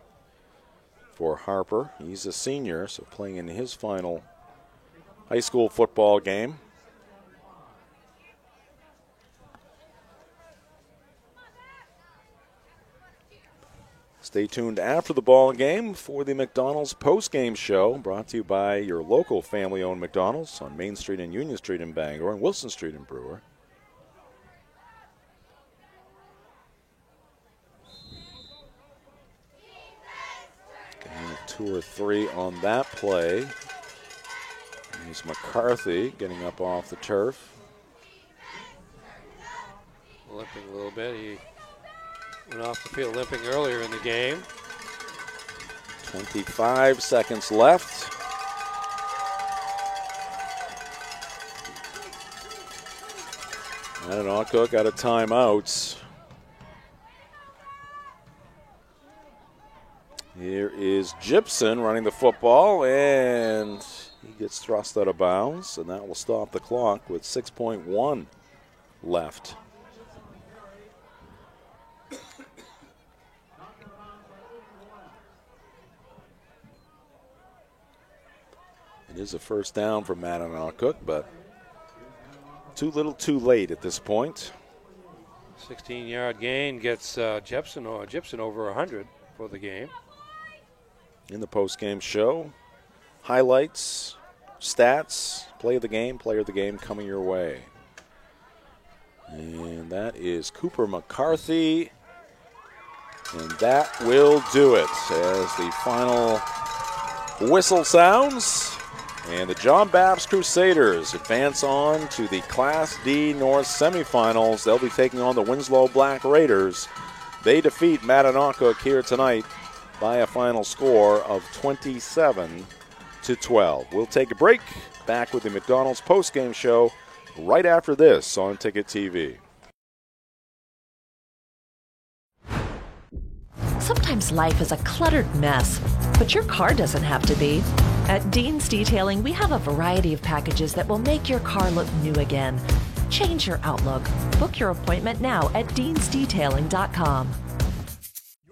for Harper. He's a senior, so playing in his final high school football game. Stay tuned after the ball game for the McDonald's post-game show, brought to you by your local family-owned McDonald's on Main Street and Union Street in Bangor and Wilson Street in Brewer. Gain of 2 or 3 on that play. Here's McCarthy getting up off the turf. Limping a little bit. He went off the field limping earlier in the game. 25 seconds left. Mananoquah got a timeout. Here is Gibson running the football, and he gets thrust out of bounds, and that will stop the clock with 6.1 left. It is a first down for Mananoquah, but too little too late at this point. 16-yard gain gets Gibson over 100 for the game. In the post-game show, highlights, stats, play of the game, player of the game coming your way. And that is Cooper McCarthy. And that will do it as the final whistle sounds. And the John Babs Crusaders advance on to the Class D North semifinals. They'll be taking on the Winslow Black Raiders. They defeat Mananoquah here tonight by a final score of 27-12. We'll take a break. Back with the McDonald's postgame show right after this on Ticket TV. Sometimes life is a cluttered mess, but your car doesn't have to be. At Dean's Detailing, we have a variety of packages that will make your car look new again. Change your outlook. Book your appointment now at deansdetailing.com.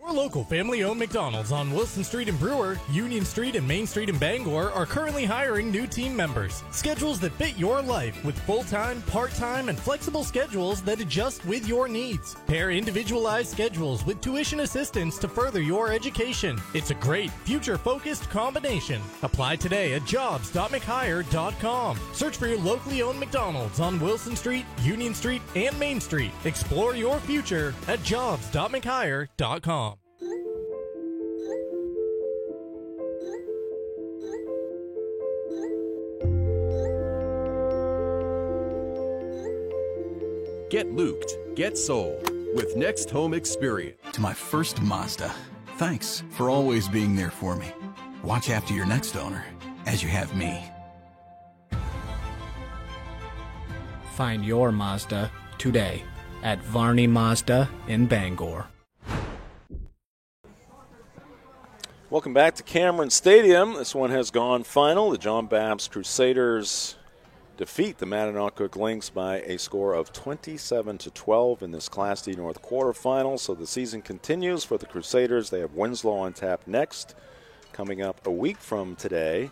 Your local family-owned McDonald's on Wilson Street in Brewer, Union Street and Main Street in Bangor are currently hiring new team members. Schedules that fit your life with full-time, part-time, and flexible schedules that adjust with your needs. Pair individualized schedules with tuition assistance to further your education. It's a great, future-focused combination. Apply today at jobs.mchire.com. Search for your locally owned McDonald's on Wilson Street, Union Street, and Main Street. Explore your future at jobs.mchire.com. Get looped, get sold with Next Home Experience. To my first Mazda, thanks for always being there for me. Watch after your next owner, as you have me. Find your Mazda today at Varney Mazda in Bangor. Welcome back to Cameron Stadium. This one has gone final. The John Babs Crusaders defeat the Mananoquah Lynx by a score of 27-12 in this Class D North quarterfinal. So the season continues for the Crusaders. They have Winslow on tap next, coming up a week from today.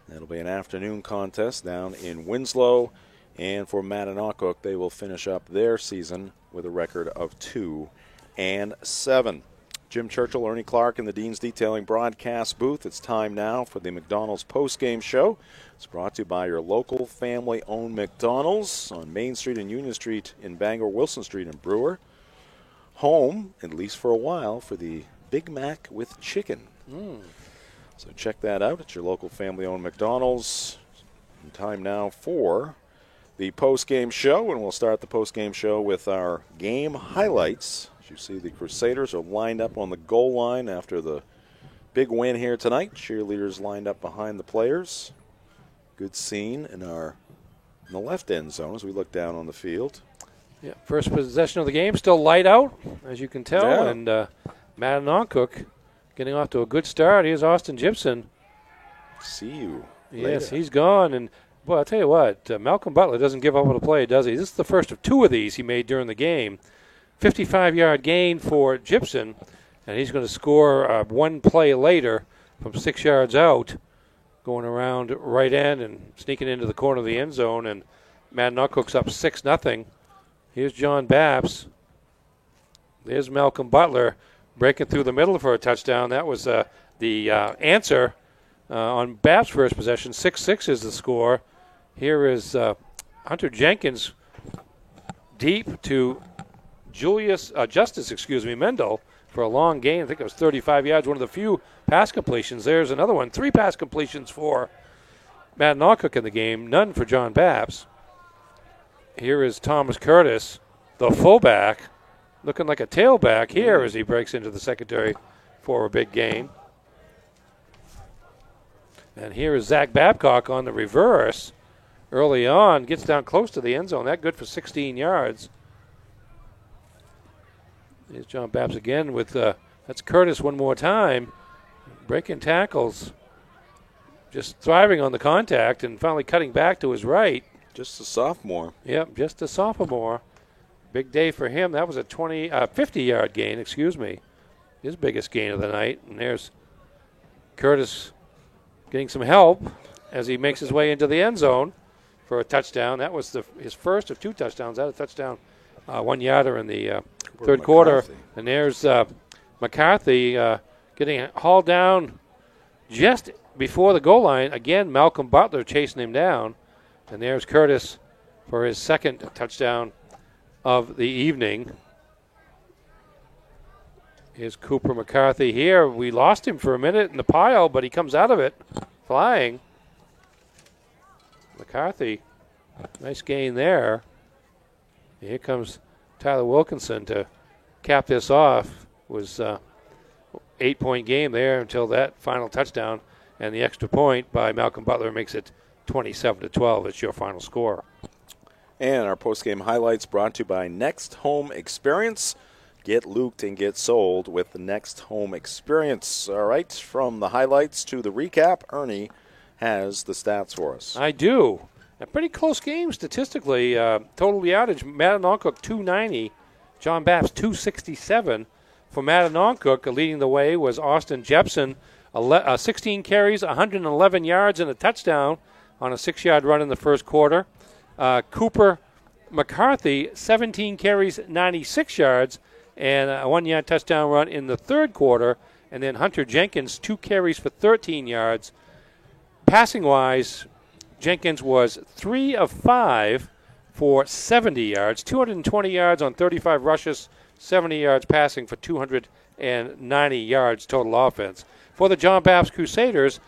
That'll be an afternoon contest down in Winslow. And for Mananoquah, they will finish up their season with a record of 2-7. Jim Churchill, Ernie Clark in the Dean's Detailing broadcast booth. It's time now for the McDonald's postgame show. It's brought to you by your local family-owned McDonald's on Main Street and Union Street in Bangor, Wilson Street in Brewer. Home, at least for a while, for the Big Mac with chicken. So check that out. It's your local family-owned McDonald's. And time now for the postgame show, and we'll start the postgame show with our game highlights. As you see, the Crusaders are lined up on the goal line after the big win here tonight. Cheerleaders lined up behind the players. Good scene in the left end zone as we look down on the field. Yeah, first possession of the game, still light out, as you can tell, Yeah. and Matt Noncook getting off to a good start. Here's Austin Gibson. See you Yes, later. he's gone, and well, I'll tell you what, Malcolm Butler doesn't give up on a play, does he? This is the first of two of these he made during the game. 55-yard gain for Gibson, and he's going to score one play later from 6 yards out, going around right end and sneaking into the corner of the end zone, and Matt Noncook's up 6-0. Here's John Babs. There's Malcolm Butler breaking through the middle for a touchdown. That was the answer on Babs' first possession. 6-6 is the score. Here is Hunter Jenkins deep to Justice Mendel for a long gain. I think it was 35 yards, one of the few pass completions. There's another one. 3 pass completions for Matt Noncook in the game, none for John Babs. Here is Thomas Curtis, the fullback, looking like a tailback here as he breaks into the secondary for a big gain. And here is Zach Babcock on the reverse early on, gets down close to the end zone. That good for 16 yards. Here's John Babs again with, that's Curtis one more time. Breaking tackles, just thriving on the contact and finally cutting back to his right. Just a sophomore. Yep, just a sophomore. Big day for him. That was a 50-yard gain, his biggest gain of the night. And there's Curtis getting some help as he makes his way into the end zone for a touchdown. That was his first of 2 touchdowns. That a touchdown, 1-yarder in the third quarter. And there's McCarthy getting hauled down just before the goal line. Again, Malcolm Butler chasing him down. And there's Curtis for his second touchdown of the evening. Here's Cooper McCarthy here. We lost him for a minute in the pile, but he comes out of it flying. McCarthy, nice gain there. Here comes Tyler Wilkinson to cap this off. Was 8-point game there until that final touchdown, and the extra point by Malcolm Butler makes it 27-12. It's your final score. And our postgame highlights brought to you by Next Home Experience. Get looped and get sold with the Next Home Experience. All right, from the highlights to the recap, Ernie has the stats for us. I do. A pretty close game statistically. Total yardage, Matt Noncook 290, John Babs 267. For Matt Noncook, leading the way was Austin Jepson, 16 carries, 111 yards, and a touchdown on a 6-yard run in the first quarter. Cooper McCarthy, 17 carries, 96 yards, and a 1-yard touchdown run in the third quarter. And then Hunter Jenkins, 2 carries for 13 yards. Passing-wise, Jenkins was 3 of 5 for 70 yards, 220 yards on 35 rushes, 70 yards passing for 290 yards total offense. For the John Babs Crusaders,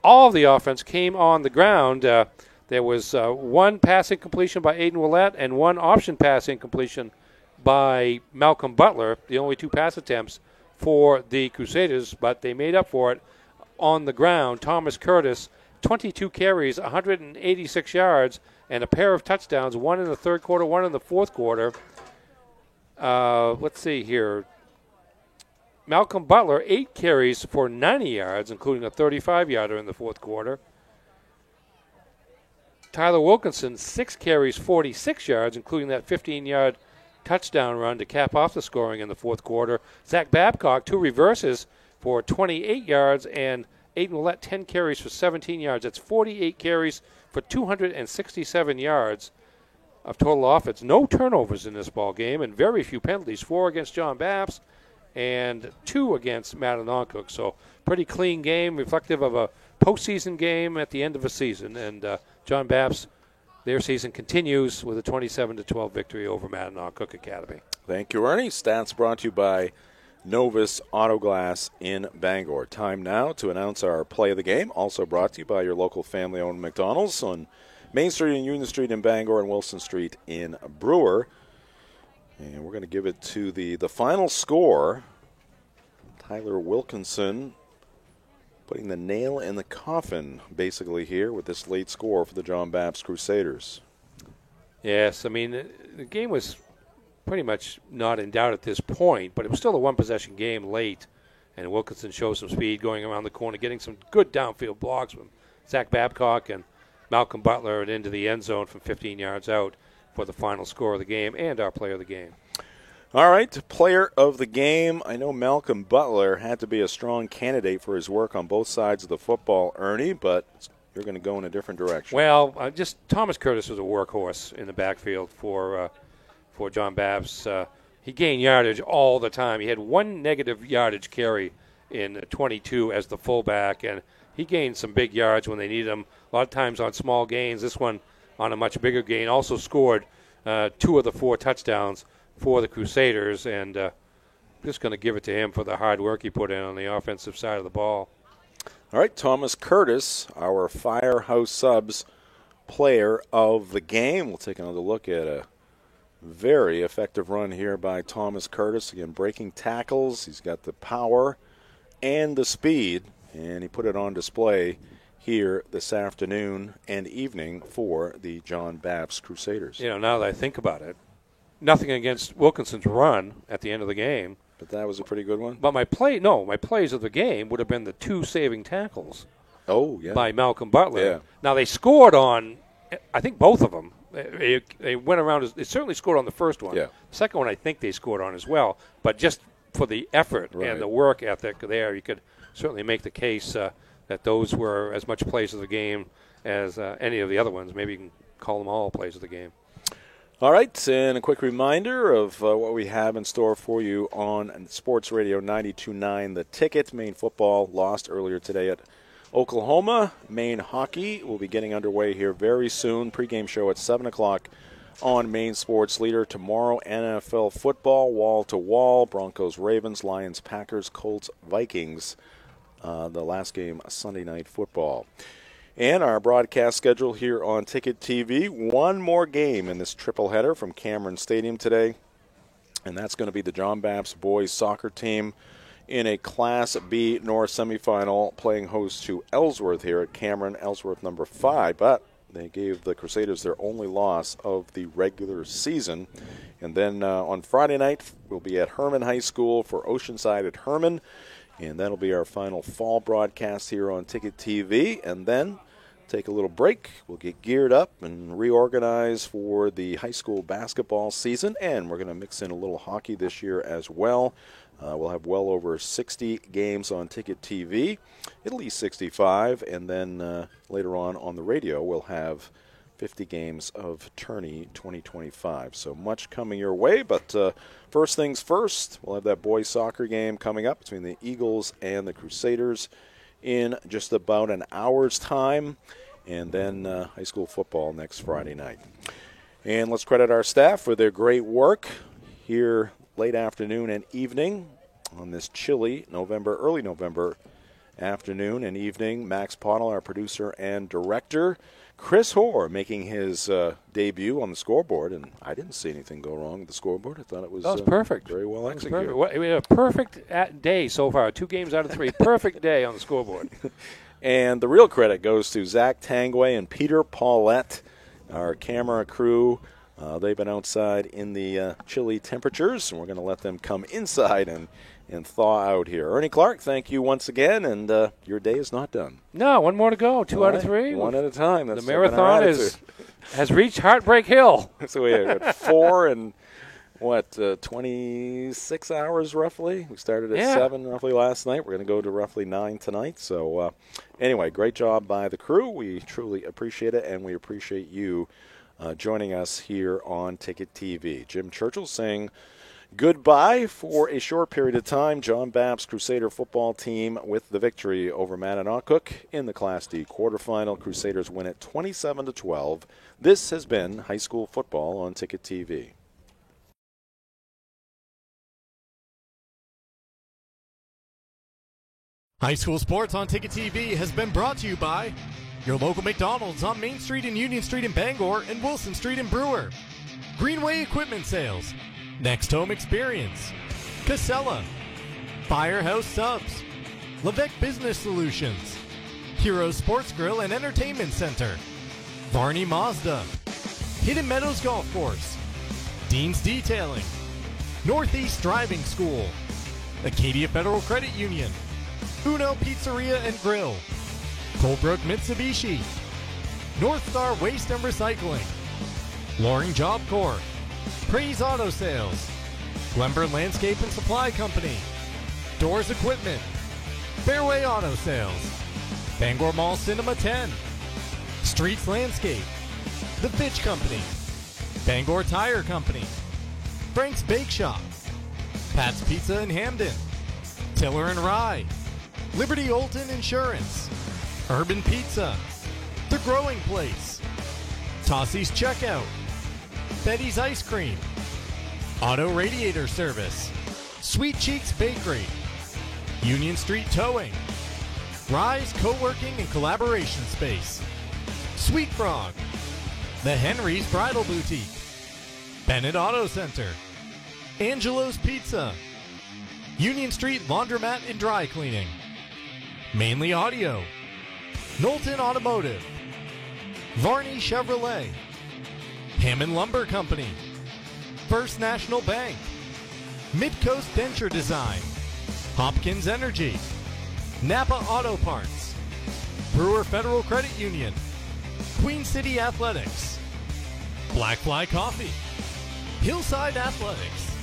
all of the offense came on the ground. There was 1 passing completion by Aiden Willett and 1 option passing completion by Malcolm Butler, the only 2 pass attempts for the Crusaders, but they made up for it on the ground. Thomas Curtis, 22 carries, 186 yards, and a pair of touchdowns, 1 in the third quarter, 1 in the fourth quarter. Let's see here. Malcolm Butler, 8 carries for 90 yards, including a 35-yarder in the fourth quarter. Tyler Wilkinson, 6 carries, 46 yards, including that 15-yard touchdown run to cap off the scoring in the fourth quarter. Zach Babcock, 2 reverses for 28 yards, and Aiden Willett, 10 carries for 17 yards. That's 48 carries for 267 yards of total offense. No turnovers in this ball game, and very few penalties. 4 against John Babs and 2 against Mattanock. So pretty clean game, reflective of a postseason game at the end of a season. And John Baps, their season continues with a 27-12 victory over Mattanock Academy. Thank you, Ernie. Stats brought to you by Novus Autoglass in Bangor. Time now to announce our play of the game, also brought to you by your local family-owned McDonald's on Main Street and Union Street in Bangor and Wilson Street in Brewer. And we're going to give it to the final score. Tyler Wilkinson putting the nail in the coffin, basically, here with this late score for the John Baps Crusaders. Yes, I mean, the game was pretty much not in doubt at this point, but it was still a one-possession game late, and Wilkinson showed some speed going around the corner, getting some good downfield blocks from Zach Babcock and Malcolm Butler and into the end zone from 15 yards out for the final score of the game and our player of the game. All right, player of the game. I know Malcolm Butler had to be a strong candidate for his work on both sides of the football, Ernie, but you're going to go in a different direction. Well, just Thomas Curtis was a workhorse in the backfield for John Baps. He gained yardage all the time. He had 1 negative yardage carry in 22 as the fullback, and he gained some big yards when they needed him. A lot of times on small gains. This one on a much bigger gain. Also scored 2 of the 4 touchdowns for the Crusaders, and just going to give it to him for the hard work he put in on the offensive side of the ball. All right, Thomas Curtis, our Firehouse Subs player of the game. We'll take another look at a very effective run here by Thomas Curtis. Again, breaking tackles. He's got the power and the speed, and he put it on display here this afternoon and evening for the John Baps Crusaders. You know, now that I think about it, nothing against Wilkinson's run at the end of the game. But that was a pretty good one? But my plays of the game would have been the 2 saving tackles. Oh, yeah. By Malcolm Butler. Yeah. Now, they scored on, I think, both of them. They went around. They certainly scored on the first one. Yeah. The second one, I think they scored on as well. But just for the effort and the work ethic there, you could certainly make the case that those were as much plays of the game as any of the other ones. Maybe you can call them all plays of the game. All right, and a quick reminder of what we have in store for you on Sports Radio 92.9 The Ticket. Maine football lost earlier today at Oklahoma. Maine hockey will be getting underway here very soon. Pre-game show at 7 o'clock on Maine Sports Leader. Tomorrow, NFL football, wall-to-wall. Broncos, Ravens, Lions, Packers, Colts, Vikings. The last game, Sunday Night Football. And our broadcast schedule here on Ticket TV. One more game in this triple header from Cameron Stadium today, and that's going to be the John Baps boys soccer team in a Class B North semifinal, playing host to Ellsworth here at Cameron, Ellsworth number 5. But they gave the Crusaders their only loss of the regular season. And then on Friday night, we'll be at Herman High School for Oceanside at Herman. And that'll be our final fall broadcast here on Ticket TV. And then take a little break. We'll get geared up and reorganize for the high school basketball season. And we're going to mix in a little hockey this year as well. We'll have well over 60 games on Ticket TV, at least 65. And then later on the radio, we'll have 50 games of Tourney 2025. So much coming your way, but first things first, we'll have that boys soccer game coming up between the Eagles and the Crusaders in just about an hour's time, and then high school football next Friday night. And let's credit our staff for their great work here late afternoon and evening on this chilly early November afternoon and evening. Max Pottle, our producer and director. Chris Hoare making his debut on the scoreboard, and I didn't see anything go wrong with the scoreboard. I thought it was perfect. Very well executed. We had a perfect day so far, 2 games out of 3. Perfect day on the scoreboard. And the real credit goes to Zach Tangway and Peter Paulette, our camera crew. They've been outside in the chilly temperatures, and we're going to let them come inside and thaw out here. Ernie Clark, thank you once again, and your day is not done. No, one more to go. 2 out of 3. One at a time. The marathon has reached Heartbreak Hill. So we have 4 and 26 hours roughly. We started at 7 roughly last night. We're going to go to roughly 9 tonight. So anyway, great job by the crew. We truly appreciate it, and we appreciate you joining us here on Ticket TV. Jim Churchill saying goodbye for a short period of time. John Bapp's Crusader football team with the victory over Mananoquoc in the Class D quarterfinal. Crusaders win it 27-12. This has been high school football on Ticket TV. High school sports on Ticket TV has been brought to you by your local McDonald's on Main Street and Union Street in Bangor and Wilson Street in Brewer. Greenway Equipment Sales. Next Home Experience. Casella. Firehouse Subs. Levesque Business Solutions. Hero Sports Grill and Entertainment Center. Varney Mazda. Hidden Meadows Golf Course. Dean's Detailing. Northeast Driving School. Acadia Federal Credit Union. Uno Pizzeria and Grill. Colebrook Mitsubishi. North Star Waste and Recycling. Loring Job Corps. Praise Auto Sales. Glenburn Landscape and Supply Company. Doors Equipment. Fairway Auto Sales. Bangor Mall Cinema 10. Streets Landscape. The Fitch Company. Bangor Tire Company. Frank's Bake Shop. Pat's Pizza in Hamden. Tiller and Rye. Liberty Olton Insurance. Urban Pizza. The Growing Place. Tossie's Checkout. Betty's Ice Cream. Auto Radiator Service. Sweet Cheeks Bakery. Union Street Towing. Rise Co-working and Collaboration Space. Sweet Frog. The Henry's Bridal Boutique. Bennett Auto Center. Angelo's Pizza. Union Street Laundromat and Dry Cleaning. Mainly Audio. Knowlton Automotive. Varney Chevrolet. Hammond Lumber Company. First National Bank. Midcoast Denture Design. Hopkins Energy. Napa Auto Parts. Brewer Federal Credit Union. Queen City Athletics. Black Fly Coffee. Hillside Athletics.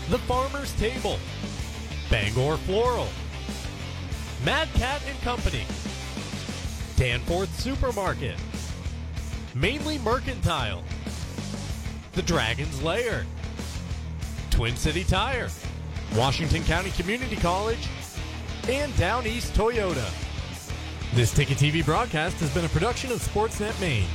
The Farmer's Table. Bangor Floral. Mad Cat and Company. Danforth Supermarket. Mainly Mercantile. The Dragon's Lair. Twin City Tire. Washington County Community College. And Down East Toyota. This Ticket TV broadcast has been a production of Sportsnet Maine.